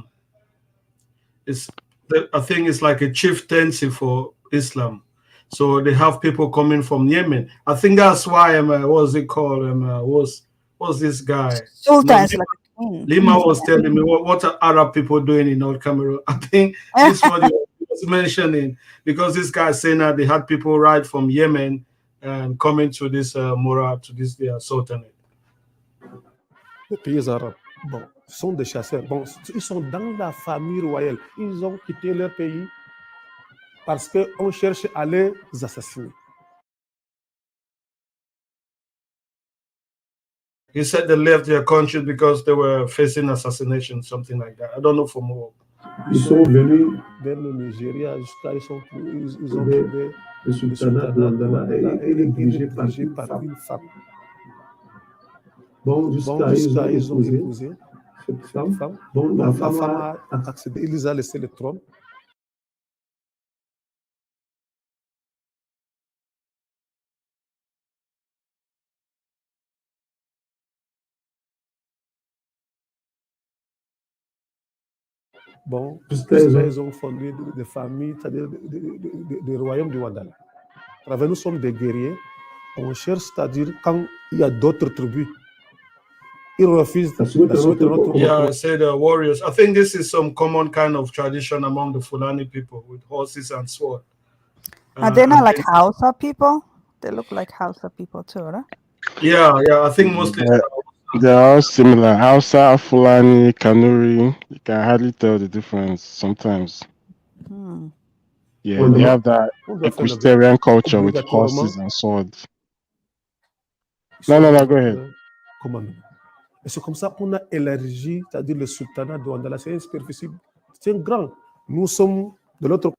think it's like a chieftaincy for Islam. So they have people coming from Yemen. I think that's why what's it called? What's this guy? Sultan is like a queen. Lima was telling me what are Arab people doing in North Cameroon. I think this is what he was mentioning, because this guy saying that they had people ride from Yemen and coming to this Mora, to this sultanate. Les pays arabes, bon, sont des chasseurs. Bon, ils sont dans la famille royale. Ils ont quitté leur pays parce qu'on cherche à les assassiner. He said they left their country because they were facing assassination, something like that. I don't know for more. Ils sont venus vers le Nigeria jusqu'à ils ont trouvé le sultanat de Wandala et il est dirigé par une femme. Bon, jusqu'à ils ont épousé cette femme. Bon, la femme a accédé, il les a laissé le trône. Bon, Jusqu'à jusqu'à ils ils ont fondé des familles, c'est-à-dire des royaumes du Wandala. Travers nous sommes des guerriers. On cherche, c'est-à-dire quand il y a d'autres tribus, ils refusent La soumettre la à soumettre à notre notre Yeah, I said warriors. I think this is some common kind of tradition among the Fulani people with horses and sword. Are they I not like think, Hausa people? They look like Hausa people too, right? yeah, I think mostly. They're all similar. Hausa, Fulani, Kanuri. You can hardly tell the difference sometimes. Hmm. Yeah, they have that on doit faire equestrian culture with obligatoirement horses and swords. No, go ahead. commandement. Et c'est comme ça qu'on a élargi, c'est-à-dire le sultanat de Wandala. C'est une superficie, c'est un grand. Nous sommes de l'autre.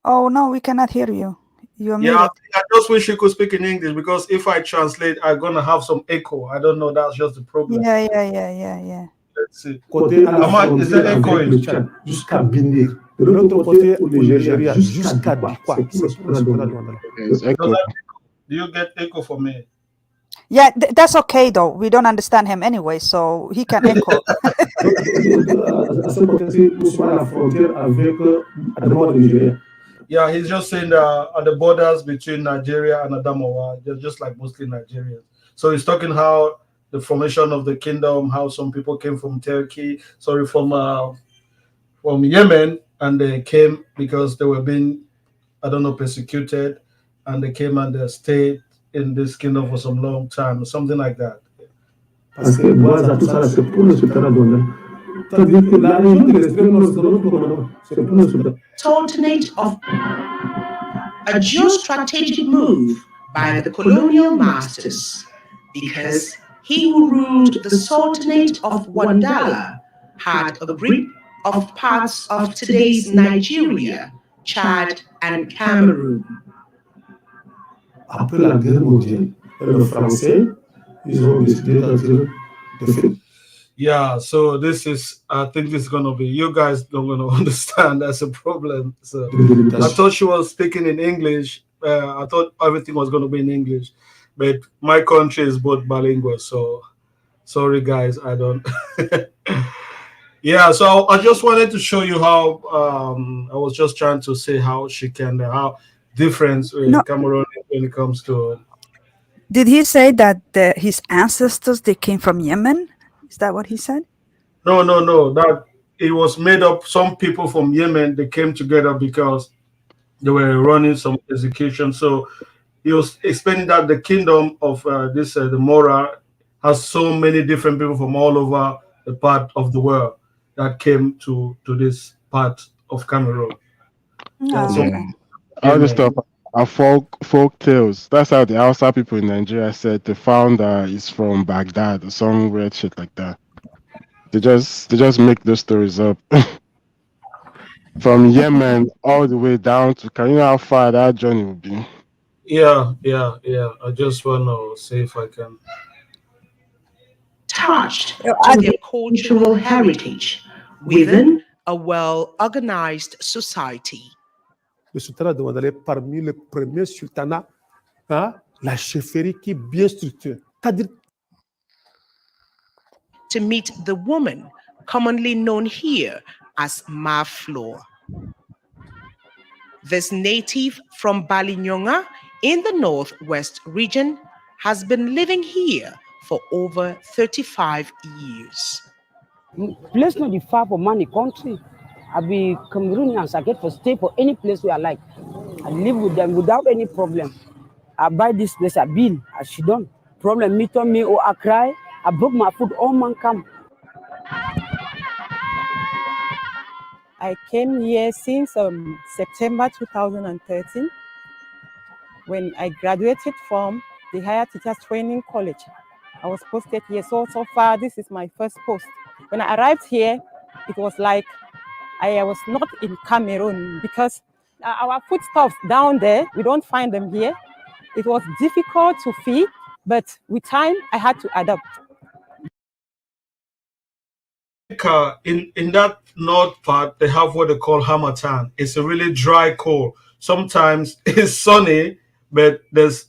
Oh no, we cannot hear you. You're Yeah, muted. I just wish you could speak in English because if I translate, I'm gonna have some echo. I don't know. That's just the problem. Yeah. Let's see. Côté à la Ahmad, is there frontière echo avec in? le Tchad, jusqu'à Bindir. De l'autre côté, au Nigeria, jusqu'à Dikwa. C'est C'est pour le sultanat de Wandala. It's echo. Do you get echo for me? Yeah, that's okay though. We don't understand him anyway, so he can echo. À ce côté-ci, nous sommes à la frontière avec Adamawa de Nigeria. Yeah, he's just saying at the borders between Nigeria and Adamawa, they're just like mostly Nigerians. So he's talking how the formation of the kingdom, how some people came from Turkey, from Yemen, and they came because they were being, I don't know, persecuted, and they came and they stayed in this kingdom for some long time, something like that. Parce que Boaz, tout ça, c'est pour le sultanat de Wandala. C'est-à-dire que la région de l'extrême nord, c'est notre commandement. C'est pour le sultanat. Sultanate of a geostrategic move by the colonial masters, because he who ruled the Sultanate of Wandala had a grip of parts of today's Nigeria, Chad, and Cameroon. Après la guerre mondiale, les Français, ils ont décidé d'attirer des faits. Yeah, so I think this is gonna be, you guys don't gonna understand. That's a problem. So I thought she was speaking in English. I thought everything was gonna be in English, but my country is both bilingual. So sorry, guys, I don't. Yeah, so I just wanted to show you how I was just trying to say how she can how different Cameroon when it comes to. Did he say that his ancestors they came from Yemen? Is that what he said? No. That it was made up. Some people from Yemen they came together because they were running some execution. So he was explaining that the kingdom of the Mora has so many different people from all over the part of the world that came to this part of Cameroon. All the stuff are folk tales. That's how the Hausa people in Nigeria said the founder is from Baghdad or some weird shit like that. They just make those stories up. From Yemen all the way down to, can you know how far that journey would be? Yeah. I just want to see if I can. Attached to their cultural heritage within a well-organized society. Le sultanat de Wandala est parmi les premiers sultanats, la chefferie qui est bien structurée. To meet the woman commonly known here as Maflor. This native from Balinyonga in the northwest region has been living here for over 35 years. Place not the far for money country. I be Cameroonians. I get to stay for any place where I like. I live with them without any problem. I buy this place, I bill, as she done. Problem meet on me or I cry. I broke my foot, all man come. I came here since September 2013 when I graduated from the Higher Teachers Training College. I was posted here. So far, this is my first post. When I arrived here, it was like I was not in Cameroon because our foodstuffs down there, we don't find them here. It was difficult to feed, but with time, I had to adapt. In that north part, they have what they call Hamatan. It's a really dry cold. Sometimes it's sunny, but there's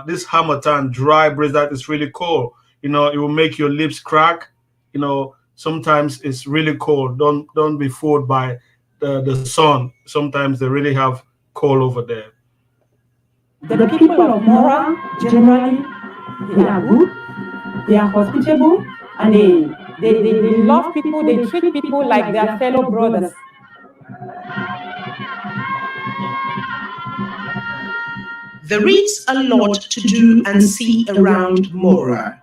this Hamatan dry breeze that is really cold. it will make your lips crack. Sometimes it's really cold. Don't be fooled by the sun. Sometimes they really have cold over there. The people of Mora, generally, they are good, they are hospitable, and they love people, they treat people like their fellow brothers. There is a lot to do and see around Mora.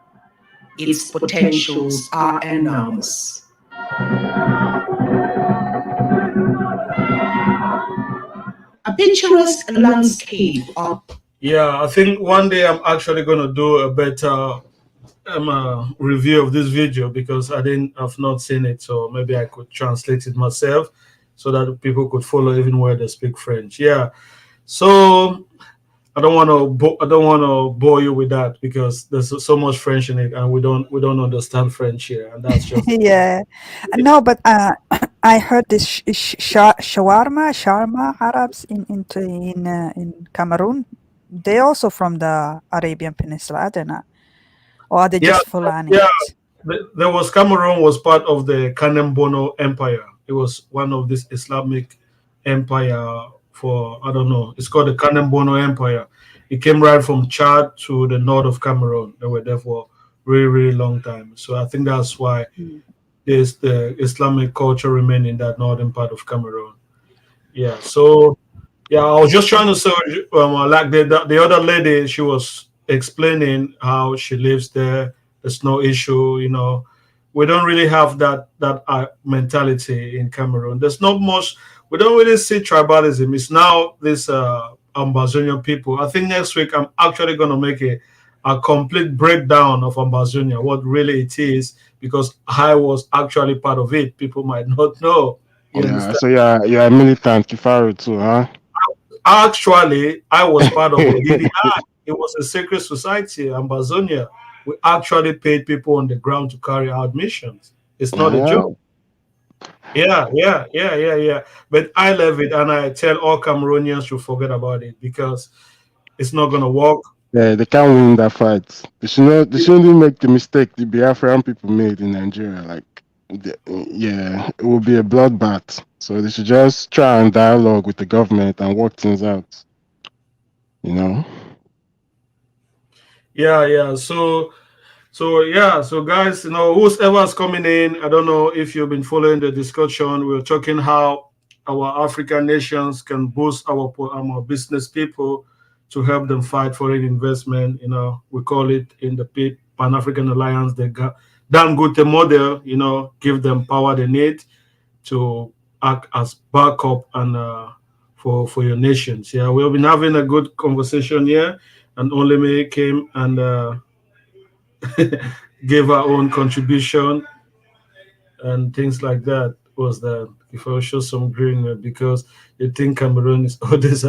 Its potentials are enormous. A picturesque landscape of. Yeah, I think one day I'm actually gonna do a better review of this video because I've not seen it, so maybe I could translate it myself so that people could follow even where they speak French. Yeah, so I don't want to bore you with that because there's so much French in it, and we don't understand French here, and that's just Yeah. No, but I heard this shawarma Arabs in Cameroon. They also from the Arabian Peninsula, I don't know. Or are they yeah, just Fulanis? yeah. There was Cameroon was part of the Kanem-Borno Empire. It was one of this Islamic empire for I don't know. It's called the Kanem-Borno Empire. It came right from Chad to the north of Cameroon. They were there for really really long time. So I think that's why there's the Islamic culture remain in that northern part of Cameroon. Yeah. So yeah, I was just trying to say, like the other lady, she was explaining how she lives there. There's no issue, We don't really have that mentality in Cameroon. There's not much. We don't really see tribalism. It's now this Ambazonian people. I think next week I'm actually going to make a complete breakdown of Ambazonia, what really it is, because I was actually part of it. People might not know. You Yeah, understand? so you're a militant Kifaru too, huh? Actually, I was part of the DDI. It was a secret society, Ambazonia. We actually paid people on the ground to carry out missions. It's not a Uh-huh. joke. Yeah. But I love it, and I tell all Cameroonians to forget about it because it's not gonna work. Yeah, they can't win that fight. They shouldn't make the mistake the Biafran people made in Nigeria. Yeah, it will be a bloodbath. So they should just try and dialogue with the government and work things out. You know? Yeah. So guys, who's ever's coming in, I don't know if you've been following the discussion. We're talking how our African nations can boost our business people to help them fight foreign investment. We call it in the Pan African Alliance the Dangote Model. Give them power they need to act as backup and for your nations. Yeah, we've been having a good conversation here, and only me came and. Gave our own contribution and things like that. Was that if I show some green because you think Cameroon is all this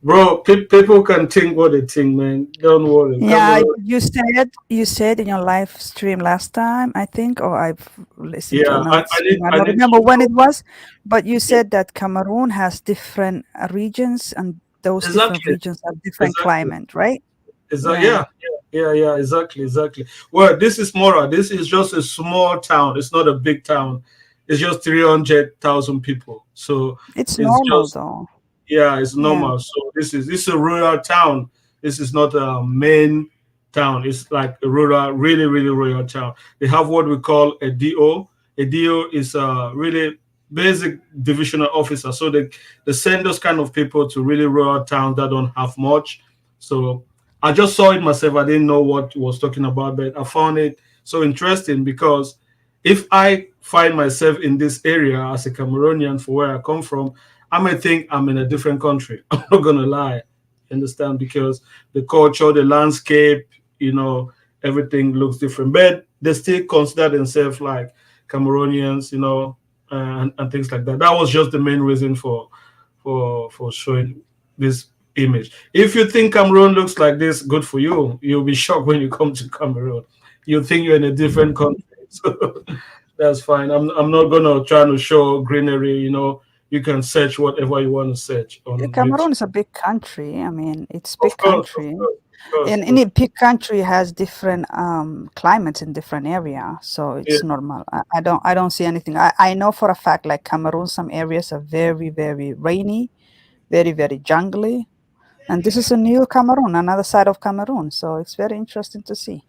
bro, people can think what they think, man. Don't worry. Yeah, Cameroon, you said in your live stream last time, I think, or I've listened to yeah, another I stream. need I I don't need remember to when it know. was, but you Yeah, said that Cameroon has different regions, and those different exactly, regions have different exactly. climate, right? Yeah, Yeah. yeah, exactly. Well, this is Mora. This is just a small town. It's not a big town. It's just 300,000 people. So It's it's normal just though. yeah, it's Yeah. normal. So this is a rural town. This is not a main town. It's like a rural, really, really rural town. They have what we call a DO. A DO is a really basic divisional officer. So they send those kind of people to really rural towns that don't have much. So I just saw it myself. I didn't know what he was talking about, but I found it so interesting because if I find myself in this area as a Cameroonian for where I come from, I might think I'm in a different country. I'm not gonna lie, understand? Because the culture, the landscape, everything looks different. But they still consider themselves like Cameroonians, and things like that. That was just the main reason for showing this image. If you think Cameroon looks like this, good for you. You'll be shocked when you come to Cameroon. You think you're in a different country. So that's fine. I'm not gonna try to show greenery. You can search whatever you want to search on YouTube. Cameroon is a big country. I mean, it's Of big course, of country. course. course, And any big country has different climates in different area, so yeah, it's normal. I don't see anything. I know for a fact, like Cameroon, some areas are very, very rainy, very, very jungly. And this is a new Cameroon, another side of Cameroon. So it's very interesting to see.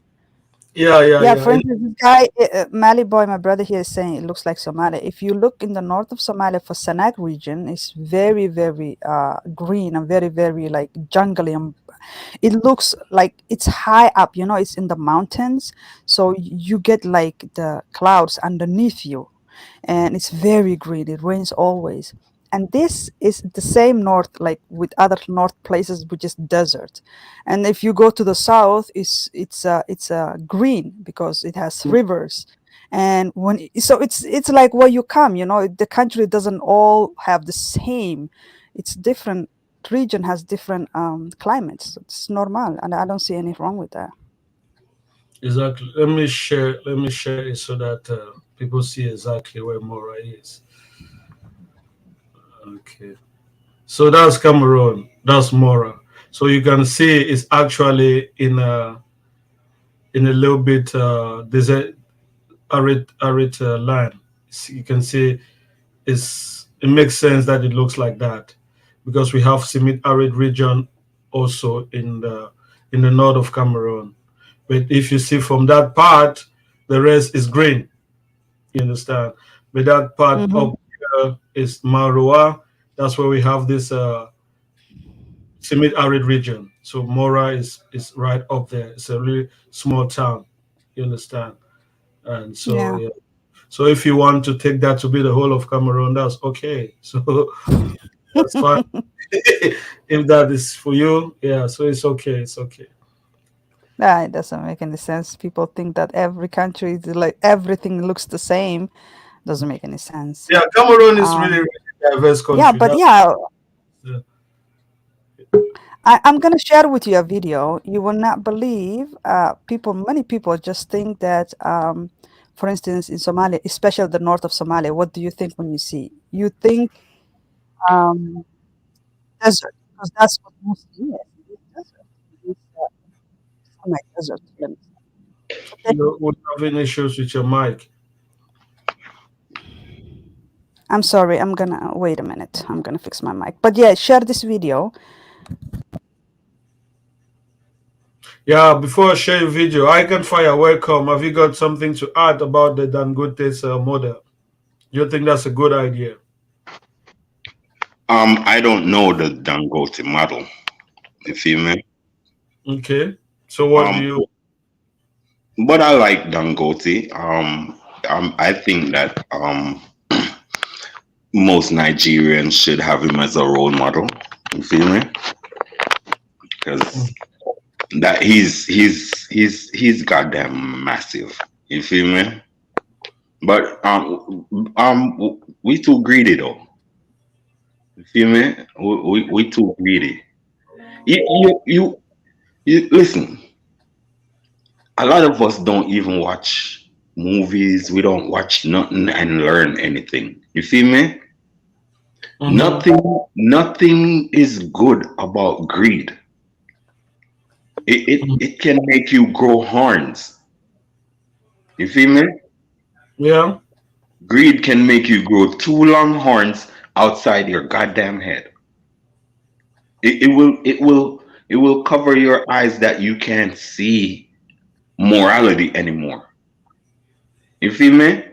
yeah, yeah, Yeah, yeah. for instance, this guy, Mali boy, my brother here is saying it looks like Somalia. If you look in the north of Somalia for Sanaag region, it's very, very green and very, very like jungly. And it looks like it's high up, it's in the mountains. So you get like the clouds underneath you, and it's very green. It rains always. And this is the same north, like with other north places, which is desert. And if you go to the south, it's green because it has rivers. And so it's like where you come, the country doesn't all have the same. It's different. Region has different climates. It's normal, and I don't see anything wrong with that. Exactly. Let me share it so that people see exactly where Mora is. Okay. So that's Cameroon. That's Mora. So you can see it's actually in a little bit desert arid land. You can see it makes sense that it looks like that because we have semi-arid region also in the north of Cameroon. But if you see from that part, the rest is green. You understand? But that part Mm-hmm. up here is Maroa. That's where we have this semi-arid region. So Mora is right up there. It's a really small town. You understand? And so Yeah. yeah. So if you want to take that to be the whole of Cameroon, that's okay. So that's fine. If that is for you, yeah. So it's okay. It's okay. Nah, it doesn't make any sense. People think that every country is like everything looks the same. Doesn't make any sense. Yeah, Cameroon is really, Um, really diverse yeah, country. but That's yeah, yeah. I'm gonna share with you a video. You will not believe. Many people just think that, for instance, in Somalia, especially the north of Somalia, what do you think when you see? You think um, desert, because that's what mostly is. It is desert. It is semi-desert. Let me say. So You're having issues with your mic. I'm sorry. I'm gonna wait a minute. I'm gonna fix my mic. But yeah, share this video. Yeah, before I share your video, I can fire welcome. Have you got something to add about the Dangote's model? You think that's a good idea? I don't know the Dangote model. You feel me? Okay. So what do Um, you? but I like Dangote. I think that most Nigerians should have him as a role model. You feel me? Because that he's goddamn massive. You feel me? But we too greedy though. You feel me? We too greedy. You listen. A lot of us don't even watch movies. We don't watch nothing and learn anything. You feel me? Mhm. Nothing is good about greed. It can make you grow horns. You feel me? Yeah. Greed can make you grow two long horns outside your goddamn head. It will cover your eyes that you can't see morality anymore. You feel me?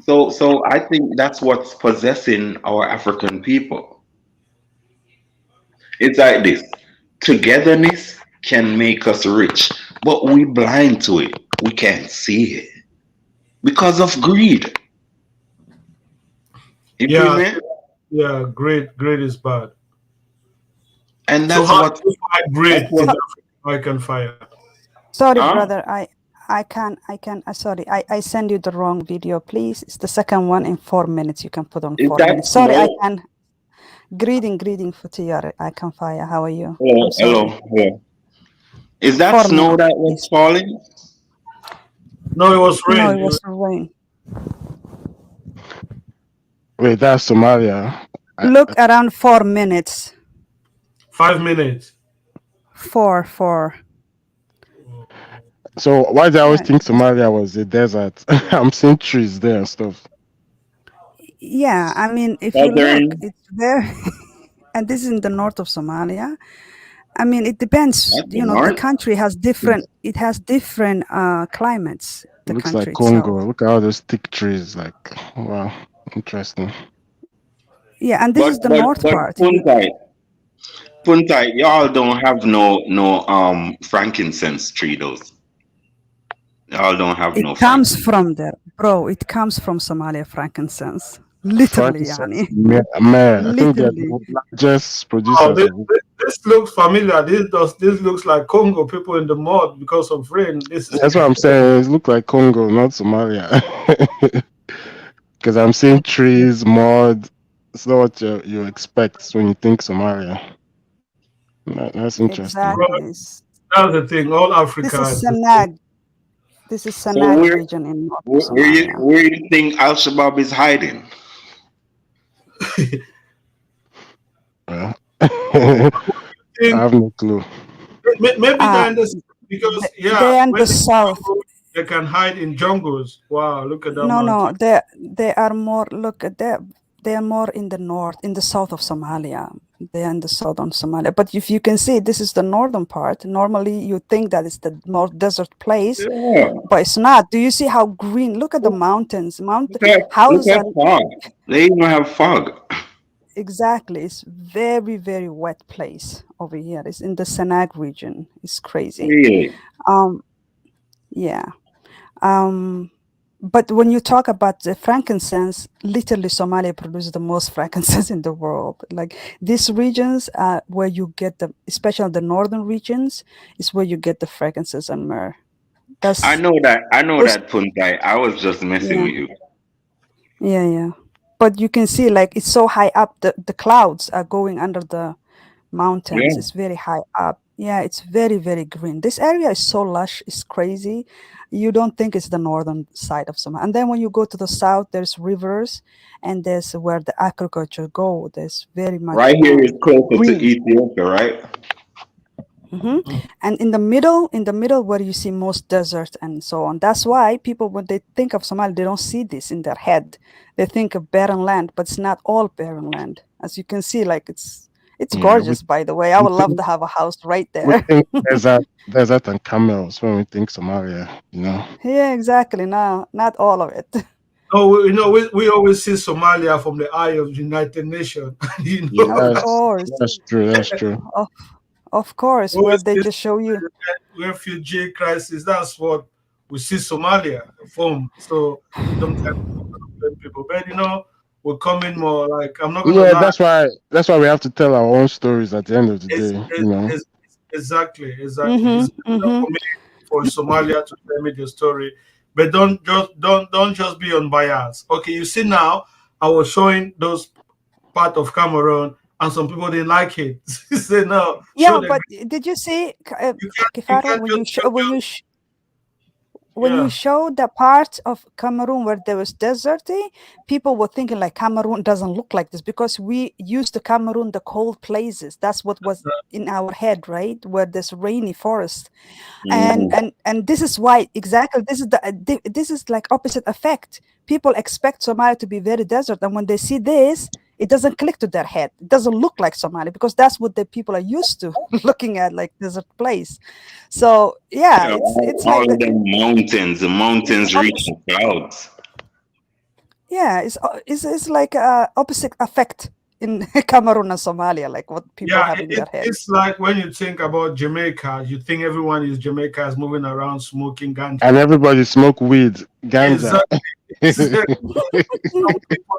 So I think that's what's possessing our African people. It's like this. Togetherness can make us rich, but we blind to it. We can't see it because of greed. You feel Yeah. me? Yeah. Great is bad. And So that's how do what you fight that's great in what Africa? I can fire. Sorry, huh? brother. Sorry. I send you the wrong video, please. It's the second one in 4 minutes. You can put on Is 4 minutes. that Sorry, I no? can. Greeting, Futiyar. I can fire. How are you? Hello, I'm hello, sorry. hello. Is that 4 minutes, snow that was please. falling? No, it was No, rain. it was rain. Wait, that's Somalia. Look around 4 minutes. 5 minutes. Four. So why did I always Yeah. think Somalia was a desert? I'm seeing trees there and stuff. Yeah, I mean, if you look, Southern. it's very, and this is in the north of Somalia. I mean, it depends. That's the You know, the north. country has different. It has different climates. The Looks like country Congo. itself. Look at all those thick trees. Like, wow, interesting. Yeah, and this is the north But part. Puntai, y'all don't have no frankincense tree those. Y'all don't have It no comes frankincense. from there, bro. It comes from Somalia, frankincense. Literally, Frankincense, Yani. man, I think they're Literally. the largest Oh, producers this, of it. this looks familiar. This looks like Congo. People in the mud because of rain. This is That's what I'm saying. It looks like Congo, not Somalia. Because I'm seeing trees, mud. It's not what you expect when you think Somalia. That's interesting. Exactly. that's the thing. All This Africa is is the same. Sanag. This is So Sanag region in north of Somalia. where you think Al Shabaab is hiding? Well, I have no clue. Maybe they're in the because They're in when the they south. travel, they can hide in jungles. Wow, look at that No, mountain. they are more. Look at that. They are more in the north, in the south of Somalia. They are in the southern Somalia. But if you can see, this is the northern part. Normally, you think that it's the more desert place, Yeah. but it's not. Do you see how green? Look at the mountains. Look Houses at are fog. They even have fog. exactly. It's very, very wet place over here. It's in the Sanag region. It's crazy. Really? Yeah. But when you talk about the frankincense, literally Somalia produces the most frankincense in the world. Like these regions are where you get the, especially the northern regions, is where you get the frankincense and myrrh. I That's know those, that Puntai. I was just messing yeah, with you. yeah. But you can see like it's so high up, the clouds are going under the mountains. Yeah. It's very high up. Yeah, it's very, very green. This area is so lush, it's crazy. You don't think it's the northern side of Somalia. And then when you go to the south, there's rivers and there's where the agriculture go. There's very much Right here is closer to green. Ethiopia, right? And in the middle where you see most desert and so on. That's why people, when they think of Somalia, they don't see this in their head. They think of barren land, but it's not all barren land. As you can see, like it's Yeah, gorgeous, by the way. I we would love think to have a house right we there. think desert and camels when we think Somalia. You know. Yeah, exactly. No, not all of it. No, we always see Somalia from the eye of the United Nations. you know Of that. course. That's true. That's true. Of course, We where always they see just show you. refugee crisis. That's what we see Somalia from. So sometimes people, but we're coming more like I'm not gonna Yeah, lie. that's why we have to tell our own stories at the end of the It's, day. it's, You know. it's exactly. It's good enough for me for Somalia to tell me the story, but don't just be unbiased. Okay, you see now, I was showing those part of Cameroon, and some people didn't like it. Say no, show Yeah, them. but did you see, You Kifaro, can't when just show. when you Yeah, showed the part of Cameroon where there was deserty, people were thinking like Cameroon doesn't look like this because we used to Cameroon the cold places. That's what was in our head, right? Where there's rainy forest, and this is why exactly this is like opposite effect. People expect Somalia to be very desert, and when they see this, it doesn't click to their head. It doesn't look like Somalia because that's what the people are used to looking at, like desert place. So yeah, Yeah, it's all like of them mountains. The it's mountains reach opposite. the clouds. Yeah, it's like opposite effect in Cameroon and Somalia, like what people yeah. have in their head. It's like when you think about Jamaica, you think everyone in Jamaica is moving around smoking ganja. And everybody smoke weed, ganja. Exactly. Some people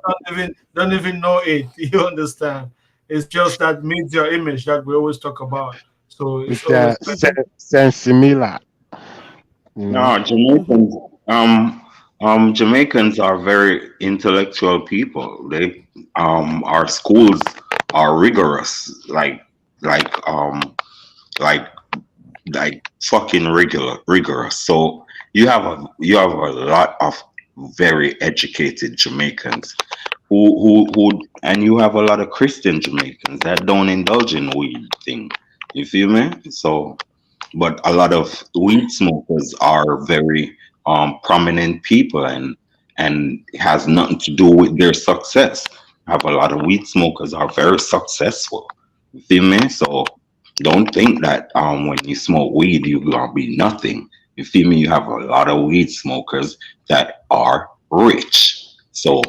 don't even know it. You understand? It's just that media image that we always talk about. So it's With their always like, sensimilla. You know. No, Jamaicans are very intellectual people. They our schools are rigorous, like like fucking rigorous. So you have a lot of very educated Jamaicans who and you have a lot of Christian Jamaicans that don't indulge in weed thing. You feel me? So, but a lot of weed smokers are very prominent people, and it has nothing to do with their success. Have a lot of weed smokers are very successful. You feel me? So don't think that when you smoke weed you're gonna be nothing. You feel me? You have a lot of weed smokers that are rich. So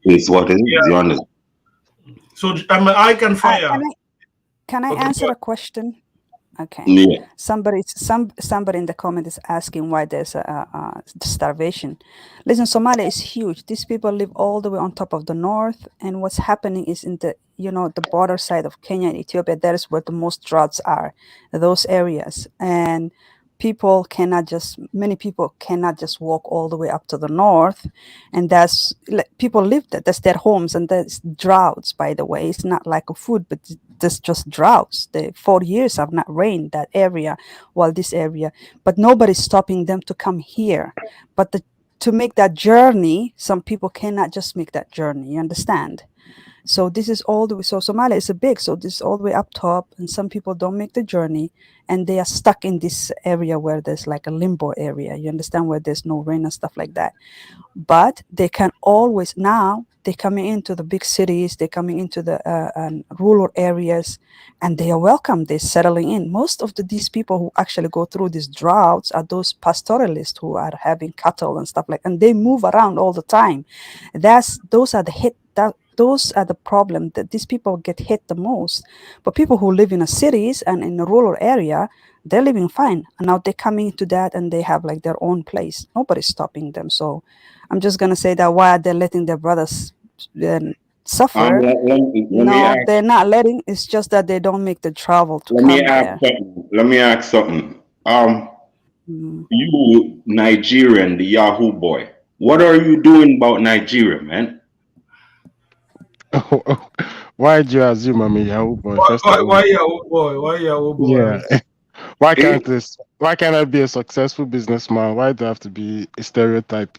it's what it is. You Yeah. understand? So I can fire. Can I Okay, answer go a question? Okay. Yeah. Somebody in the comment is asking why there's a starvation. Listen, Somalia is huge. These people live all the way on top of the north, and what's happening is in the the border side of Kenya and Ethiopia. That is where the most droughts are, those areas, and many people cannot just walk all the way up to the north, and people live there. That's their homes, and that's droughts. By the way, it's not like a food, but there's just droughts. The 4 years have not rained that area, while this area, but nobody's stopping them to come here. But to make that journey, some people cannot just make that journey. You understand? So this is all the way. So Somalia is a big. So this is all the way up top, and some people don't make the journey, and they are stuck in this area where there's like a limbo area. You understand, where there's no rain and stuff like that. But they can always now they're coming into the big cities, they're coming into the rural areas, and they are welcome. They're settling in. Most of these people who actually go through these droughts are those pastoralists who are having cattle and stuff like, and they move around all the time. Those are the problem, that these people get hit the most. But people who live in the cities and in the rural area, they're living fine. And now they're coming into that, and they have like their own place. Nobody's stopping them. So I'm just gonna say that why are they letting their brothers suffer? Let me No, ask. they're not letting. It's just that they don't make the travel to Let me come ask there. something. Let me ask something. Mm. You Nigerian, the Yahoo boy. What are you doing about Nigeria, man? Why do you assume I'm a Yahoo boy? First of all, why Yahoo boy? Why Yahoo yeah. boy? Why can't this? Why can't I be a successful businessman? Why do I have to be a stereotype?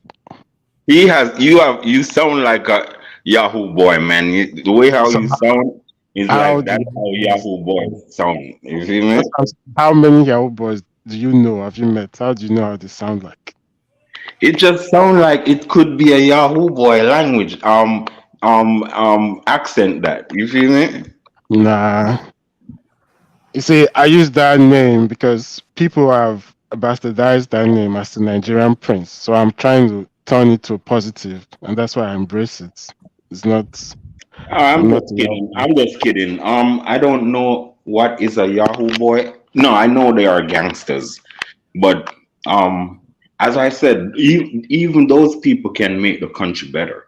You sound like a Yahoo boy, man. The way how So you sound is how like do that's how Yahoo boys sound. You feel me? how many Yahoo boys do you know? Have you met? How do you know how they sound like? It just sounds like it could be a Yahoo boy language, accent that. You feel me? Nah. You see, I use that name because people have bastardized that name as the Nigerian prince. So I'm trying to turn it to a positive, and that's why I embrace it. It's not. I'm I'm not just a Yahoo kidding. boy. I'm just kidding. I don't know what is a Yahoo boy. No, I know they are gangsters, but as I said, even those people can make the country better.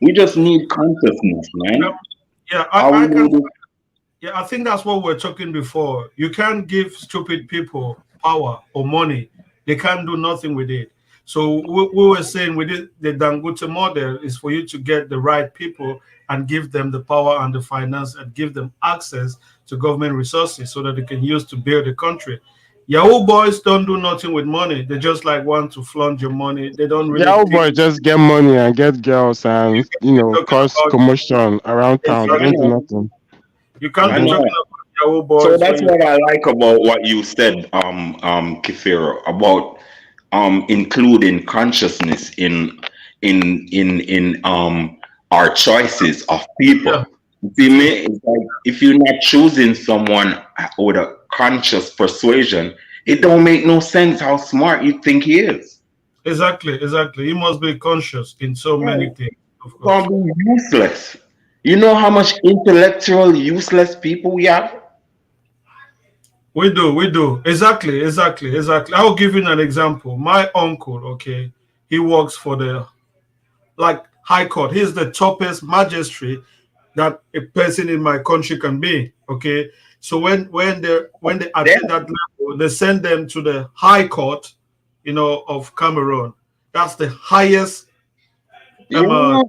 We just need consciousness, man. Yeah, All we I can. need is Yeah, I think that's what we are talking before. You can't give stupid people power or money; they can't do nothing with it. So we were saying with it, the Dangote model is for you to get the right people and give them the power and the finance and give them access to government resources so that they can use to build the country. Yahoo boys don't do nothing with money. They just like want to flaunt your money. They don't really Yahoo think boy just get money and get girls and talking cause about commotion around town. They I don't do exactly. know, nothing. You They can't I be don't. talking know. about Yahoo So boys when that's you what I like about what you said, Kifiro, about including consciousness in our choices of yeah. people. You see me? It's like if you're not choosing someone with a conscious persuasion, it don't make no sense how smart you think he is. Exactly. He must be conscious in so many Yeah, things, of it's course. gonna be useless. You know how much intellectual useless people we have? We do. Exactly. I'll give you an example. My uncle, okay, he works for the like high court. He's the toppest magistrate that a person in my country can be. Okay. So when they attain that level, they send them to the high court, of Cameroon. That's the highest Yeah,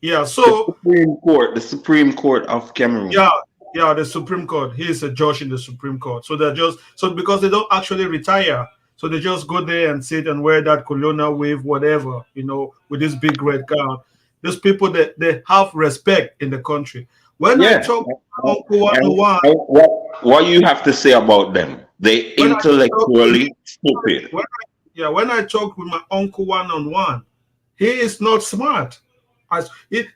yeah. So The Supreme Court of Cameroon. yeah, yeah, the Supreme Court. He is a judge in the Supreme Court. So they're just so because they don't actually retire. So they just go there and sit and wear that colonial wave, whatever, with this big red gown. These people they have respect in the country. When I Yeah. talk to my uncle And 101, what you have to say about them? They when I talk to intellectually stupid. when I talk with my uncle 1 on 1, he is not smart.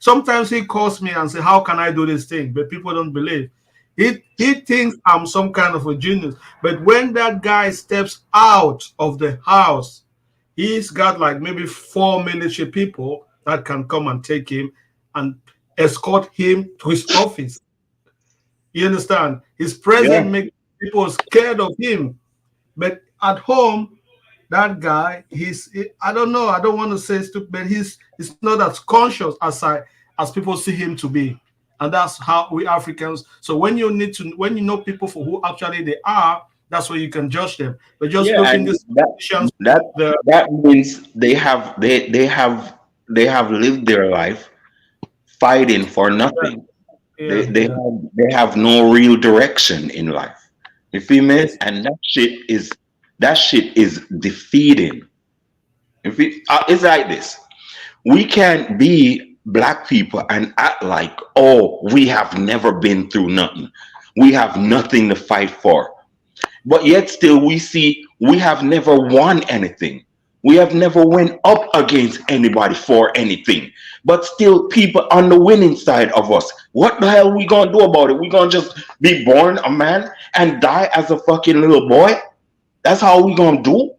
Sometimes he calls me and say, "How can I do this thing?" But people don't believe. He thinks I'm some kind of a genius. But when that guy steps out of the house, he's got like maybe 4 military people that can come and take him and escort him to his office. You understand? His presence Yeah. makes people scared of him. But at home, that guy, I don't know, I don't want to say stupid, but he's not as conscious as people see him to be. And that's how we Africans. So when you know people for who actually they are, that's where you can judge them. But just Yeah, looking and these that politicians, that the that means they have lived their life fighting for nothing. They yeah, they yeah. have they have no real direction in life. You feel me? Yes, And that shit is defeating. It's like this. We can't be black people and act like, oh, we have never been through nothing. We have nothing to fight for. But yet still we see we have never won anything. We have never went up against anybody for anything. But still people on the winning side of us. What the hell we gonna do about it? We gonna just be born a man and die as a fucking little boy? That's how we gonna do?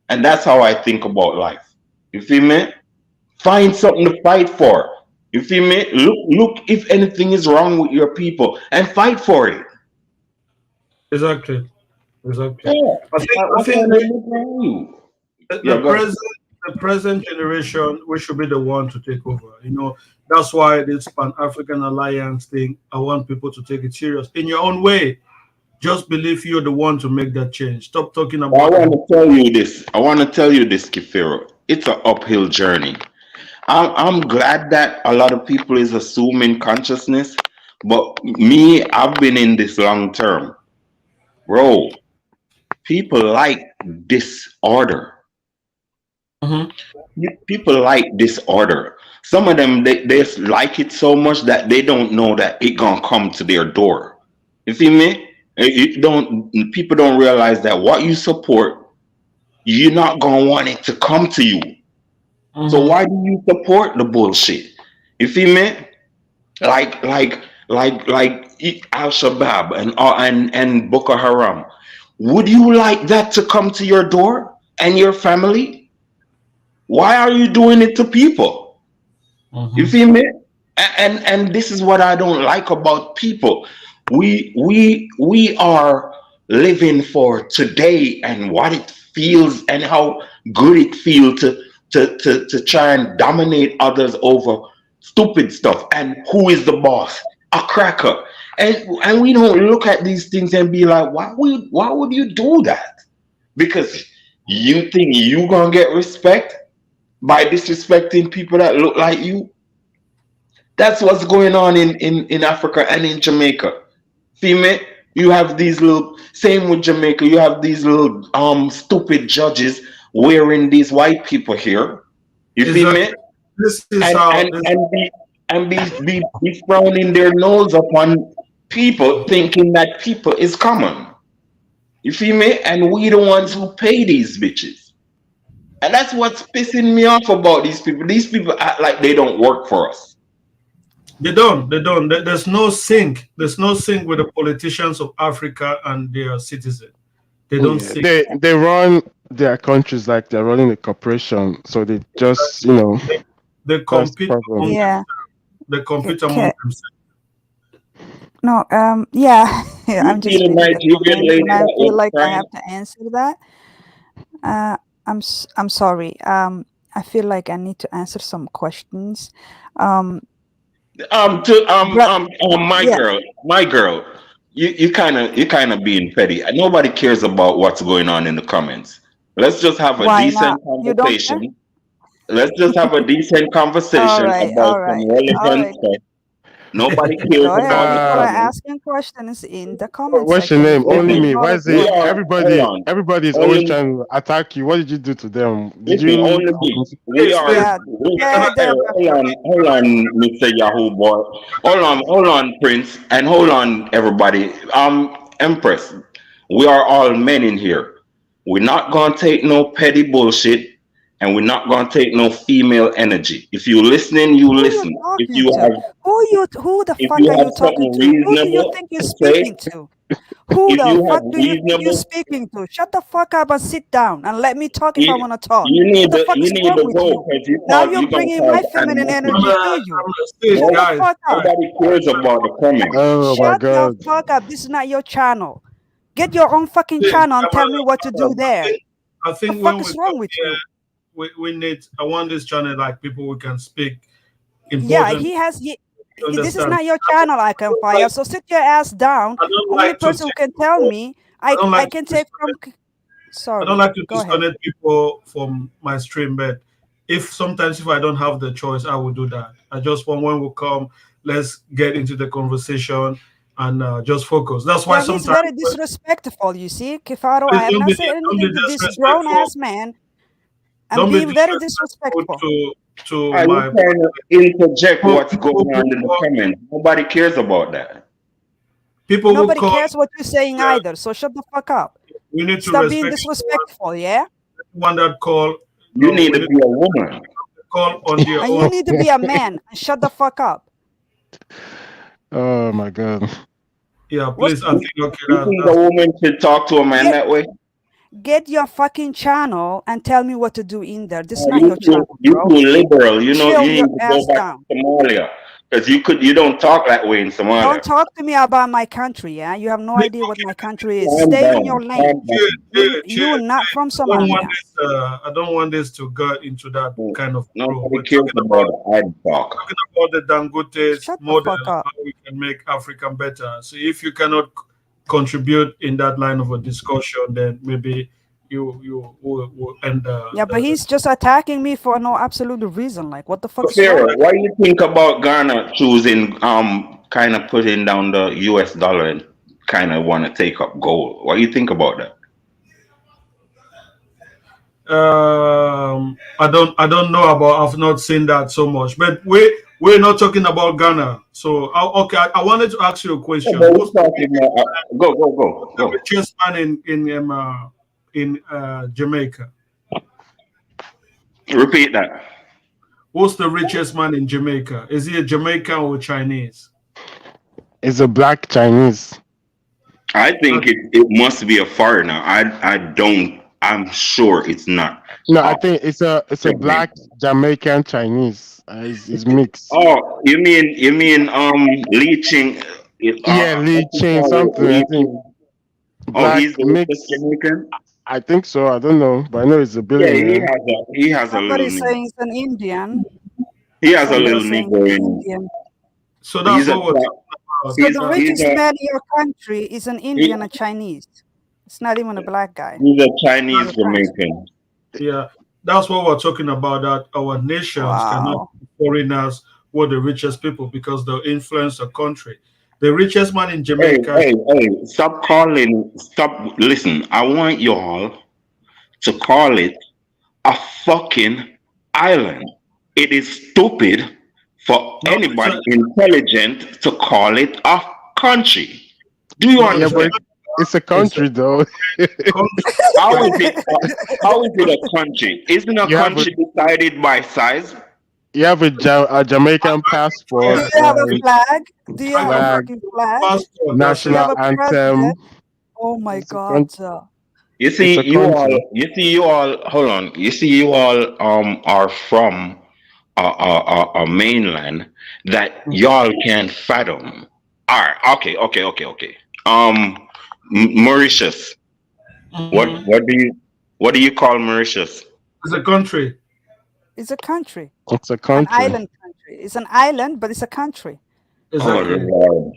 And that's how I think about life. You feel me? Find something to fight for. You feel me? Look if anything is wrong with your people and fight for it. exactly, exactly. Yeah. I What think kind of look wrong you? the, Yeah, the go ahead. present the present generation, we should be the one to take over. That's why this Pan African Alliance thing. I want people to take it serious in your own way. Just believe you're the one to make that change. Stop talking I about want to tell you this. I want to tell you this, Kifiro. It's an uphill journey. I'm glad that a lot of people is assuming consciousness, but me, I've been in this long term, bro. People like disorder. Mhm. People like disorder. Some of them they like it so much that they don't know that it gonna come to their door. You feel me? People don't realize that what you support, you're not gonna want it to come to you. So Mhm. why do you support the bullshit? You feel me? Like Al Shabaab and Boko Haram. Would you like that to come to your door and your family? Why are you doing it to people? You Mhm. feel me? And this is what I don't like about people. We are living for today and what it feels and how good it feels to try and dominate others over stupid stuff. And who is the boss? A cracker. And we don't look at these things and be like, why would you do that? Because you think you gonna get respect by disrespecting people that look like you. That's what's going on in Africa and in Jamaica. Female, you have these little same with Jamaica, you have these little stupid judges wearing these white people here. You feel me? Exactly. This is And how and this. and be frowning their nose upon people thinking that people is common. You feel me? And we the ones who pay these bitches. And that's what's pissing me off about these people. These people act like they don't work for us. They don't. They don't. There's no sync. There's no sync with the politicians of Africa and their citizens. They don't Yeah, sync. they run their countries like they're running a corporation, so they just They that's the compete among problem. Yeah. themselves. They compete among Okay. themselves. No, yeah, yeah, You I'm see just the reading the Nigerian comments lady and I that feel was like I crying? have to answer that. I'm sorry. I feel like I need to answer some questions. Um, but yeah, My girl. You kind of being petty. Nobody cares about what's going on in the comments. Let's just have a why not? decent You don't care? conversation. Let's just have a decent All conversation right, about all some right, all relevant right. stuff. Nobody cares Go ahead. about the People are Uh, comment. asking questions in the comment what's your section. name? If you have Only any Listen, me. Why knowledge, is go we it ahead. are. Hold everybody? on. Everybody is always Only trying to attack you. What did you do to them? Did listen. you? Only me. We Please, are. please, Yeah, We, go can I ahead hey, there, Buffalo. hold on, Mr. Yahoo boy. Hold on, Prince, and hold on, everybody. Empress. We are all men in here. We're not gonna take no petty bullshit, and we're not gonna take no female energy. If you listening, you Who you listen. talking to? Who the If fuck you are have you talking something to? Who do you reasonable think you're to say, speaking to? Who if the you have fuck do you think you're reasonable, speaking to? Shut the fuck up and sit down and let me talk if I you, want to talk. you need What the to fuck is wrong with go you? because Now you're you're gonna bringing cause my feminine animosity. energy to you. please, Shut No, the guys, fuck up. nobody cares about the comment. Oh my Shut the God. fuck up. This is not your channel. Get your own fucking please, channel and tell me what to do there. I The think fuck when we is come wrong with here, you? we need. I want this channel like people who can speak Yeah, important. You this is understand? not your channel, I can fire. So sit your ass down. I don't Only like to person who take can tell people. me I don't I like to can take from. disconnect. I don't Sorry, like to go ahead. disconnect people from my stream, but if I don't have the choice, I will do that. I just want when we come, let's get into the conversation and just focus. That's why Yeah, he's sometimes very disrespectful. You see, Kifaro, I please have not said don't be anything to this grown disrespectful. ass man. I'm Don't be being very disrespectful disrespectful. to Are you my trying to interject what's going people on in the comments? Nobody cares about that. people who Nobody call. cares what you're saying either. So shut the fuck up. We need to Stop being respect disrespectful, yeah? one that call. You need We to need be a woman. to call on their And own. you need to be a man and shut the fuck up. Oh my God. Yeah, What's please. I think okay. You think a That's woman should talk to a man get that way? get your fucking channel and tell me what to do in there. This is not You your channel, you bro. too liberal. You know Chill you your need to go ass back down. to Somalia because you don't talk that way in Somalia. Don't talk to me about my country, yeah? You have no idea what my country is. Calm Stay in your down, lane. calm down. You're not from I don't want Somalia. this. I don't want this to go into that kind of role. Nobody cares about the idle talk. Talking about the Dangote's Shut the model, fuck up. how we can make Africa better. So if you cannot contribute in that line of a discussion, then maybe you will end Yeah, but he's just attacking me for no absolute reason. Like, what the fuck is wrong Pharaoh, with what do you think about Ghana choosing kind of putting down the US dollar and kind of want to take up gold? What do you think about that? I don't know about. I've not seen that so much, but we're not talking about Ghana. So okay, I wanted to ask you a Yeah, question. but Who's we're talking about, the go. richest man in Jamaica? Repeat that. Who's the richest man in Jamaica? Is he a Jamaican or Chinese? It's a black Chinese. I think it must be a foreigner. I don't. I'm sure it's not. No, I Oh, think it's a black Jamaican Chinese. It's mixed. oh, you mean leeching? Yeah, Lee What you Chain call it? something. I think Leeching. Oh, black he's the richest mix. Jamaican. I think so. I don't know, but I know it's a Yeah, billionaire. he has a little Somebody nigga. saying it's an Indian. He has a Somebody little saying nigga it's in him. Indian. So that's He's a what we're talking about. So the he's richest a man in your country is an he, Indian and Chinese. It's not even a black guy. he's a Not Chinese a fact. Jamaican. Yeah, that's what we're talking about. That our nations cannot Wow. be foreigners were the richest people because they influence the country. The richest man in Hey, Jamaica. hey, stop calling. Stop. Listen, I want y'all to call it a fucking island. It is stupid for No, anybody intelligent to call it a country. Do you no, Yeah, but understand? it's a it's a country though. country. How is it? How is it a country? Isn't a you have a country decided by size? a Jamaican passport Do you have a and flag? Do you have a flag, fucking flag? Passport. That's Do you it. national have a anthem. president? Oh my It's a God. You it's see, a country. you all. Hold on. You see, you all are from a mainland that y'all can't fathom. All right. Okay. Mauritius. Mhm. What do you call Mauritius? It's a country. It's a country. It's a An country. island country. It's an island, but it's a country. Oh Exactly. Lord.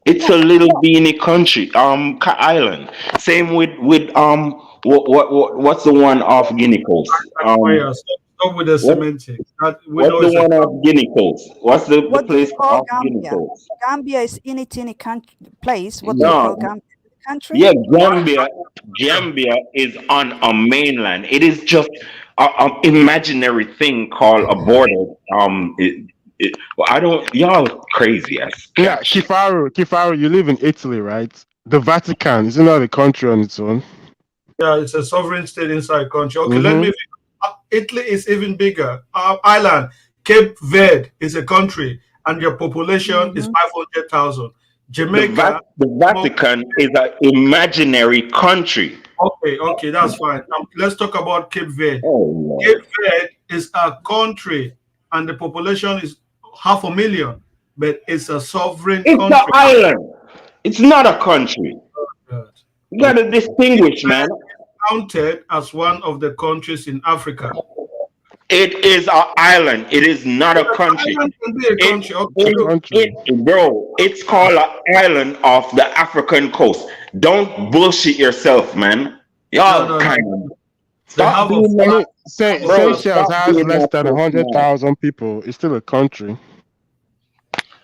It's Yeah. a little beanie country, island. Same with what's the one off Guinea Coast? Fire. Stop with the What, semantics. That we what's know the it's a one of Guinea Coast? What's the What do you place call of Guinea Gambia? Coast? Gambia is any teeny place. What do you call No, Gambia? Country? yeah, Gambia is on a mainland. It is just an imaginary thing called a border. Well, I don't. Y'all crazy as Yeah, cat shit. Kifaru, you live in Italy, right? The Vatican is not a country on its own. Yeah, it's a sovereign state inside country. Okay, let Mm-hmm. me. Italy is even bigger. Island Cape Verde is a country, and your population is Mm-hmm. 500,000. Jamaica. The Vatican is an imaginary country. Okay, that's fine. Let's talk about Cape Verde. Oh Cape Lord. Verde is a country, and the population is 500,000, but it's a sovereign It's an country. island. It's not a country. God. You gotta distinguish, man. Counted as one of the countries in Africa. It is an island. It is not a country. Island can be a It, country. Okay, look. Country. bro, it's called an island off the African coast. Don't bullshit yourself, man. Y'all No. kind of They stop have a being I that, mean, bro. Seychelles Stop has being less that than so smart. 100,000 people. It's still a country.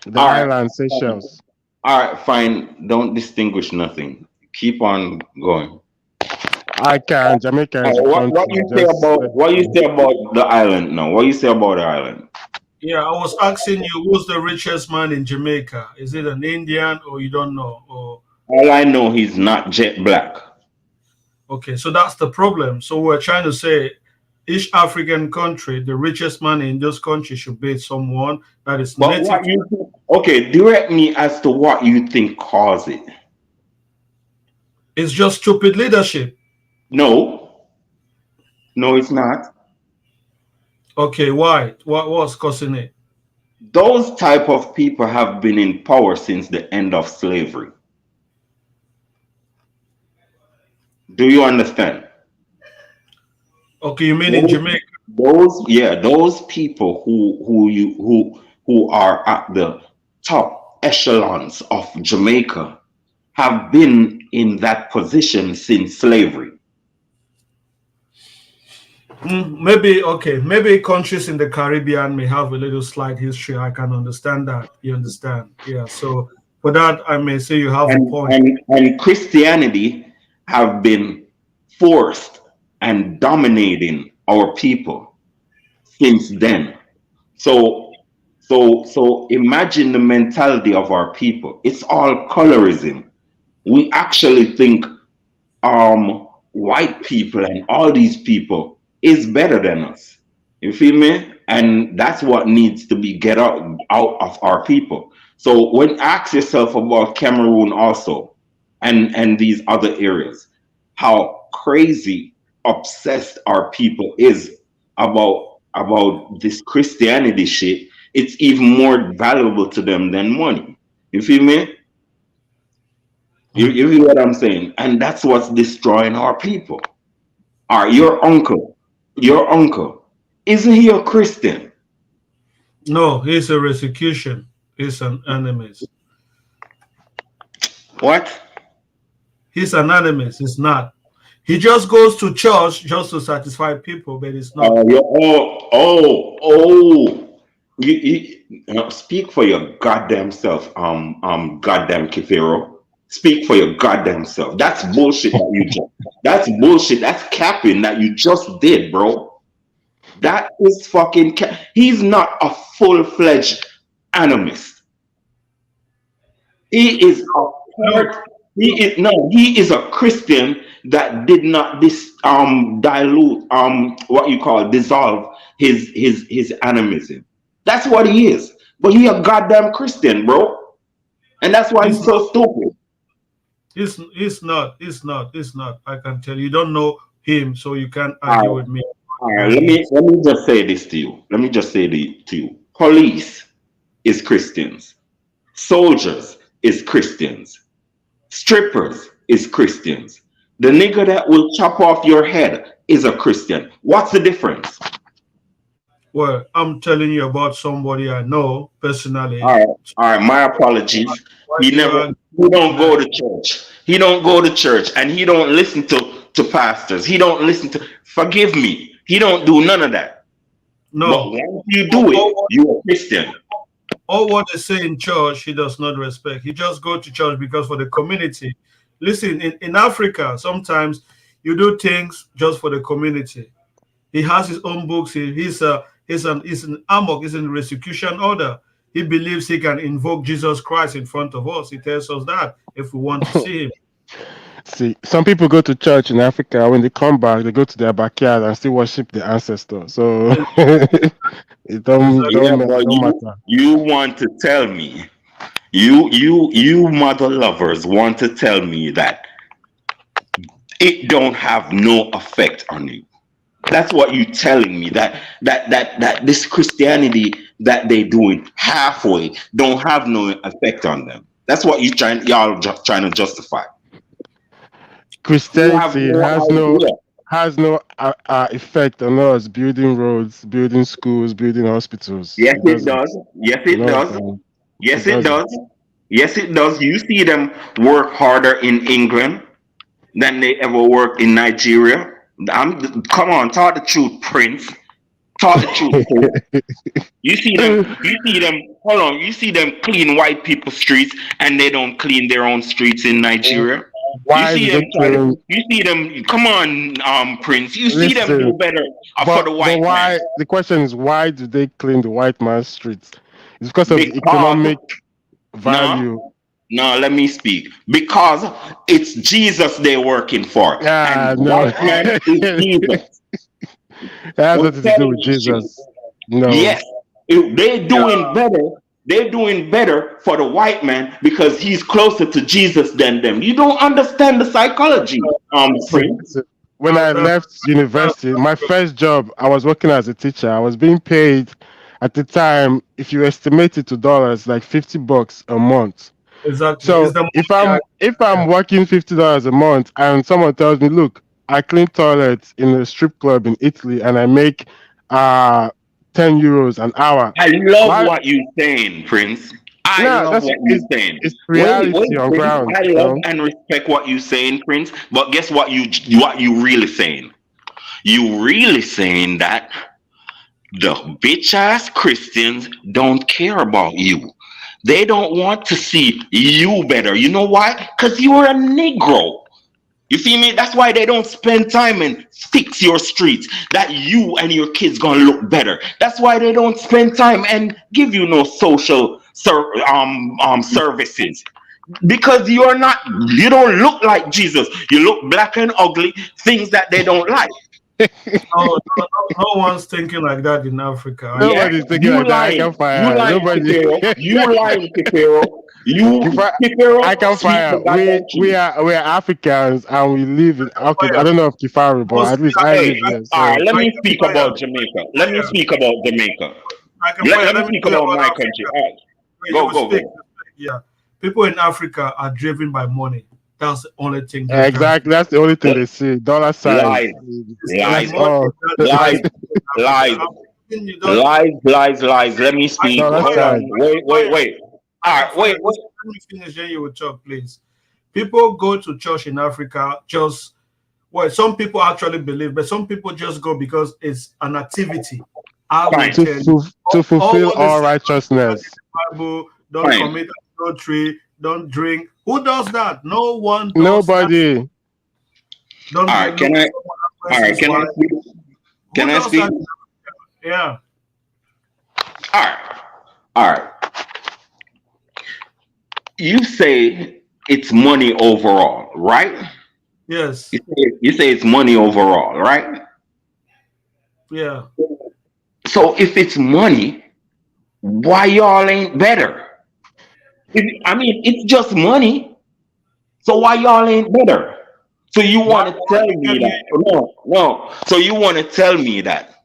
The All right, island fine. Seychelles. All right, fine. Don't distinguish nothing. Keep on going. I can. Jamaica All is a right, country. Just let what you go. say about the island now? What you say about the island? Yeah, I was asking you, who's the richest man in Jamaica? Is it an Indian or you don't know? Or All I know, he's not jet black. okay, so that's the problem. So we're trying to say each African country, the richest man in this country should be someone that is But native. what you think? Okay, direct me as to what you think caused it. It's just stupid leadership. No, no, it's not. Okay, why? What was causing it? Those type of people have been in power since the end of slavery. Do you understand? Okay, you mean in Those, Jamaica? those people who are at the top echelons of Jamaica have been in that position since slavery. Maybe okay. Maybe countries in the Caribbean may have a little slight history. I can understand that. You understand? Yeah. So for that, I may say you have a point. And Christianity have been forced and dominating our people since then. So imagine the mentality of our people. It's all colorism. We actually think white people and all these people is better than us. You feel me? And that's what needs to be get out of our people. So when ask yourself about Cameroon also and these other areas, how crazy obsessed our people is about this Christianity shit, it's even more valuable to them than money. You feel me? You hear what I'm saying? And that's what's destroying our people. All right, your uncle, isn't he a Christian? No, he's a persecution. He's an animist. What? He's an animist. He's not. He just goes to church just to satisfy people, but it's not. You speak for your goddamn self, goddamn Kifero. Speak for your goddamn self. That's bullshit that you just. That's bullshit. That's capping that you just did, bro. That is fucking. He's not a full-fledged animist. He is a part. He is a Christian that did not dilute what you call dissolve his animism. That's what he is. But he a goddamn Christian, bro. And that's why he's so stupid. He's not. I can tell you don't know him, so you can't argue with me. All right, let me just say this to you. Let me just say to you. Police is Christians. Soldiers is Christians. Strippers is Christians. The nigga that will chop off your head is a Christian. What's the difference? Well, I'm telling you about somebody I know personally. All right. My apologies. He don't go to church. He don't go to church, and he don't listen to pastors. He don't listen to. Forgive me. He don't do none of that. But No. once you do it, you're a Christian. All what they say in church, he does not respect. He just go to church because for the community. Listen, in Africa, sometimes you do things just for the community. He has his own books. He's an amok. He's in execution order. He believes he can invoke Jesus Christ in front of us. He tells us that if we want to see him. See, some people go to church in Africa. When they come back, they go to their backyard and still worship the ancestors. So Yeah, but it don't matter. you want to tell me, you mother lovers want to tell me that it don't have no effect on you. That's what you telling me, that this Christianity that they doing halfway don't have no effect on them. That's what y'all just trying to justify. You have Christianity no idea. has no effect on us building roads, building schools, building hospitals. Yes, It it doesn't. does. Yes, it No, it does. doesn't. It Yes, it doesn't. does. Yes, it does. You see them work harder in England than they ever worked in Nigeria. Come on, talk the truth, Prince. Talk the truth, Prince. You see them. You see them. Hold on. You see them clean white people's streets, and they don't clean their own streets in Nigeria. You Why see do them they try to. claim? You see them. Come on, Prince. You see them do Listen, better for but the white man why? The question is, why do they clean the white man's streets? It's because of the because economic no, value. no. Let me speak. Because it's Jesus they're working for, Ah, and no. white man is Jesus. It has I'm nothing to do telling with you shit. Jesus. No. Yes, if they're doing better. They're doing better for the white man because he's closer to Jesus than them. You don't understand the psychology, See, Prince. when I left university, my first job, I was working as a teacher. I was being paid at the time, if you estimate it to dollars, like $50 a month. Exactly. It's So the if I'm working $50 a month and someone tells me, look, I clean toilets in a strip club in Italy and I make uh 10 euros an hour. I love Why? what you're saying, Prince. I No, love what you're saying. it's Wait, reality on Prince. ground, I you love know. and respect what you're saying, Prince. But guess what you really saying? You really saying that the bitch ass Christians don't care about you. They don't want to see you better. You know why? Because you are a Negro. You feel me? That's why they don't spend time and fix your streets. That you and your kids gonna look better. That's why they don't spend time and give you no services. Because you're not, you don't look like Jesus. You look black and ugly, things that they don't like. no one's thinking like that in Africa. I Yeah, Nobody's thinking you like that. I can lying. You fire. lying, Nobody. Kipero. You lying, Kipero. You, I Kipero, can speak fire. the goddamn truth. We are Africans and we live in. Okay, I don't know of Kifaru, but at Mostly, least I Hey, live here. all right, So let I me can speak fire. about Jamaica. Let me speak about Jamaica. I can Let, fire. let me Let me speak tell you about about my country. Africa. All right, You go, will go, speak. go. Yeah. People in Africa are driven by money. That's the only thing that drives them. exactly, that's the only thing they see. Dollar signs. Lies, It's the lies, That's money all. that lies, drives people in lies, Africa. You don't, lies. Let me I can speak. Dollar Hold fire. on. signs. Wait. I All can right, fire. wait. Let me finish, then you will talk, please. People go to church in Africa just, well, some people actually believe, but some people just go because it's an activity. I will Fine, tell you. To All fulfill what they all say in righteousness. the Bible, don't fine. commit adultery, don't drink. Who does that? No one does that. Nobody. Don't All look right, can at I? someone All else's right, can I wife. speak? Can Who I does speak? that? Yeah. All right, all right. You say it's money overall, right? Yes. You say it's money overall, right? Yeah. So if it's money, why y'all ain't better? I mean, it's just money. So why y'all ain't better? So you Why want to tell can me you? that? No, no. So you want to tell me that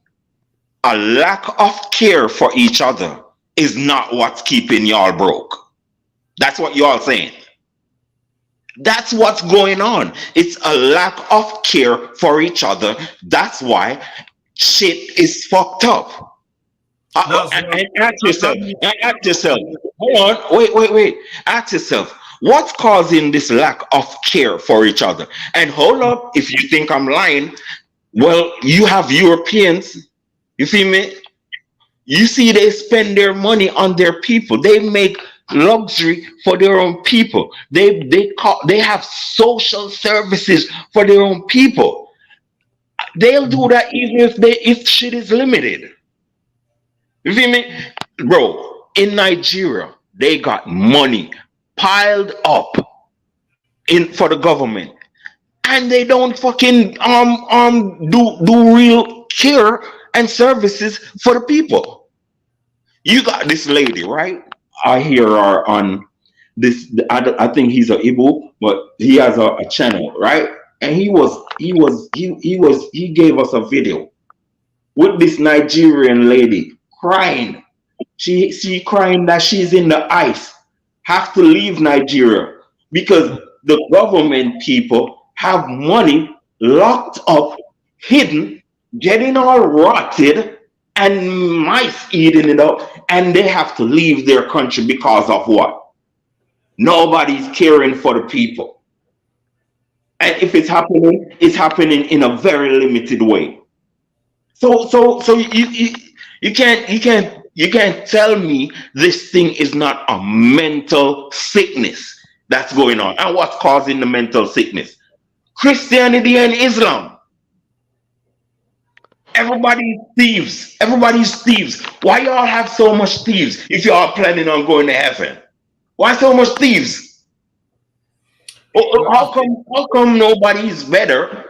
a lack of care for each other is not what's keeping y'all broke. That's what y'all saying. That's what's going on. It's a lack of care for each other. That's why shit is fucked up. That's what. And ask yourself, That, and ask yourself, hold on, wait. Ask yourself, what's causing this lack of care for each other? And hold up, if you think I'm lying, well, you have Europeans, you feel me? You see, they spend their money on their people. They make luxury for their own people. They have social services for their own people. They'll do that even if shit is limited. You feel me? Bro, in Nigeria, they got money piled up in for the government. And they don't fucking do real care and services for the people. You got this lady, right? I hear her on this. I think he's a Igbo, but he has a channel, right? And he gave us a video with this Nigerian lady crying. She crying that she's in the ice, have to leave Nigeria because the government people have money locked up, hidden, getting all rotted, and mice eating it up, and they have to leave their country because of what? Nobody's caring for the people. And if it's happening in a very limited way. So you can't tell me this thing is not a mental sickness that's going on. And what's causing the mental sickness? Christianity and Islam. Everybody's thieves. Everybody's thieves. Why y'all have so much thieves if y'all planning on going to heaven? Why so much thieves? How come nobody's better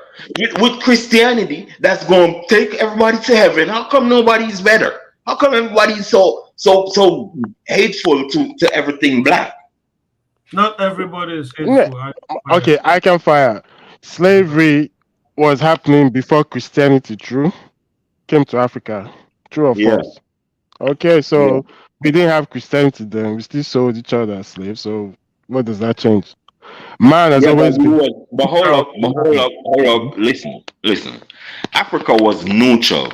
with Christianity that's going to take everybody to heaven? How come nobody's better? How come everybody's so hateful to everything black? Not everybody is hateful. Okay, I can fire. Slavery was happening before Christianity, true? Came to Africa. True or false? Okay, so we didn't have Christianity then. We still sold each other as slaves. So what does that change? Man has always been. But hold up. Listen. Africa was neutral.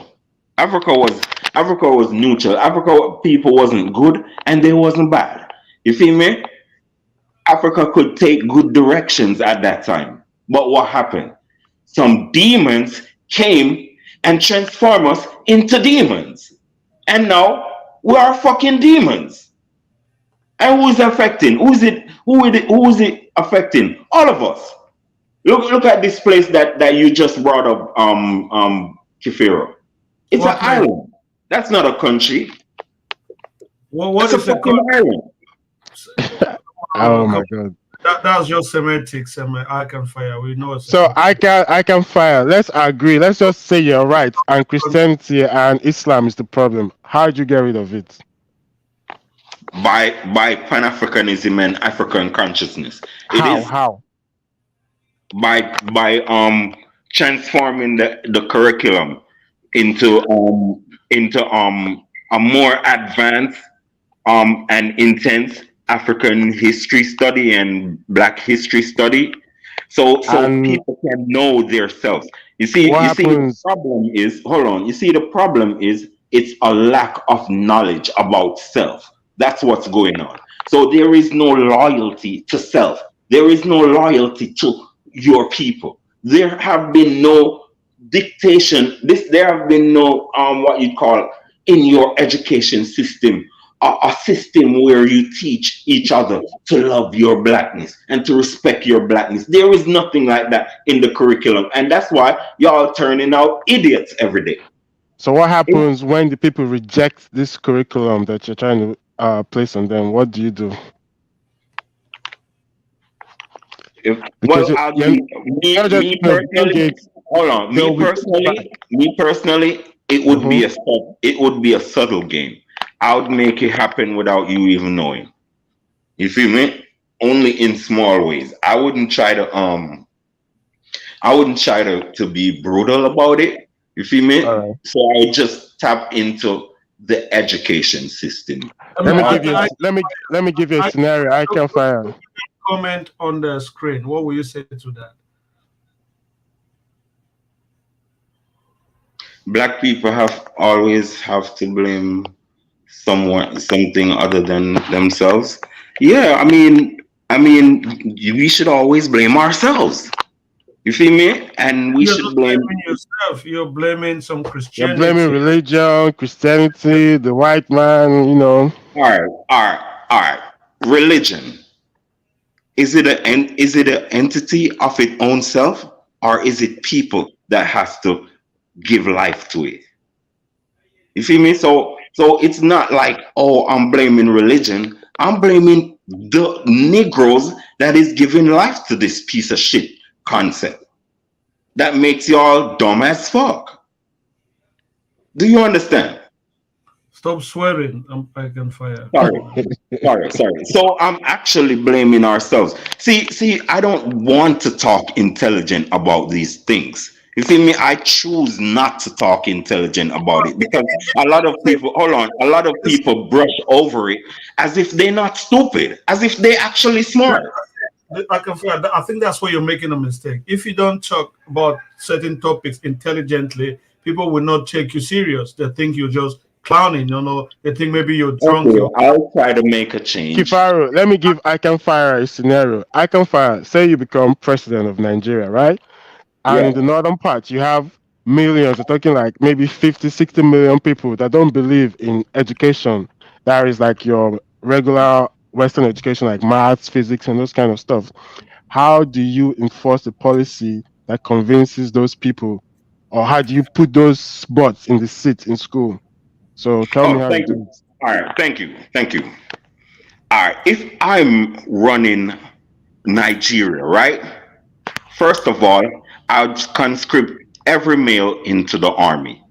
Africa was neutral. Africa people wasn't good and they wasn't bad. You feel me? Africa could take good directions at that time. But what happened? Some demons came and transformed us into demons. And now we are fucking demons. And who is affecting? Who is it affecting? All of us. Look at this place that you just brought up, Kifiro. It's an island. That's not a country. What is a fucking island? Oh my god. That's just semantics. I can fire. We know. So I can fire. Let's agree. Let's just say you're right. And Christianity and Islam is the problem. How did you get rid of it? By Pan-Africanism and African consciousness. How? By transforming the curriculum into a more advanced and intense African history study and Black history study, so people can know themselves. You see, the problem is, hold on. You see, the problem is it's a lack of knowledge about self. That's what's going on. So there is no loyalty to self. There is no loyalty to your people. There have been no dictation. There have been no what you call in your education system. A system where you teach each other to love your blackness and to respect your blackness. There is nothing like that in the curriculum. And that's why y'all turning out idiots every day. So what happens when the people reject this curriculum that you're trying to place on them? What do you do? Me personally, it would be a subtle game. I would make it happen without you even knowing. You feel me? Only in small ways. I wouldn't try to be brutal about it. You feel me? Right. So I would just tap into the education system. Let me give you a scenario. I can fire. Comment on the screen. What will you say to that? Black people always have to blame something other than themselves. Yeah, I mean we should always blame ourselves. You feel me? And we You're should not blame. blaming yourself. You're blaming some You're blaming Christianity. religion, Christianity, the white man, All right, all right, all right. Religion, is it an entity of its own self, or is it people that has to give life to it? You feel me? So it's not like, oh, I'm blaming religion. I'm blaming the Negroes that is giving life to this piece of shit concept that makes y'all dumb as fuck. Do you understand? Stop swearing. I can fire. Sorry, sorry. So I'm actually blaming ourselves. See, I don't want to talk intelligent about these things. You feel me? I choose not to talk intelligent about it because a lot of people, hold on, a lot of people brush over it as if they're not stupid, as if they're actually smart. I can fire. I think that's where you're making a mistake. If you don't talk about certain topics intelligently, people will not take you serious. They think you're just clowning. They think maybe you're drunk. Okay, You're I'll try to make a change. Kifaru, let me give Icon Fire a scenario. Icon Fire, say you become president of Nigeria, right? And Yeah. in the northern part, you have millions, we're talking like maybe 50, 60 million people that don't believe in education. That is like your regular Western education, like maths, physics, and those kind of stuff. How do you enforce a policy that convinces those people? Or how do you put those bots in the seat in school? So tell me Oh, how you thank do you. it. All right, thank you. All right, if I'm running Nigeria, right? First of all, I'll conscript every male into the army.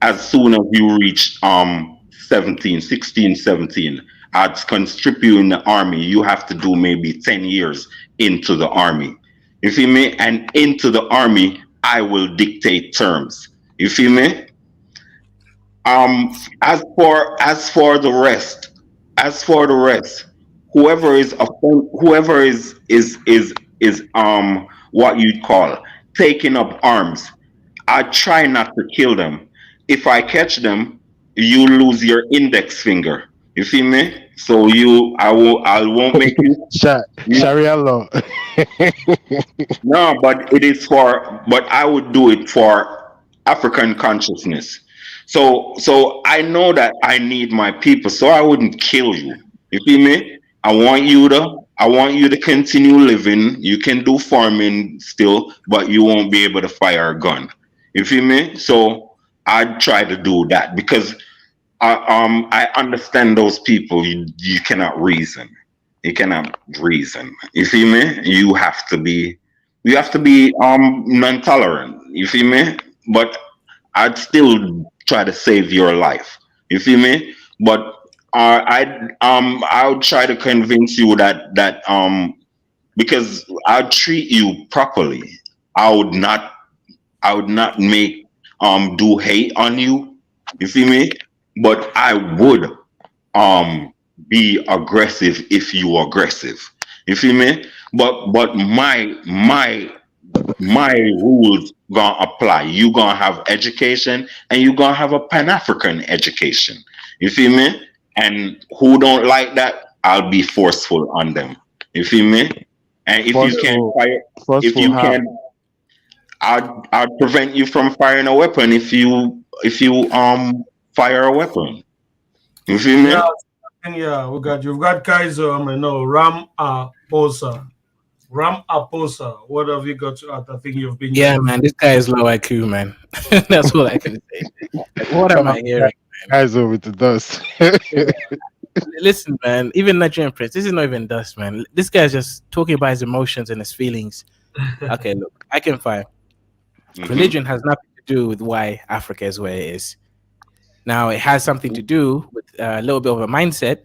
As soon as you reach 17, 16, 17, I'd conscript you in the army. You have to do maybe 10 years into the army. You feel me? And into the army, I will dictate terms. You feel me? As for the rest, as for the rest, whoever is what you'd call taking up arms, I try not to kill them. If I catch them, you lose your index finger. You feel me? So I won't make you. Sharia law. No, but I would do it for African consciousness. So I know that I need my people, so I wouldn't kill you. You feel me? I want you to continue living. You can do farming still, but you won't be able to fire a gun. You feel me? So I'd try to do that because I understand those people. You cannot reason. You cannot reason. You feel me? You have to be non-tolerant. You feel me? But I'd still try to save your life. You feel me? But I would try to convince you that because I'd treat you properly. I would not I would not make do hate on you. You feel me? But I would um be aggressive if you aggressive. You feel me? But my rules gonna apply. You gonna have education and you gonna have a Pan-African education. You feel me? And who don't like that, I'll be forceful on them. You feel me? And if you can't Forceful, fire, if forceful you how? can, I'd prevent you from firing a weapon if you fire a weapon. You feel Yeah, me? yeah. We got you've got Kaiser. No, Ram Aposa. Ram Aposa. What have you got to add? I think you've been Yeah, here man, before. this guy is low IQ, man. That's all I can say. Like, what am I hearing? Guys over with the dust. Yeah. Listen, man, even Nigerian Prince, this is not even dust, man. This guy's just talking about his emotions and his feelings. Okay, look, I can find Hmm. religion has nothing to do with why Africa is where it is. Now, it has something to do with a little bit of a mindset.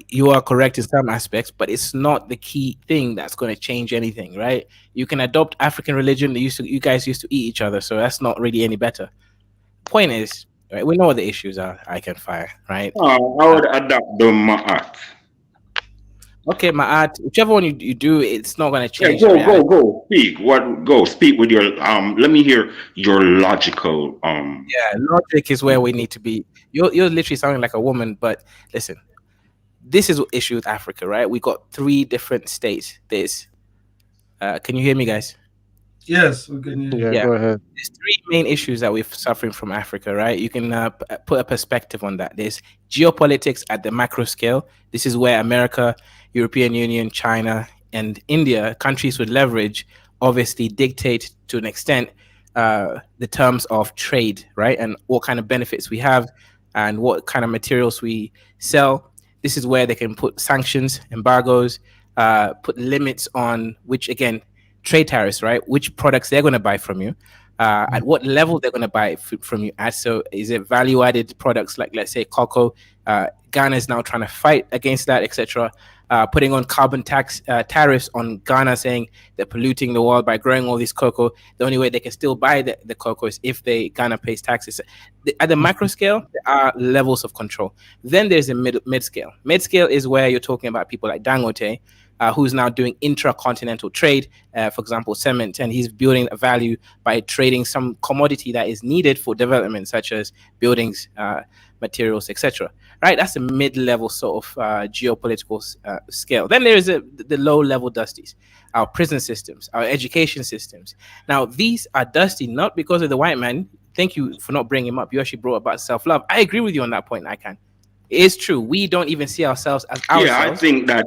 You are correct in some aspects, but it's not the key thing that's going to change anything, right? You can adopt African religion. You guys used to eat each other, so that's not really any better. Point is, right? We know what the issues are. I can fire, right? I would adapt the Ma'at. Okay, my art, whichever one you do, it's not going to Yeah, change the go, reality. go. Speak. What? Go. Speak with your. Let me hear your logical. Yeah, logic is where we need to be. You're literally sounding like a woman, but listen, this is the issue with Africa, right? We got three different states. Can you hear me, guys? Yes, we can hear you. Yeah, Yeah, go ahead. there's three main issues that we're suffering from Africa, right? You can put a perspective on that. There's geopolitics at the macro scale. This is where America, European Union, China, and India, countries with leverage, obviously dictate to an extent the terms of trade, right? And what kind of benefits we have and what kind of materials we sell. This is where they can put sanctions, embargoes, put limits on which, again, trade tariffs, right? Which products they're going to buy from you, at what level they're going to buy from you at. So, is it value added products like, let's say, cocoa? Ghana is now trying to fight against that, etc. Putting on carbon tax tariffs on Ghana, saying they're polluting the world by growing all this cocoa. The only way they can still buy the cocoa is if Ghana pays taxes. At the macro scale, there are levels of control. Then there's a mid scale. Mid scale is where you're talking about people like Dangote, who's now doing intracontinental trade, for example, cement, and he's building a value by trading some commodity that is needed for development, such as buildings, materials, etc. Right, that's a mid-level sort of geopolitical scale. Then there is the low-level dusties, our prison systems, our education systems. Now, these are dusty not because of the white man. Thank you for not bringing him up. You actually brought about self-love. I agree with you on that point. I can. It is true. We don't even see ourselves as Yeah, I ourselves. think that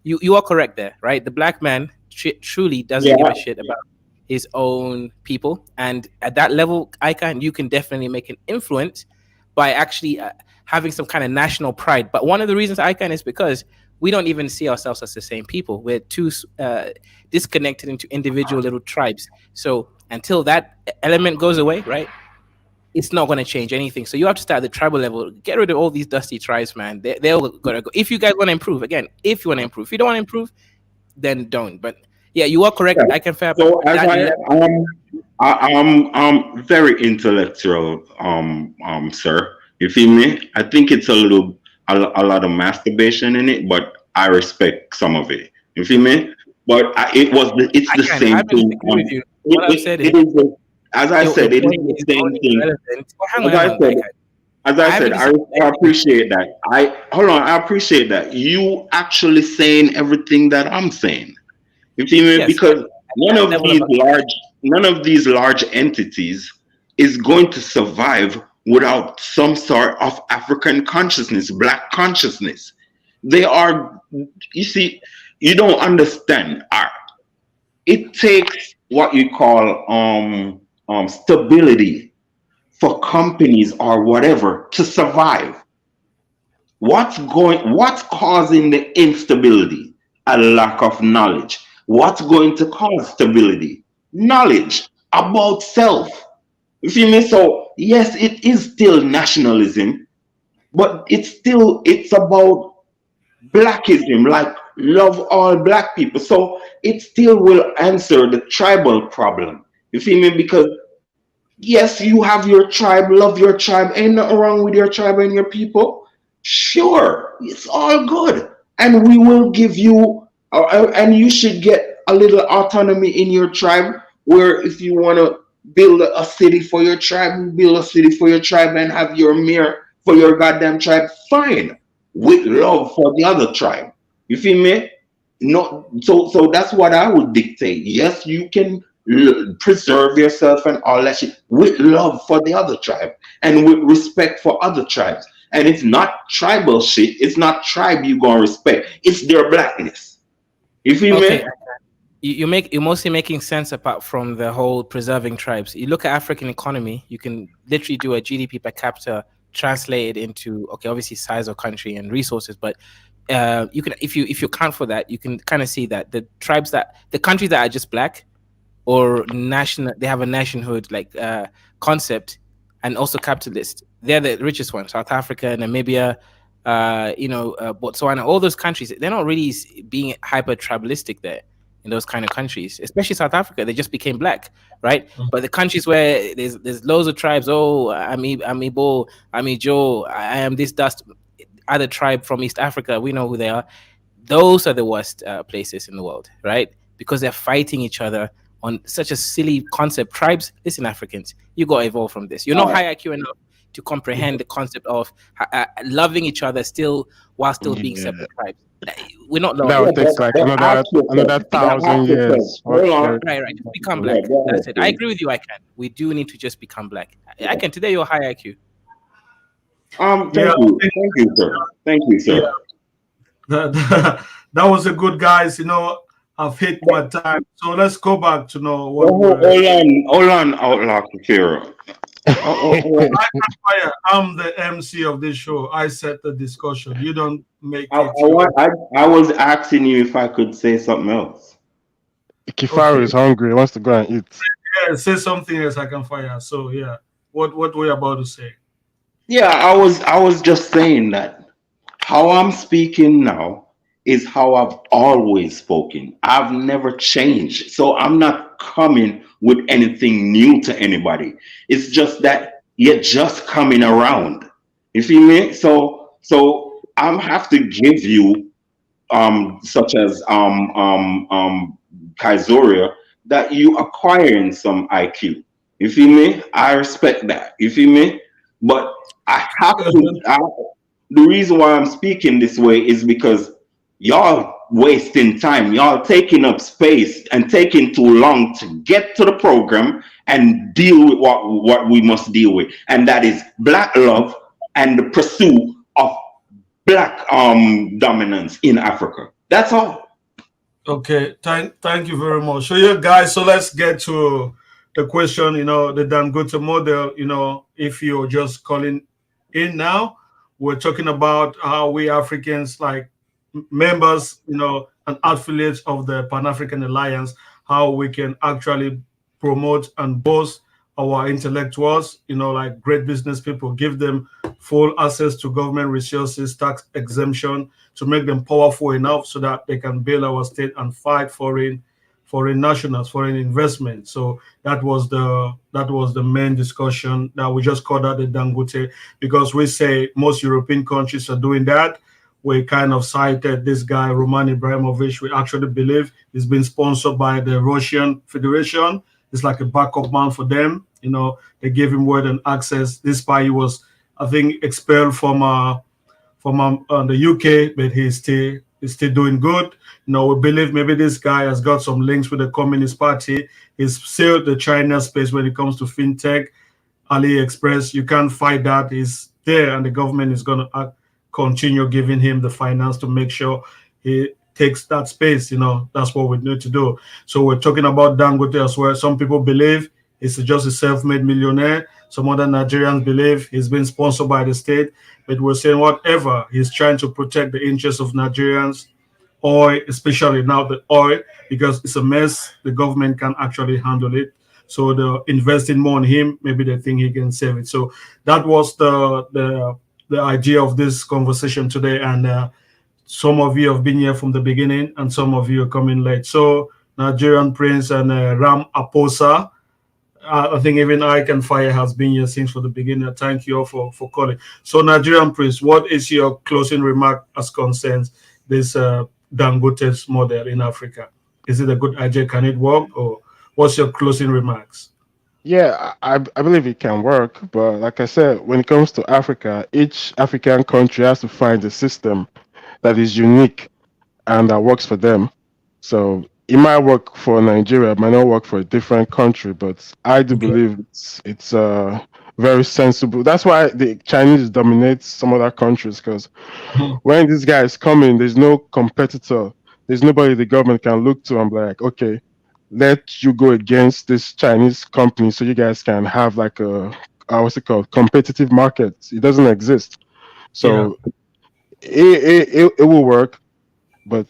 You are correct there, right? The black man truly doesn't yeah, give a shit about his own people, and at that level, Icon, you can definitely make an influence by actually having some kind of national pride. But one of the reasons Icon is because we don't even see ourselves as the same people. We're too disconnected into individual little tribes. So until that element goes away, right? It's not going to change anything. So you have to start at the tribal level. Get rid of all these dusty tribes, man. They're all gonna go. If you guys want to improve, again, if you want to improve, if you don't want to improve, then don't. But yeah, you are correct. yeah. I can fair So as that level. I'm very intellectual, sir. You feel me? I think it's a lot of masturbation in it, but I respect some of it. You feel me? But it's the I same don't thing. disagree with you. What I've said is It is as I your said, it is point the is same only thing. relevant. Well, hang on, As hang I on. said, I haven't I appreciate that. I hold on. I appreciate that you actually saying everything that I'm saying. You feel me? Yes, Because none that of level of these large entities is going to survive without some sort of African consciousness, black consciousness. They are. You see, you don't understand. It takes what you call stability for companies or whatever to survive. What's causing the instability? A lack of knowledge. What's going to cause stability? Knowledge about self. You feel me? So yes, it is still nationalism, but it's about blackism, like love all black people. So it still will answer the tribal problem. You feel me? Because yes, you have your tribe, love your tribe, ain't nothing wrong with your tribe and your people. Sure, it's all good. And we will give you, and you should get a little autonomy in your tribe where if you want to build a city for your tribe, build a city for your tribe and have your mayor for your goddamn tribe, fine. With love for the other tribe. You feel me? No, so that's what I would dictate. Yes, you can preserve yourself and all that shit with love for the other tribe and with respect for other tribes. And it's not tribal shit. It's not tribe you gonna respect. It's their blackness. You feel okay. me? You're mostly making sense apart from the whole preserving tribes. You look at African economy, you can literally do a GDP per capita translated into, okay, obviously size of country and resources, but you can, if you account for that, you can kind of see that the countries that are just black or national, they have a nationhood like concept, and also capitalist, they're the richest ones. South Africa, Namibia, Botswana, all those countries, they're not really being hyper tribalistic there in those kind of countries, especially South Africa. They just became black, right? But the countries where there's loads of tribes, oh, I'm Igbo, I'm Ijo, I am this dust, other tribe from East Africa, we know who they are. Those are the worst places in the world, right? Because they're fighting each other on such a silly concept. Tribes, listen, Africans, you got to evolve from this. You're not high IQ enough. to comprehend the concept of loving each other still while still being Yeah. separate tribes. We're not That lonely. would take like another Ask yourself. 1,000 Ask yourself. years. What Hold on. the? Right. Just become Yeah, black. go ahead, That's it. I please. agree with you. I can. We do need to just become black. I can. Today you're high IQ. Thank Yeah, you. Thank you, sir. Thank you, yeah. sir. That was a good, guys. I've hit my time, so let's go back to know what Hold we're. on, Outlaw Kafira. I can fire. I'm the MC of this show. I set the discussion. You don't make I, it your. I was asking you if I could say something else. Kifaru Okay. is hungry. He wants to go and eat. Yeah, say something else. I can fire. So yeah, what we're about to say. Yeah, I was just saying that how I'm speaking now is how I've always spoken. I've never changed. So I'm not coming with anything new to anybody. It's just that you're just coming around. You feel me? So I'm have to give you such as Kaizoria, that you acquiring some IQ. You feel me? I respect that. You feel me? But I have to. The reason why I'm speaking this way is because y'all wasting time. Y'all taking up space and taking too long to get to the program and deal with what we must deal with, and that is black love and the pursuit of black dominance in Africa. That's all. Okay, thank you very much. So yeah, guys, so let's get to the question, the Dangote model, if you're just calling in now, we're talking about how we Africans, like members, and affiliates of the Pan-African Alliance, how we can actually promote and boast our intellectuals, like great business people, give them full access to government resources, tax exemption, to make them powerful enough so that they can build our state and fight foreign nationals, foreign investment. So that was the main discussion that we just called out the Dangote, because we say most European countries are doing that. We kind of cited this guy Roman Ibrahimovic. We actually believe he's been sponsored by the Russian Federation. It's like a backup man for them. They gave him word and access. This spy, he was, I think, expelled from the UK, but he's still doing good. We believe maybe this guy has got some links with the Communist Party. He's sealed the China space when it comes to fintech, AliExpress. You can't fight that. He's there, and the government is going to continue giving him the finance to make sure he takes that space. That's what we need to do. So we're talking about Dangote as well. Some people believe he's just a self-made millionaire. Some other Nigerians believe he's been sponsored by the state. But we're saying whatever, he's trying to protect the interests of Nigerians, oil, especially now the oil, because it's a mess. The government can actually handle it. So they're investing more on him. Maybe they think he can save it. So that was the idea of this conversation today. And some of you have been here from the beginning, and some of you are coming late. So Nigerian Prince and Ram Aposa. I think even I Can Fire has been here since for the beginning. Thank you all for calling. So, Nigerian Prince, what is your closing remark as concerns this Dangote's model in Africa? Is it a good idea? Can it work? Or what's your closing remarks? Yeah, I believe it can work, but like I said, when it comes to Africa, each African country has to find a system that is unique and that works for them. So it might work for Nigeria, it might not work for a different country, but I do Okay. believe it's very sensible. That's why the Chinese dominate some other countries, because when these guys come in, there's no competitor. There's nobody the government can look to and be like, okay, let you go against this Chinese company so you guys can have like a what's it called, competitive market. It doesn't exist. Yeah. So it will work, but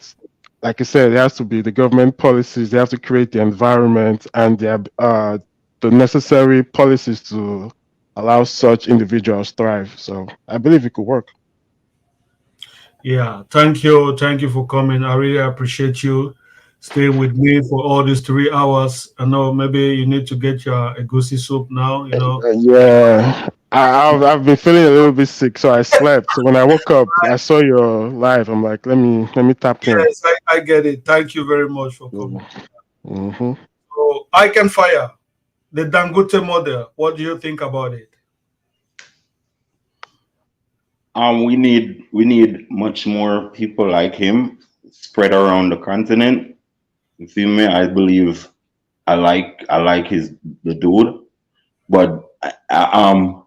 like I said, it has to be the government policies. They have to create the environment and the necessary policies to allow such individuals thrive. So I believe it could work. Yeah. Thank you. Thank you for coming. I really appreciate you staying with me for all these 3 hours. I know maybe you need to get your egusi soup now. Yeah, I've been feeling a little bit sick, so I slept. So when I woke up, I saw your live. I'm like, let me tap in. Yes, I get it. Thank you very much for coming. Mm-hmm. So I Can Fire, the Dangote model. What do you think about it? we need much more people like him spread around the continent. You feel me? I believe I like his the dude, but I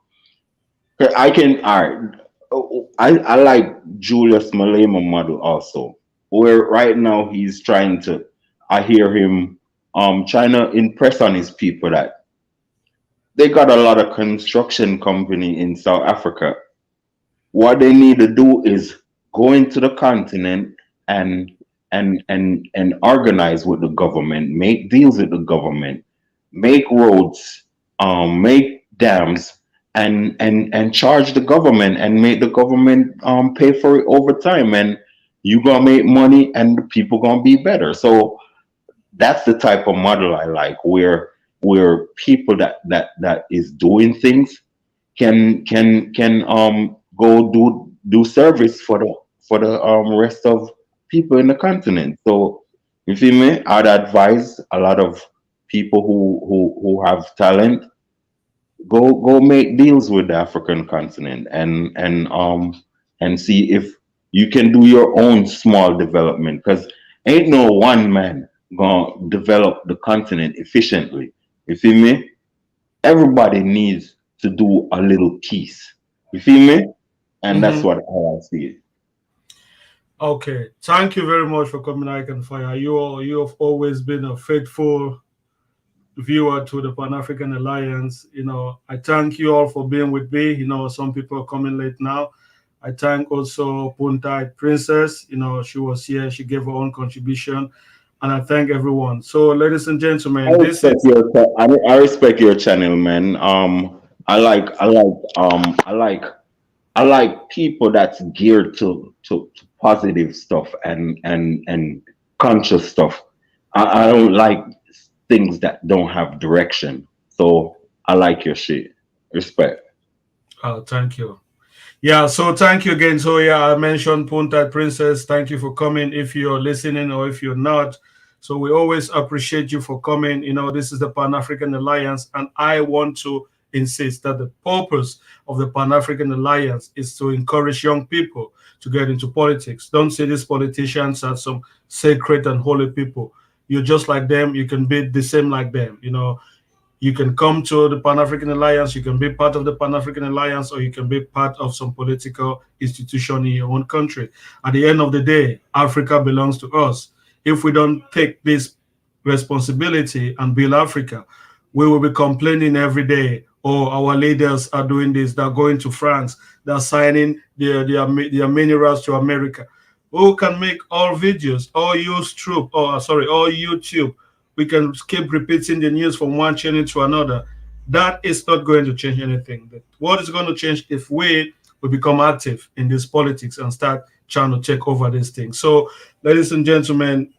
can all right. I like Julius Malema model also, where right now he's trying to. I hear him trying to impress on his people that they got a lot of construction company in South Africa. What they need to do is go into the continent and and organize with the government, make deals with the government, make roads, make dams, and charge the government and make the government pay for it over time, and you gonna make money and the people gonna be better. So that's the type of model I like, where people that is doing things can go do service for the rest of people in the continent. So you feel me? I'd advise a lot of people who have talent, go make deals with the African continent and see if you can do your own small development, because ain't no one man gonna develop the continent efficiently. You feel me? Everybody needs to do a little piece. You feel me? And that's what how I see it. Okay, thank you very much for coming, I Can Fire. You have always been a faithful viewer to the Pan African Alliance. I thank you all for being with me. Some people are coming late now. I thank also Punta Princess. She was here. She gave her own contribution, and I thank everyone. So, ladies and gentlemen, this is I respect your channel, man. I like people that's geared to positive stuff and conscious stuff. I don't like things that don't have direction. So I like your shit. Respect. Thank you. Yeah, so thank you again. So yeah, I mentioned Punta Princess. Thank you for coming. If you're listening or if you're not, so we always appreciate you for coming. This is the Pan African Alliance, and I want to insist that the purpose of the Pan African Alliance is to encourage young people to get into politics. Don't see these politicians as some sacred and holy people. You're just like them. You can be the same like them. You can come to the Pan African Alliance, you can be part of the Pan African Alliance, or you can be part of some political institution in your own country. At the end of the day, Africa belongs to us. If we don't take this responsibility and build Africa, we will be complaining every day. Oh, our leaders are doing this, they're going to France, they're signing their minerals to America. Who can make all videos, all all YouTube? We can keep repeating the news from one channel to another. That is not going to change anything. But what is going to change if we become active in this politics and start trying to take over this thing? So, ladies and gentlemen,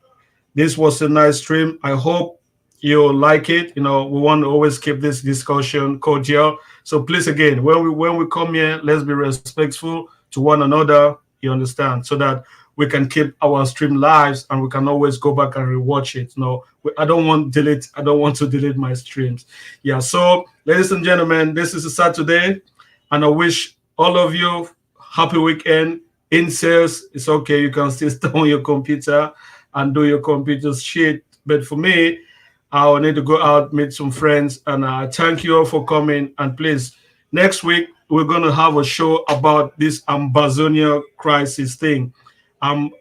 this was a nice stream. I hope you like it. We want to always keep this discussion cordial. So please, again, when we come here, let's be respectful to one another. You understand, so that we can keep our stream lives and we can always go back and rewatch it. I don't want to delete my streams. Yeah. So, ladies and gentlemen, this is a Saturday, and I wish all of you happy weekend. In sales, it's okay. You can still stay on your computer and do your computer shit. But for me, I will need to go out, meet some friends, and thank you all for coming. And please, next week we're going to have a show about this Ambazonia crisis thing. I'm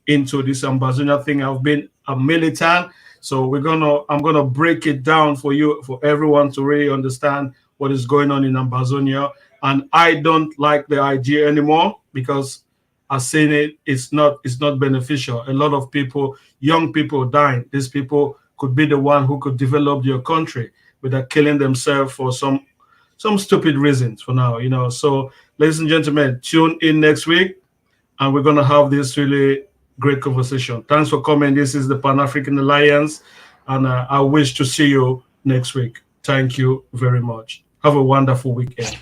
into this Ambazonia thing. I've been a militant, so I'm gonna break it down for you, for everyone to really understand what is going on in Ambazonia. And I don't like the idea anymore because I've seen it. It's not beneficial. A lot of people, young people, dying. These people could be the one who could develop your country, but they're killing themselves for some stupid reasons for now. So, ladies and gentlemen, tune in next week, and we're going to have this really great conversation. Thanks for coming. This is the Pan African Alliance, and I wish to see you next week. Thank you very much. Have a wonderful weekend.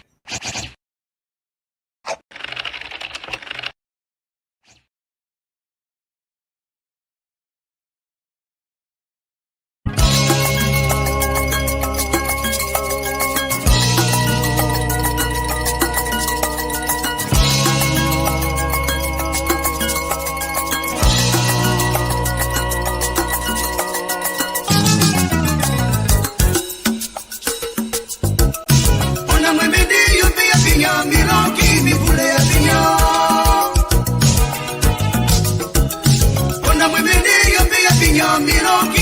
camino que